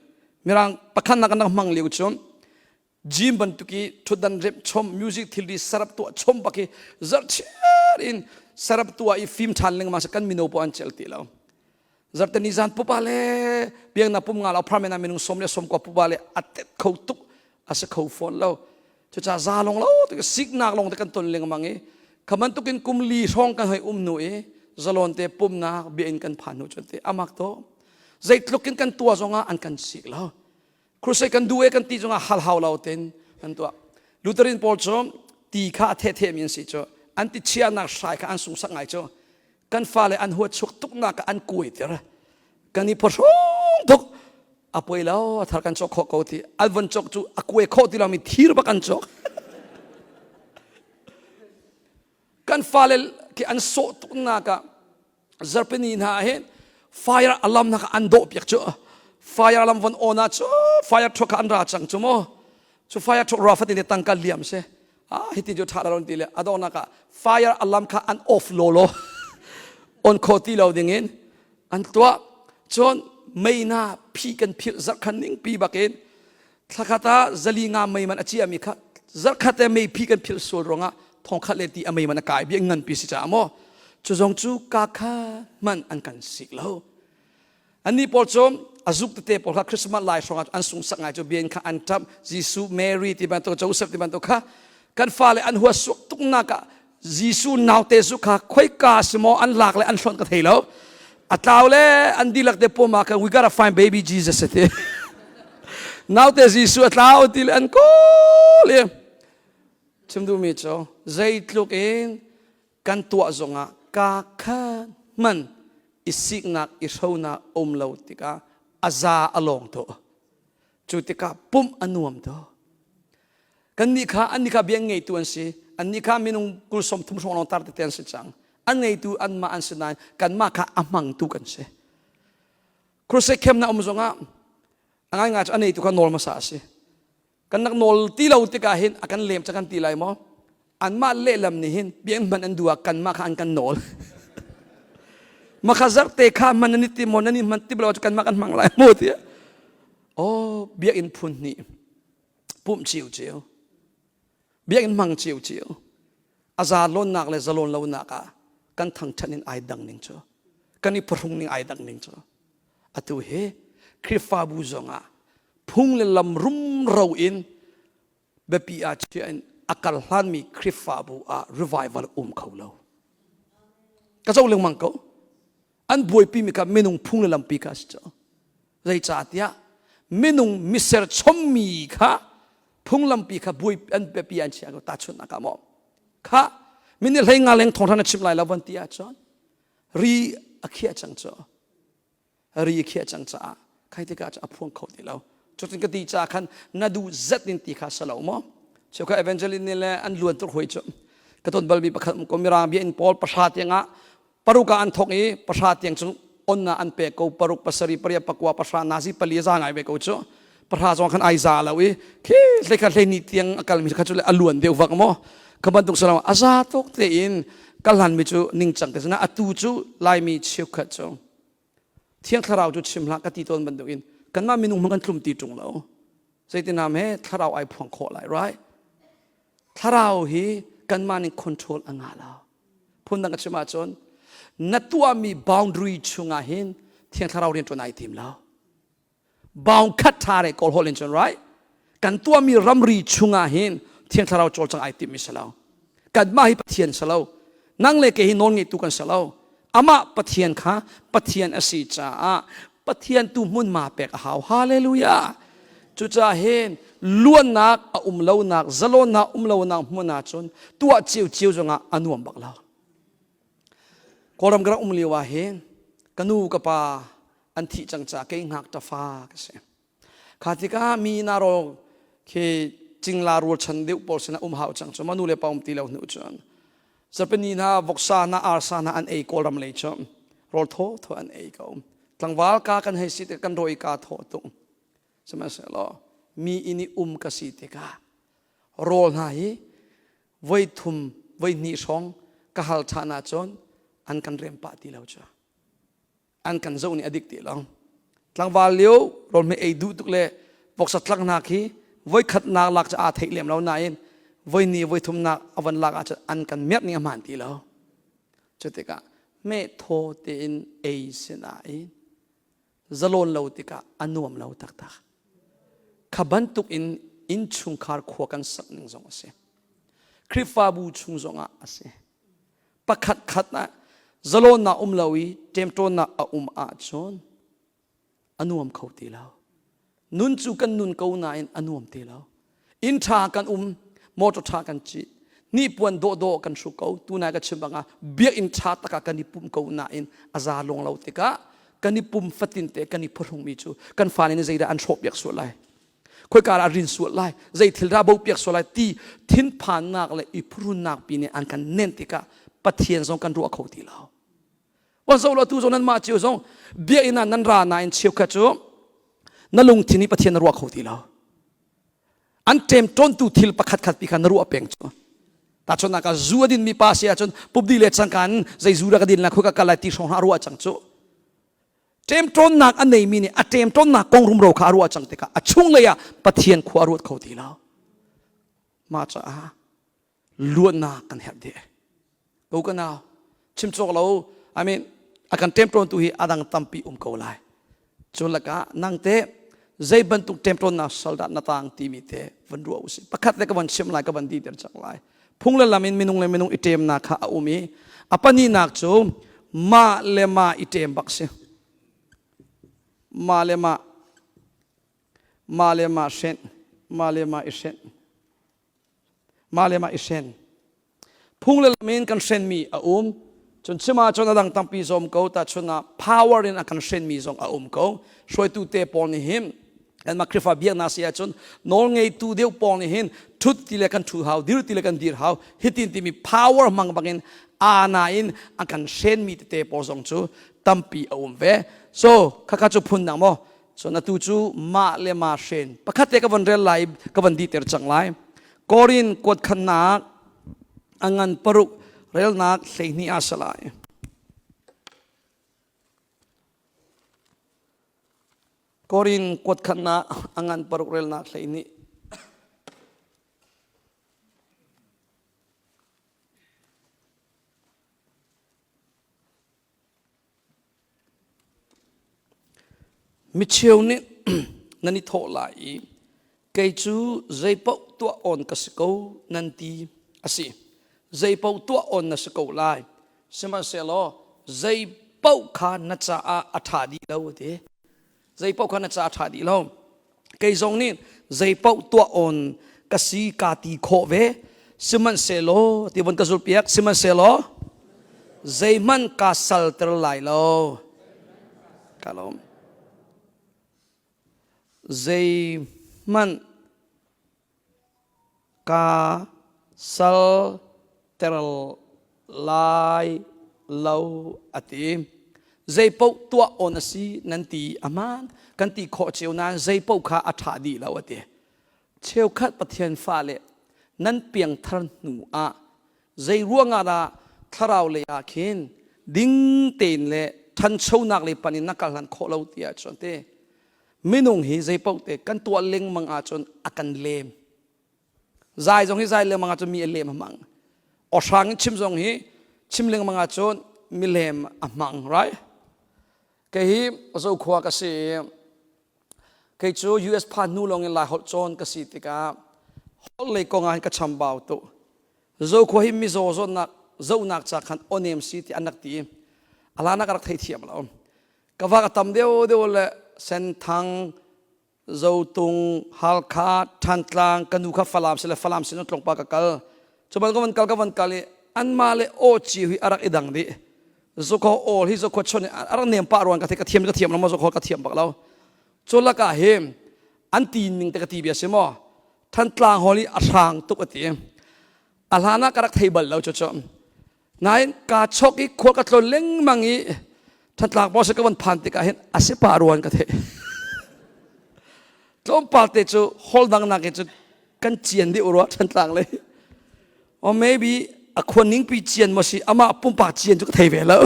A: มีรังประคันนักมังเลี้ยวจนจิมบันตุกีทุดันเรียมชมมิวสิกทิลดีสารบตัวชมบักจัดเชรินสารบตัวอีฟิล์มทันเลงมาสักกันมิโนปอันเชลตีเราจัดนิจานปุบาเลเบียงนับปุ่มงาเราพระเมนามินุสมเลสมกว่าปุบาเลอัดเต็ดเขาตุกอาศัยเขาฟอนเราจะจ่าซาลงเราตุกสิกนักลงแต่กันตนเลงมังขมันตุกินกุมลีช่องกันให้หนุ่ยจะลอนเตปุ่มนักเบียงกันผ่านหนุ่ยจนเตอามักโตใจตลุกินกันตัวจงอันกันสิกเราครูใส่กันดูกันตีจงฮัลฮาวเราเต็นอันตัวลูตรินพอลจอมตีข้าเทมีนสิจออันติเชียนักชายข้าอันสูงสักไงจอกันฟ้าเลยอันหัวชุกตุกนักอันกุยเถอะกันนี่พอชงทุกอภัยแล้วถ้ากันจอกข้อเขาที่อัลวันจอกจูอกุยข้อที่เรามีทีรบักันจอกกันฟ้าเลยที่อันโซตุกนักจะเป็นอินหาเห็นไฟอารมณ์นักอันโดบยักจ้ะไฟอารมณ์วันโอนาจ้ะไฟทุกอันราจังจ้ะโมจ้ะไฟทุกราฟัดในตั้งกันเลี้ยมเสฮิติจุดท่าเราตีเลยอดอนักไฟอารมณ์ข้าอันออฟโลโลอันโคติเราดิ่งเงินอันตัวจนไม่น่าพี่กันพิจักขันนิ่งปีบักเองถ้าข้าตาจะลีงามไม่มันอาชีพมีข้าจักขัดแต่ไม่พี่กันพิสูจน์รงอ่ะทองขัดเลตีไม่มันกายเบี้ยเงินปีสิจ้าโมจุจงจูกาข้ามันอันกันสิกแล้วอันนี้พอจอมอาจุกเตะพอข้าคริสต์มาสไลฟ์ส่งอันสูงสักไงจะเบียนข้าอันทับยิสุเมรีที่บ้านตัวโจเซฟที่บ้านตัวข้ากันฟ้าเลยอันหัวสุกตุกนักยิสุนาวเตสุข้าค่อยกาสมออันหลากเลยอันชนกันเทแล้วอัตลาวเลยอันดีลักเดปมาค่ะ we gotta find baby Jesus เถอะนาวเตยิสุอัตลาวดีเลยอันก็เลยชิมดูมิจ้าใจลุกเองกันตัวจงอ่ะกาข้ามันอิสิกนักอิเท่านักเลวติกาอาซาอลองโตจุดติกาปุ่มอนุมโตกันนี่ข้าอันนี้ข้าเบียงไงตัวสิอันนี้ข้ามีนุ่งกุศลทุ่มส่งลงตาร์เตียนสิจังอันไงตัวอันมาอันสนานกันมาข้าอามังตุกันสิครูเสกเข้มนะจงอ่ะอันงั้นอันไงตัวข้านอลมาสาสิกันนักนอลตีเราติกาเห็นอากันเลี้ยมจากกันตีไรมั้งอันมาเล่ลำนี้เห็นเบียงมันอันดัวกันมาข้าอันกันนอลมาข้าจักเตะข้ามันนิติมนันนี่มันติบเราจะกันมากันมังไรหมดเนี่ยโอ้เบียงอินพุ่นนี่ปุ่มจิ๋วจิ๋วเบียงอินมังจิ๋วจิ๋วอาจารย์ล้นนักเลยจะล้นเราหนักกันทั้งชั้นนินไอดังนิ่งจ้ะกันนี่พรุ่งนิ่งไอดังนิ่งจ้ะอะตัวเฮคริฟาบูจงอ่ะพุ่งเลยลำรุ่มเราอินเบปีอาเชียนอักลฮันมีคริฟาบูrevival เขาเราก็จะเรื่องมังเขาอันบวยปีมีกับเมนุงพุ่งเลยลำปีกัสจ้ะใจจ่าเตียเมนุงมิเซอร์ชมมีค่ะพุ่งลำปีค่ะบวยอันเบปีอันเชียก็ตัดชุดนักมอค่ะมินี่เลยงานเลี้ยงทองท่านชิมไล่ละวันที่อาจารย์รีอคิอาจังจ้ะรีอคิอาจังจ้ะใครที่กาจะพุ่งเขาที่เราจนกระดีจ้าขันนาดูจัดนินตีข้าสลาวมั้งเจ้าข้าเอเวนเจลินนี่แหละอันล้วนตัวหัวจ้ะกระตุ้นบอลบีประคับก็มีราบีอินพอลประชาติยังอ่ะปรุกอันทงอีประชาติยังจงอันน่ะอันเปกปรุกปัสรีปริยปกวาประชานาซีปลีจางไงเบกจ้ะประชาจงขันไอซาแล้วอีคือเลยขันเลยนิตยังอักลมีขันจุเลยล้วนเดียวฟังมั้งขบันตุกสลาวอาซาตุกเตอินกัลหันมิจูนิ่งจังแต่นะอตูจูไลมีเชี่ยวขัดจ้ะเที่ยงทาราวจุชิมละกติตนบันตุกินกันมามีนุ่งมันกันกลุ่มตีจงแล้วใจตินามเฮทาราวไอพวงโคไลไรทาราวฮีกันมาในคอนโทรลอ่างแล้วพูดดังกันชิมาจนนัตัวมี boundary ชุงอาหินเที่ยงทาราวเรียนจนไอทีมแล้ว bound คัดทาร์เรกอลโฮลินจนไรกันตัวมีรัมรีชุงอาหินเที่ยงทาราวโจลจังไอทีมมิสลาวกันมาให้ปะเทียนสลาวนั่งเล็กหินนนงิตุกันสลาวอามาปะเทียนค่ะปะเทียนอสีจ้าปะเทียนตุมุนมาเปกหาวฮาเลลูยาจุจ้าเห็นล้วนนักเลวนักจะล้วนนักเลวนักมุนนาจนตัวจิวจงอนุมบักลาวกอรมกระเลวเห็นกันูกปาอันที่จังจ้าเก่งหักตาฟ้าก็เสียข้าที่ก้ามีนารกเคจิงลารูชันเดียวปอลสนะหาวจังจนมนุเลปอมตีเลวนุจนจะเป็นนีนาบกษานาอาร์สานาอันเอกอรมเลยจนรอโทอันเอกอ tlang wal ka kan hai si te kan roi ka tho tu sama se lo mi ini ka si te ka rol na hi voi thum voi ni song ka hal thana chon an kan rem pa ti lo cha an kan zo ni adik ti long tlang wal leo rol me ei du tuk le bok sa tlang na khi voi khat na lak cha a thei lem lo na in voi ni voi thum na awan lak a cha an kan met ni man ti lo chute ka me tho te in ei sina in zalon lo ti ka anuam lo tak tak khaban tuk in chung khar kho kan sak ning zong ase khrifa bu chung zonga ase pakhat khat na zalon na lawi temton na a chon anuam khau ti lo nun chu kan nun ko na in anuam ti lo in tha kan motor tha kan chi ni puan do kan su ko tu na ka chimbanga bia in tha taka kan ni pum ko na in aza long lo te ka kan ni pum fatin te kan ni phorong mi chu kan fa ni zeida an shop yak su lai khoi kara rin su lai zei thil ra bo piak su lai ti thin phan nak le i phurun nak pi ne an kan nen te ka pathian zong kan ru a khau ti lo wan zo lo tu zo nan ma chiu zong bia ina nan ra na in chiu kha chu na lung thini pathian ru a khau ti lo an tem ton tu thil pakhat khat pi khan ru a peng chu ta chon na ka zu din mi pa sia chon pubdi le chang kan zai zu ra ka din la khu ka kala ti song ha ru a chang chu tem ton nak an nei mi ni a tem ton nak kong rum ro kha ru a chang te ka a chung le ya pathian khu ru khau ti lo ma cha a luan na kan her de ko ka na chim chok lo I mean akan tem ton tu hi adang tampi ko lai chun la ka nang te zai ban tu tem ton na soldat na tang ti mi te van ru usi pakhat le ka ban chim lai ka ban di ter chak lai phung la lamin minung item na kha umi apani nak chu ma le ma item bakse ma le ma shen ma le ma isen phung la lamin kan shen mi chun chima chon adang tampi zom ko ta chuna power in akan shen mi zong ko soi tu te pon ni him and makrifa biak na sia chun nol ngei tu deu pon ni hin thut ti le kan thu how dir ti le kan dir how hitin ti mi power mang bangin ana in akan shen mi te po zong chu tampi ve so khaka chu phun na mo so na tu chu ma le ma shen pakhat te ka van rel lai ka van di ter chang lai korin kot khannak angan paruk rel nak hleini asalai korin kot khanna angan paruk rel nak hleini mi cheu ni nani tho lai kai chu zai pau to on kasiko nanti asi zai pau tua on na se ko lai sema se lo zai pau kha na cha a atha di lo te zai pau kha na cha atha di lo kai zong ni zai pau tua on kasi ka ti kho ve siman se lo ti bon ka zul piak siman se lo zai man ka sal ter lai lo kalom zai man ka sal teral lai lau ati zai pau tua onasi nanti aman kan ti kho cheu na zai pau kha atha di lau ati cheu khat pathian fa le nan piang thar nu a zai ruanga da tharau le ya khin ding ten le than chau nak le panin nakal han kho lau tia chonte minung hi zai pau te kan tua leng mang a chon akan lem zai jong hi zai le mang a chon mi lem mang o sang chim zong hi chim leng manga chon milem amang right ke hi zo khwa ka se ke chu US phan nu long in la hol chon ka si tika hol le ko ngan ka chambau to zo khwa hi mi zo nak cha khan onem si ti anak ti alana ka rak thai thiam lo ka wa ka tam deu le sen thang zo tung hal kha than tlang kanu kha falam se no tlong pa ka kal chuban ka van kali an male o chi hui arak idang di zoko ol hi zoko chon arak nem pa ron ka the ka thiam no mo zoko ka thiam bak lo chola ka hem an tin ning te ka ti bia se mo than tlang holi asang tu ka ti alhana karak thei bal lo cho nain ka choki khol ka tlo leng mangi ท่านหลักบอกสักวันผ่านติกาเห็นอาศัยปารวนกันเถอะจอมปาเตจูฮอลดังนักจูกันเจียนดิอุรัวท่านหลังเลยor maybe คนนิ่งปีเจียนมาสิอามาปุ่มปากเจียนจุกเทเวแล้ว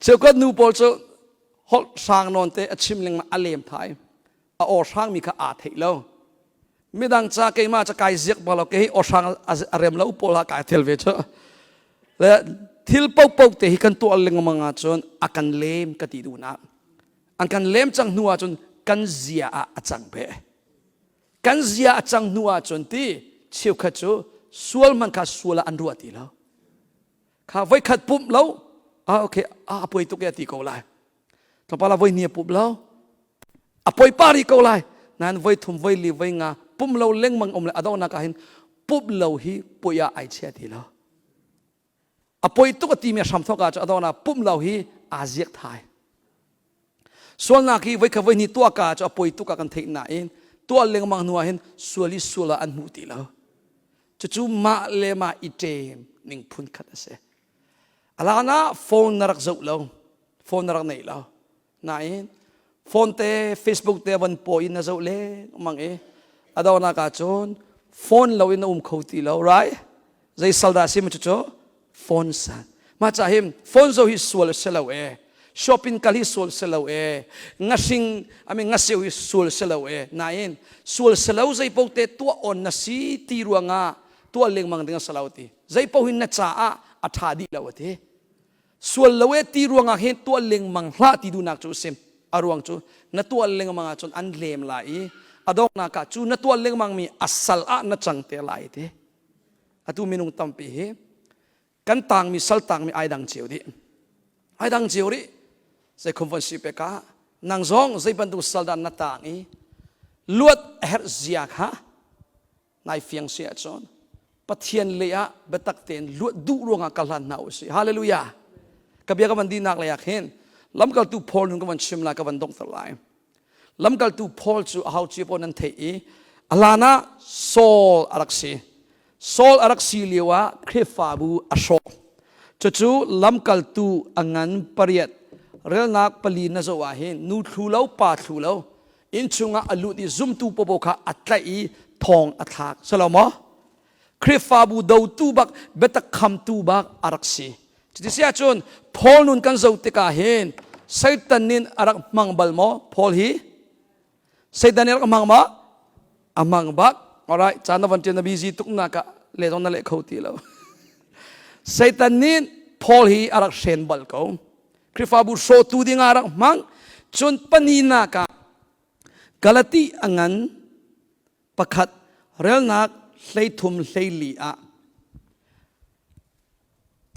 A: เจ้าก็นูบอลเจ้าฮอลสร้างนอนเตะชิมเล็งมาอเลมไทยอสร้างมีข้าอาเทแล้วไม่ดังจากเกมาจะกายเสียกบอลเกยอสร้างอารมณ์แล้วปอลากายเทลเวชและทิลปกเตะกันตัวเล็งมังอาจนอากันเลมกติดูนะอันกันเลมจังนัวจนกันเสียอาจังเบกันเสียอาจังนัวจนที่เชี่ยวขจูส่วนมันข้าส่วนละอันรัวตีแล้วข้าไว้ขัดปุ่มแล้วโอเคป่วยตุกแกตีเขาไล่ต่อไปเราไว้เนี่ยปุ่มแล้วป่วยปารีเขาไล่นั้นไว้ทุ่มไว้ลีไว้งาปุ่มเราเล่งมังอมเลยอดองนักเห็นปุ่มเราฮีป่วยไอเชียตีแล้วป่วยตุกตีเมียสามทอกาจะอดองนักปุ่มเราฮีอาเซียกไทยส่วนนักฮีไว้ข้าไว้นี่ตัวกาจะป่วยตุกกันเทนน่ะเองตัวเล่งมังนัวเห็นส่วนลิส่วนละอันหูตีแล้วจู่มาเลมาอิเจมนิ่งพุ่นขัดเสอะไรนะโฟนนรักจุแล้วโฟนนรักไหนแล้วไหนโฟนเตะเฟซบุ๊กเตะวันปอยน่าจุเล่มังอดาวนักอาจนโฟนเราอินอุ้มเขาตีแล้วไรใจสัลดาสิมันจู่โฟนสันมาจากหิมโฟนจะฮิสวลเซลาวช้อปปิ้งกัลฮิสวลเซลาวงัสิงงัสิวฮิสวลเซลาวไหนสวลเซลาวใจพวกเตะตัวอ่อนนัสีตีรัวงาตัวเลี้ยงมังดึงสลาวตีใจพวกหินนัจจ้าอัฐาดีแล้วเตะส่วนละเวทีรวงอาเห็นตัวเล็งมังหลาที่ดูนักจูเซมอารวงจูนัตัวเล็งมังจนอันเลมไหลอดอกนักจูนัตัวเล็งมังมีอัศลนัจังเตไหลเตอตุมินุงตัมปีเฮกันต่างมีสัลต่างมีไอดังเจียวดิไอดังเจียวดิใจคอมฟอนซีเปกานางซองใจบรรทุสัลดันนัต่างอีลวดเฮร์เซียค่ะนายเฟียงเสียจนปะเทียนเลียเบตักเตนลวดดูรวงอากัลนาอุสิฮาเลลูยากับยากันดีนักเลยเห็นลำกัลตูพอลนุ่งกันชิมลากันดงตลายลำกัลตูพอลจูเอาจีปนันเทอีอลานะโซลอารักซีเลียวะคริฟาบูอโศกจู่ลำกัลตูอังันปริยัดเรื่องนักปลีนจวาเห็นนูทูเลาปาทูเลาอินชุงะอลุดิซุมตูปโบคาอัตไลทองอัฐากสลามะคริฟาบูดาวตูบักเบตักคำตูบักอารักซีที่เสียจนพอลนุนกันจะติกาเห็นไซตันนินอารักมังบัลโมพอลฮีไซตันนินอารักมังมามังบักอะไรจานวันเจนบีซีตุกนักเลตอนนั้นเลเขาตีแล้วไซตันนินพอลฮีอารักเชนบัลเขาคริฟาบูโซตูดิงอารักมังจนปนีนักกาลตีอังันประคัดเรื่องนักเลยทุ่มเลยลีอา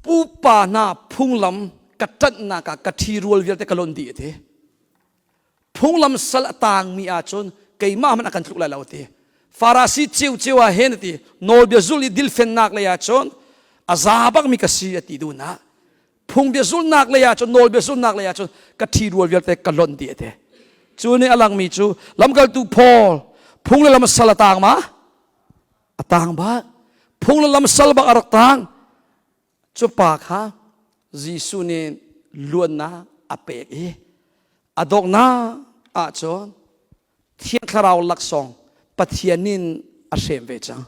A: ปูปานาพุ่งลำกัดจันนากกัดทีรัวเวียแต่กลนดีเถพุ่งลำสละต่างมีอาจนเกี่ยมามันอาการทุกข์แล้วเถฟาราซีเจียวเห็นทีโนเบียซุลิดิลเฟนนักเลยอาจนอาซาบักมีกษีติดูนะพุ่งเบียซุลนักเลยอาจนโนเบียซุลนักเลยอาจนกัดทีรัวเวียแต่กลนดีเถจูนี่อลังมีจูลำกัลตูพอลพุ่งเลยลำสละต่างมาต่างบ้าพุ่งเลยลำสละบักอารักต่างจุปากฮะจีสุนีล้วนนะอเปกอดอกนะอาจอนเทียนคาราวลักซองปะเทียนินอาเชมเวจัง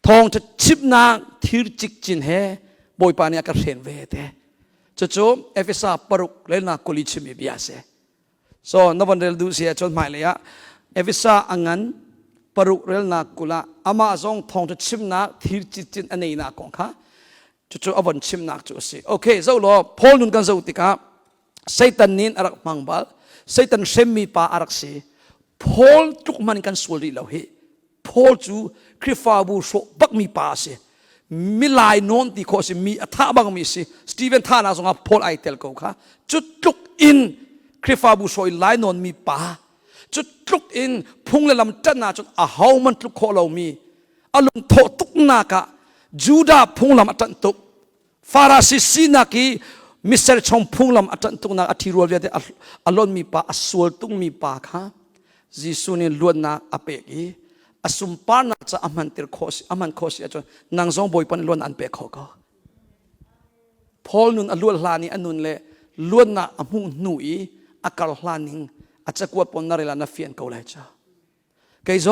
A: ทองจะชิบนาทิรจิกจินเฮบอยปานีอาเชมเวเตจะจมเอฟเอสาปรุกเลนาคุลิชิมิบิอาเซโซนวันเรลดูเสียจนหมายเลยอะเอฟเอสาอังันปรุกเรลนาคุละอามาซองทองจะชิบนาทิรจิกจินอันนี้นาของข้าจู่ๆอวันชิมนักจู่สิโอเคเจ้าล้อพอลนุนกันเจ้าติกาไซตันนินอารักมังบัลไซตันเชมีปาอารักซีพอลทุกมันกันสวลีเหล่าเฮพอลจู่คริฟาบูโซบักมีปาสิมิลายนนติโคสิมีอัฐบังมีสิสตีเวนท่านาสงพอลไอเทลกูค่ะจุดลุกอินคริฟาบูโซลายนนมีปาจุดลุกอินพุ่งเลลำจันนาจุดอาหาวมันลุกโคเรามีอารมณ์โถตุกนากะจูดาพุ่งลำอัตันตุกฟาราซิซีนักีมิสเตอร์ชงพุ่งลำอัตันตุกนักอธิรัวเวียดอารมณ์มีปาอสวลตุงมีปาค่ะจีสุนีล้วนนักอเปกีอสุมปานักจะอามันติรโคสิอามันโคสิอาจจะนางซองบอยปันล้วนอันเปกเขาก็ พอลนุนอลวดลานีอนุนเล่ล้วนน่ะอมุหนุ่ยอากาศลานิงอาจจะกวดปนนาเรลานาเฟียนเกาเลยจ้าเกยโซ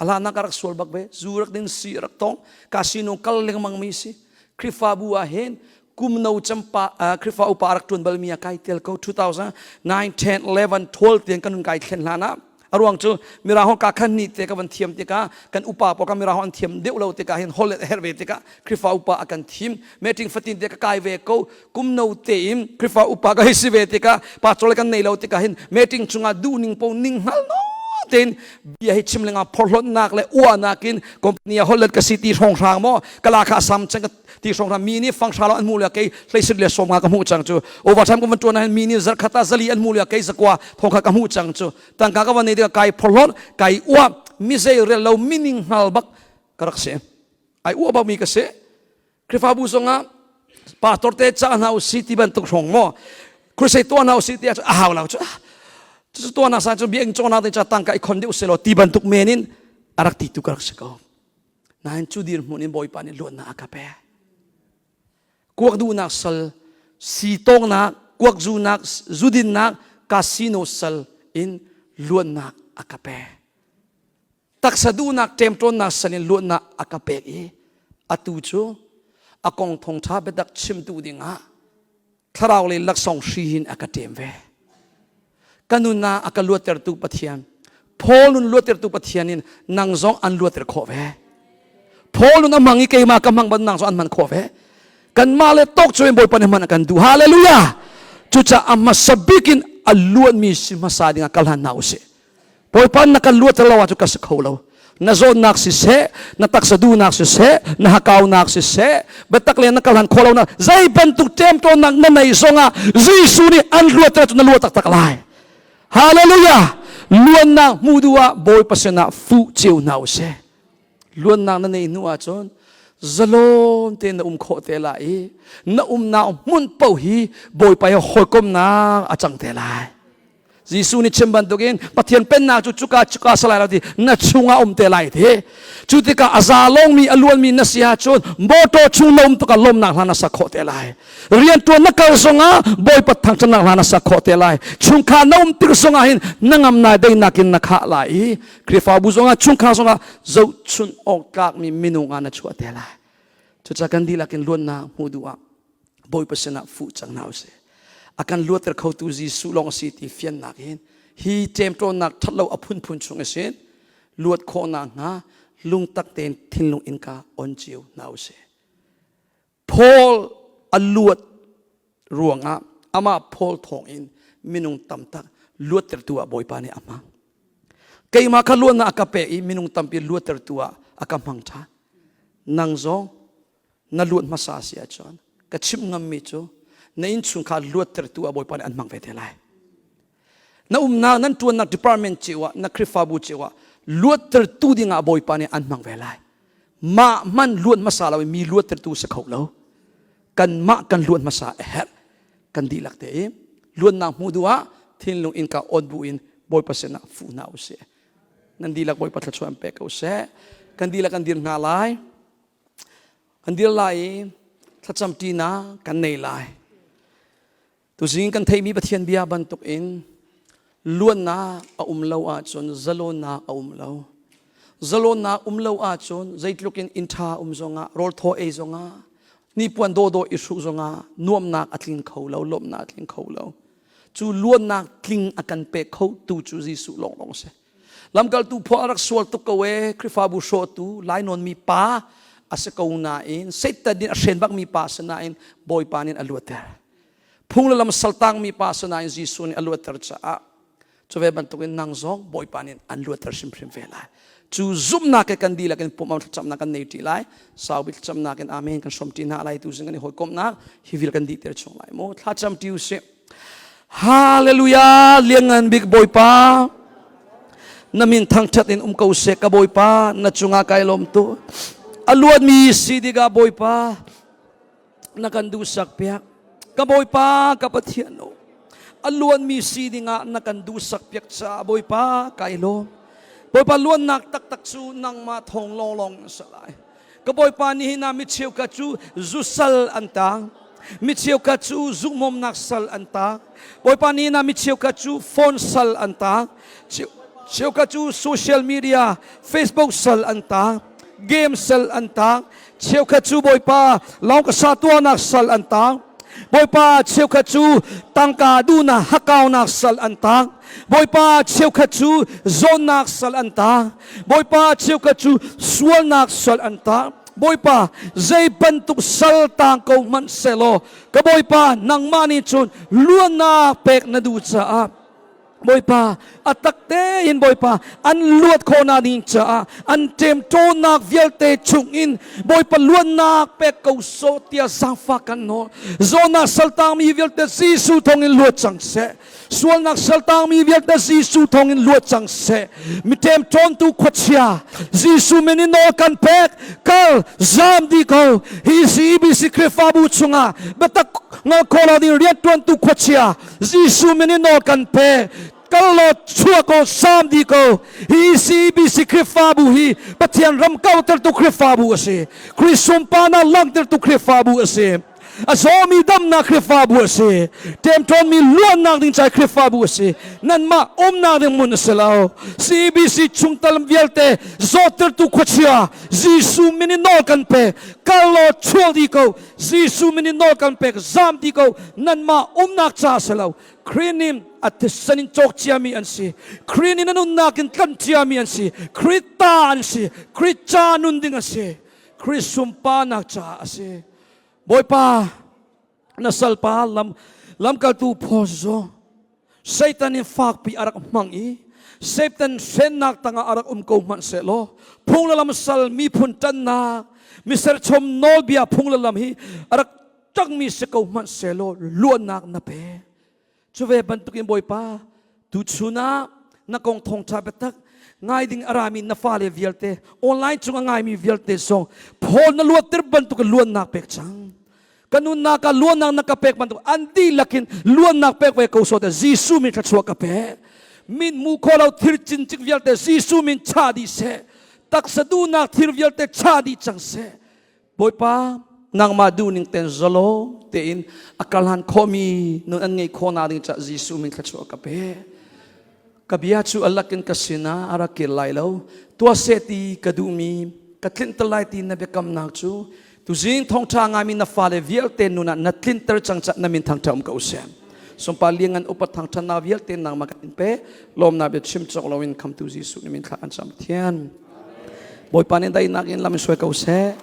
A: อลานักรักสวลบักเบจูรักดินซีรักตองคาสิโนกัลเลงมังมีสิคริฟาบัวเห็นกุมนาจำปาคริฟาอุปารักตุนบัลมียาไกเทลเขา2009 10 11 12เตียงกันนุนไกเทนลานะอรวงจูมีราหงกาขันนิเตกวันเทียมเตกากันอุปาปกามีราหงเทียมเดียวเราเตกาเห็นฮอลเลตเฮร์เวเตกาคริฟาอุปากันทีมเมติงฟัตินเตกาไกเวโกกุมนาเตอิมคริฟาอุปากาฮิสิเวเตกาปาโจเลกันในเราเตกาเห็นเมติงจุงาดูนิงโปนิงฮัลโนเต็นเบียให้ชิมเลงาพอลนักเลยอ้วนนักินคอมพานีฮอลเลตกับซิตี้ทองทางโมกลาคาซัมจังกับที่ทองทางมีนี่ฟังชาลอันมูลยาเกยเลยสิเลสโซมากมูจังจูโอวาชัมกุมันตัวนั้นมีนี่จักรตาซาลีอันมูลยาเกยสักว่าทองกมูจังจูตั้งกากวันนี้เดียกไก่พลอนไก่อ้วนมิเซเรลเรามินิงฮัลบักกระเสไออ้วนบักมีกระเสคริฟาบุษงะปาตอร์เตจ้าหน้าสิที่บรรทุกทองโมคริสตัวหน้าสิที่อ้าวเราจูตัวน่าสันจะเบี่ยงโจนาที่จะตั้งกับคนเดียวเสร็จที่บรรทุกเมนินอารักติตุกรักษาเขานั่นจุดเดียร์มุนิบอยปานิล้วนนักกระเปะกวกดูนักสัลสีตงนักกวกจูนักจูดินนักคาสิโนสัลอินล้วนนักอักเปะตักสะดูนักเต็มต้นนักสัลอินล้วนนักอักเปะอัตุจูอากงทงท้าเบดักชิมตูดิงะถ้าเราเลยลักษณ์ชีหินอักเต็มเวกันนุนาอักลวดเตอร์ตุปัทยันพอลุนลวดเตอร์ตุปัทยันินนางซองอันลวดเตอร์โคเวพอลุนอามังอีเกยมากำมังบันนางซองอันมันโคเวกันมาเลตกช่วยบอยปันมันกันดูฮาเลลูยาจุจ้าอามาสบิกินอัลลวดมีสิมาสาดิงกัลฮันนาวเสบอยปันนักลวดเตอร์ลาวจุกัสเขาเลวนาโซนักสิเสนาตักสะดูนักสิเสนาฮักาวนักสิเสเบตักเลียนนักกัลฮันโคเลวนะใจเป็นตุกเต็มตัวนักนั่นในซองอ่ะจีซูนี่อันลวดเตอร์ตุนลวดตักลายฮาเลลูยาล้วนนางมูดัวบอยปัสนาฟูเจียวนาวเสล้วนนางนั่นเองนัวจนจะล้นเตนโคเตลายน่านาวมุนเป่าฮีบอยไปหอยกมนาอาจังเตลายยิสุนิเชมบันตุกินปะเทียนเป็นนาจุกาสลายเราดีน่าชุงอาเตลายเถจุดที่กาอาซาลงมีอลวนมีนัสยาชนโบโตชุงลมตุกาลมนักลานาสักโคเตลายเรียนตัวนักการสงาบอยปัดทางชนักลานาสักโคเตลายชุงขานมติกสงาหินนังอำนาจได้นักินนักลายคริฟาบุษงาชุงขาสงาเจ้าชุนออกกากมีมินุงานาชัวเตลายจุดจากกันดีลักินล้วนนามูดัวบอยปัสนาฟูจังนาวเสakan luat terkau tu Yesus long siti fian nakin hi temtro nak thatlo apun chung esen luat kho na nga lung tak ten thin lung inka on chiu nau se Paul aluat ruanga ama Paul thong in minung tam tak luat tertua boy pa ni ama kay maka luat na akape i minung tampi luat tertua akamang tha nang zong na luat masasya chon kachim ngam mi chu na in chung kha luat tertua boy pa ni an mang ve te lai na na nan tuan na department chiwa na krifabu chiwa luat tertu dinga boy pa ni an mang ve lai ma man luat masala mi luat tertu sa khau lo kan ma kan luat masa her kan dilak te luat na mudua thin lung in ka on bu in boy pa sena fu na use nan dilak boy pa thlachwam pe ka use kan dilak kan dir na lai kan dir lai thlacham ti na kan nei lai tu jing kan thei mi pathian bia ban tuk in luan na a umlo a chon zalon na a umlo zalon na umlo a chon zaitlukin intha umzonga rol tho e zonga ni puan do do isu zonga nuam nak atlin kholo lom na atlin kholo chu luan nak tling akan pe kho tu chu Jesu long long se lamkal tu pho arak swal tu kawe krifa bu sho tu lainon mi pa ase kauna in seta din ashen bak mi pa sana in boy panin aluater phung lam saltang mi pa sana in Jesu ni aluater cha cho ve ban tukin nang zong boy panin an luater sim prim vela chu zum na ke kan dila kan pumam cham na kan nei ti lai sawbil cham na kan amen kan som ti na lai tu sing kan hoi kom na hi vil kan di ter chong lai mo thla cham tiu se hallelujah liangan big boy pa namin thang chat in ko se ka boy pa na chunga kai lom tu aluat mi sidiga boy pa na kan du sak pyak ka boy pa ka pathiano aluan mi sidinga na kan du sak pyak cha boy pa kai lom boy pa luan nak tak tak chu nang ma thong long long salai ka boy pa ni hina mi cheu ka chu zusal antang
B: mi chiu ka chu zoom mom nak sal anta boy pa ni na mi chiu ka chu phone sal anta chiu ka chu social media Facebook sal anta game sal anta chiu ka chu boy pa long ka sa tua nak sal anta boy pa chiu ka chu tangka du na hakaw nak sal anta boy pa chiu ka chu zone nak sal anta boy pa chiu ka chu sual nak sal anta boy pa zay bantuk saltang ko man selo ka boy pa nang mani chun luan na pek na du cha boy pa atakte in boy pa an luat ko na ning cha an tem to nak vielte chung in boy pa luan nak pek ko so tia sang fa kan no zona saltang mi vielte si su thong in luat chang se sual nak saltang mi vielte si su thong in luat chang se mi tem ton tu khochia jisu meni no kan pek kal zam di ko hi CEBC krefa bu chunga betak nga kola di riat ton tu khochia jisu meni no kan pek kalau chua ko sam di ko hi CEBC krifabu hi patian ram kau ter tu krifabu ase krisum pana lang ter tu krifabu ase azomi dam na krifabu ase tem ton mi luan na ding chai krifabu ase nan ma na ding mun selao CEBC chungtal vielte zoter tu khochia jisu mini no kan pe kalau chua di ko jisu mini no kan pe zam di ko nan ma na cha selao krinim at sanin chok chiami ansi krini nanun nakin kan chiami ansi krita ansi kricha nunding ansi krisumpa nak cha ase boy pa nasal pa lam kal tu pozo satan in fak pi arak mangi satan sen nak tanga arak ko man selo phung lam sal mi phuntan na mister chom nol bia phung lam hi arak tak mi se ko man selo luan nak na pe chuve bantukin boy pa tu chuna na kong thong cha betak ngai ding arami na fale vielte online chunga ngai mi vielte song phol na luat ter bantuk luan nak pek chang kanun na ka luan nak nakapek bantuk andi lakin luan nak pek we ko so de jisu min thachwa ka pe min mu kholaw thir chin chik vielte jisu min cha di se tak sadu nak thir vielte cha di chang se boy pa nang madu ning ten zolo tein akalhan khomi nun an ngei khona ding cha jisu min khachu kape kabia chu alakin kasina arakil lailo tua seti kadumi katlin talai ti na bekam nak chu tu jing thong cha nga min na fale viel ten nuna natlin ter chang cha namin thang tham ka usem sompa liangan upat thang cha na viel ten nang makatin pe lom na be chim chok lawin kam tu jisu min kha an sam thian boy panin dai nakin lam soi ka use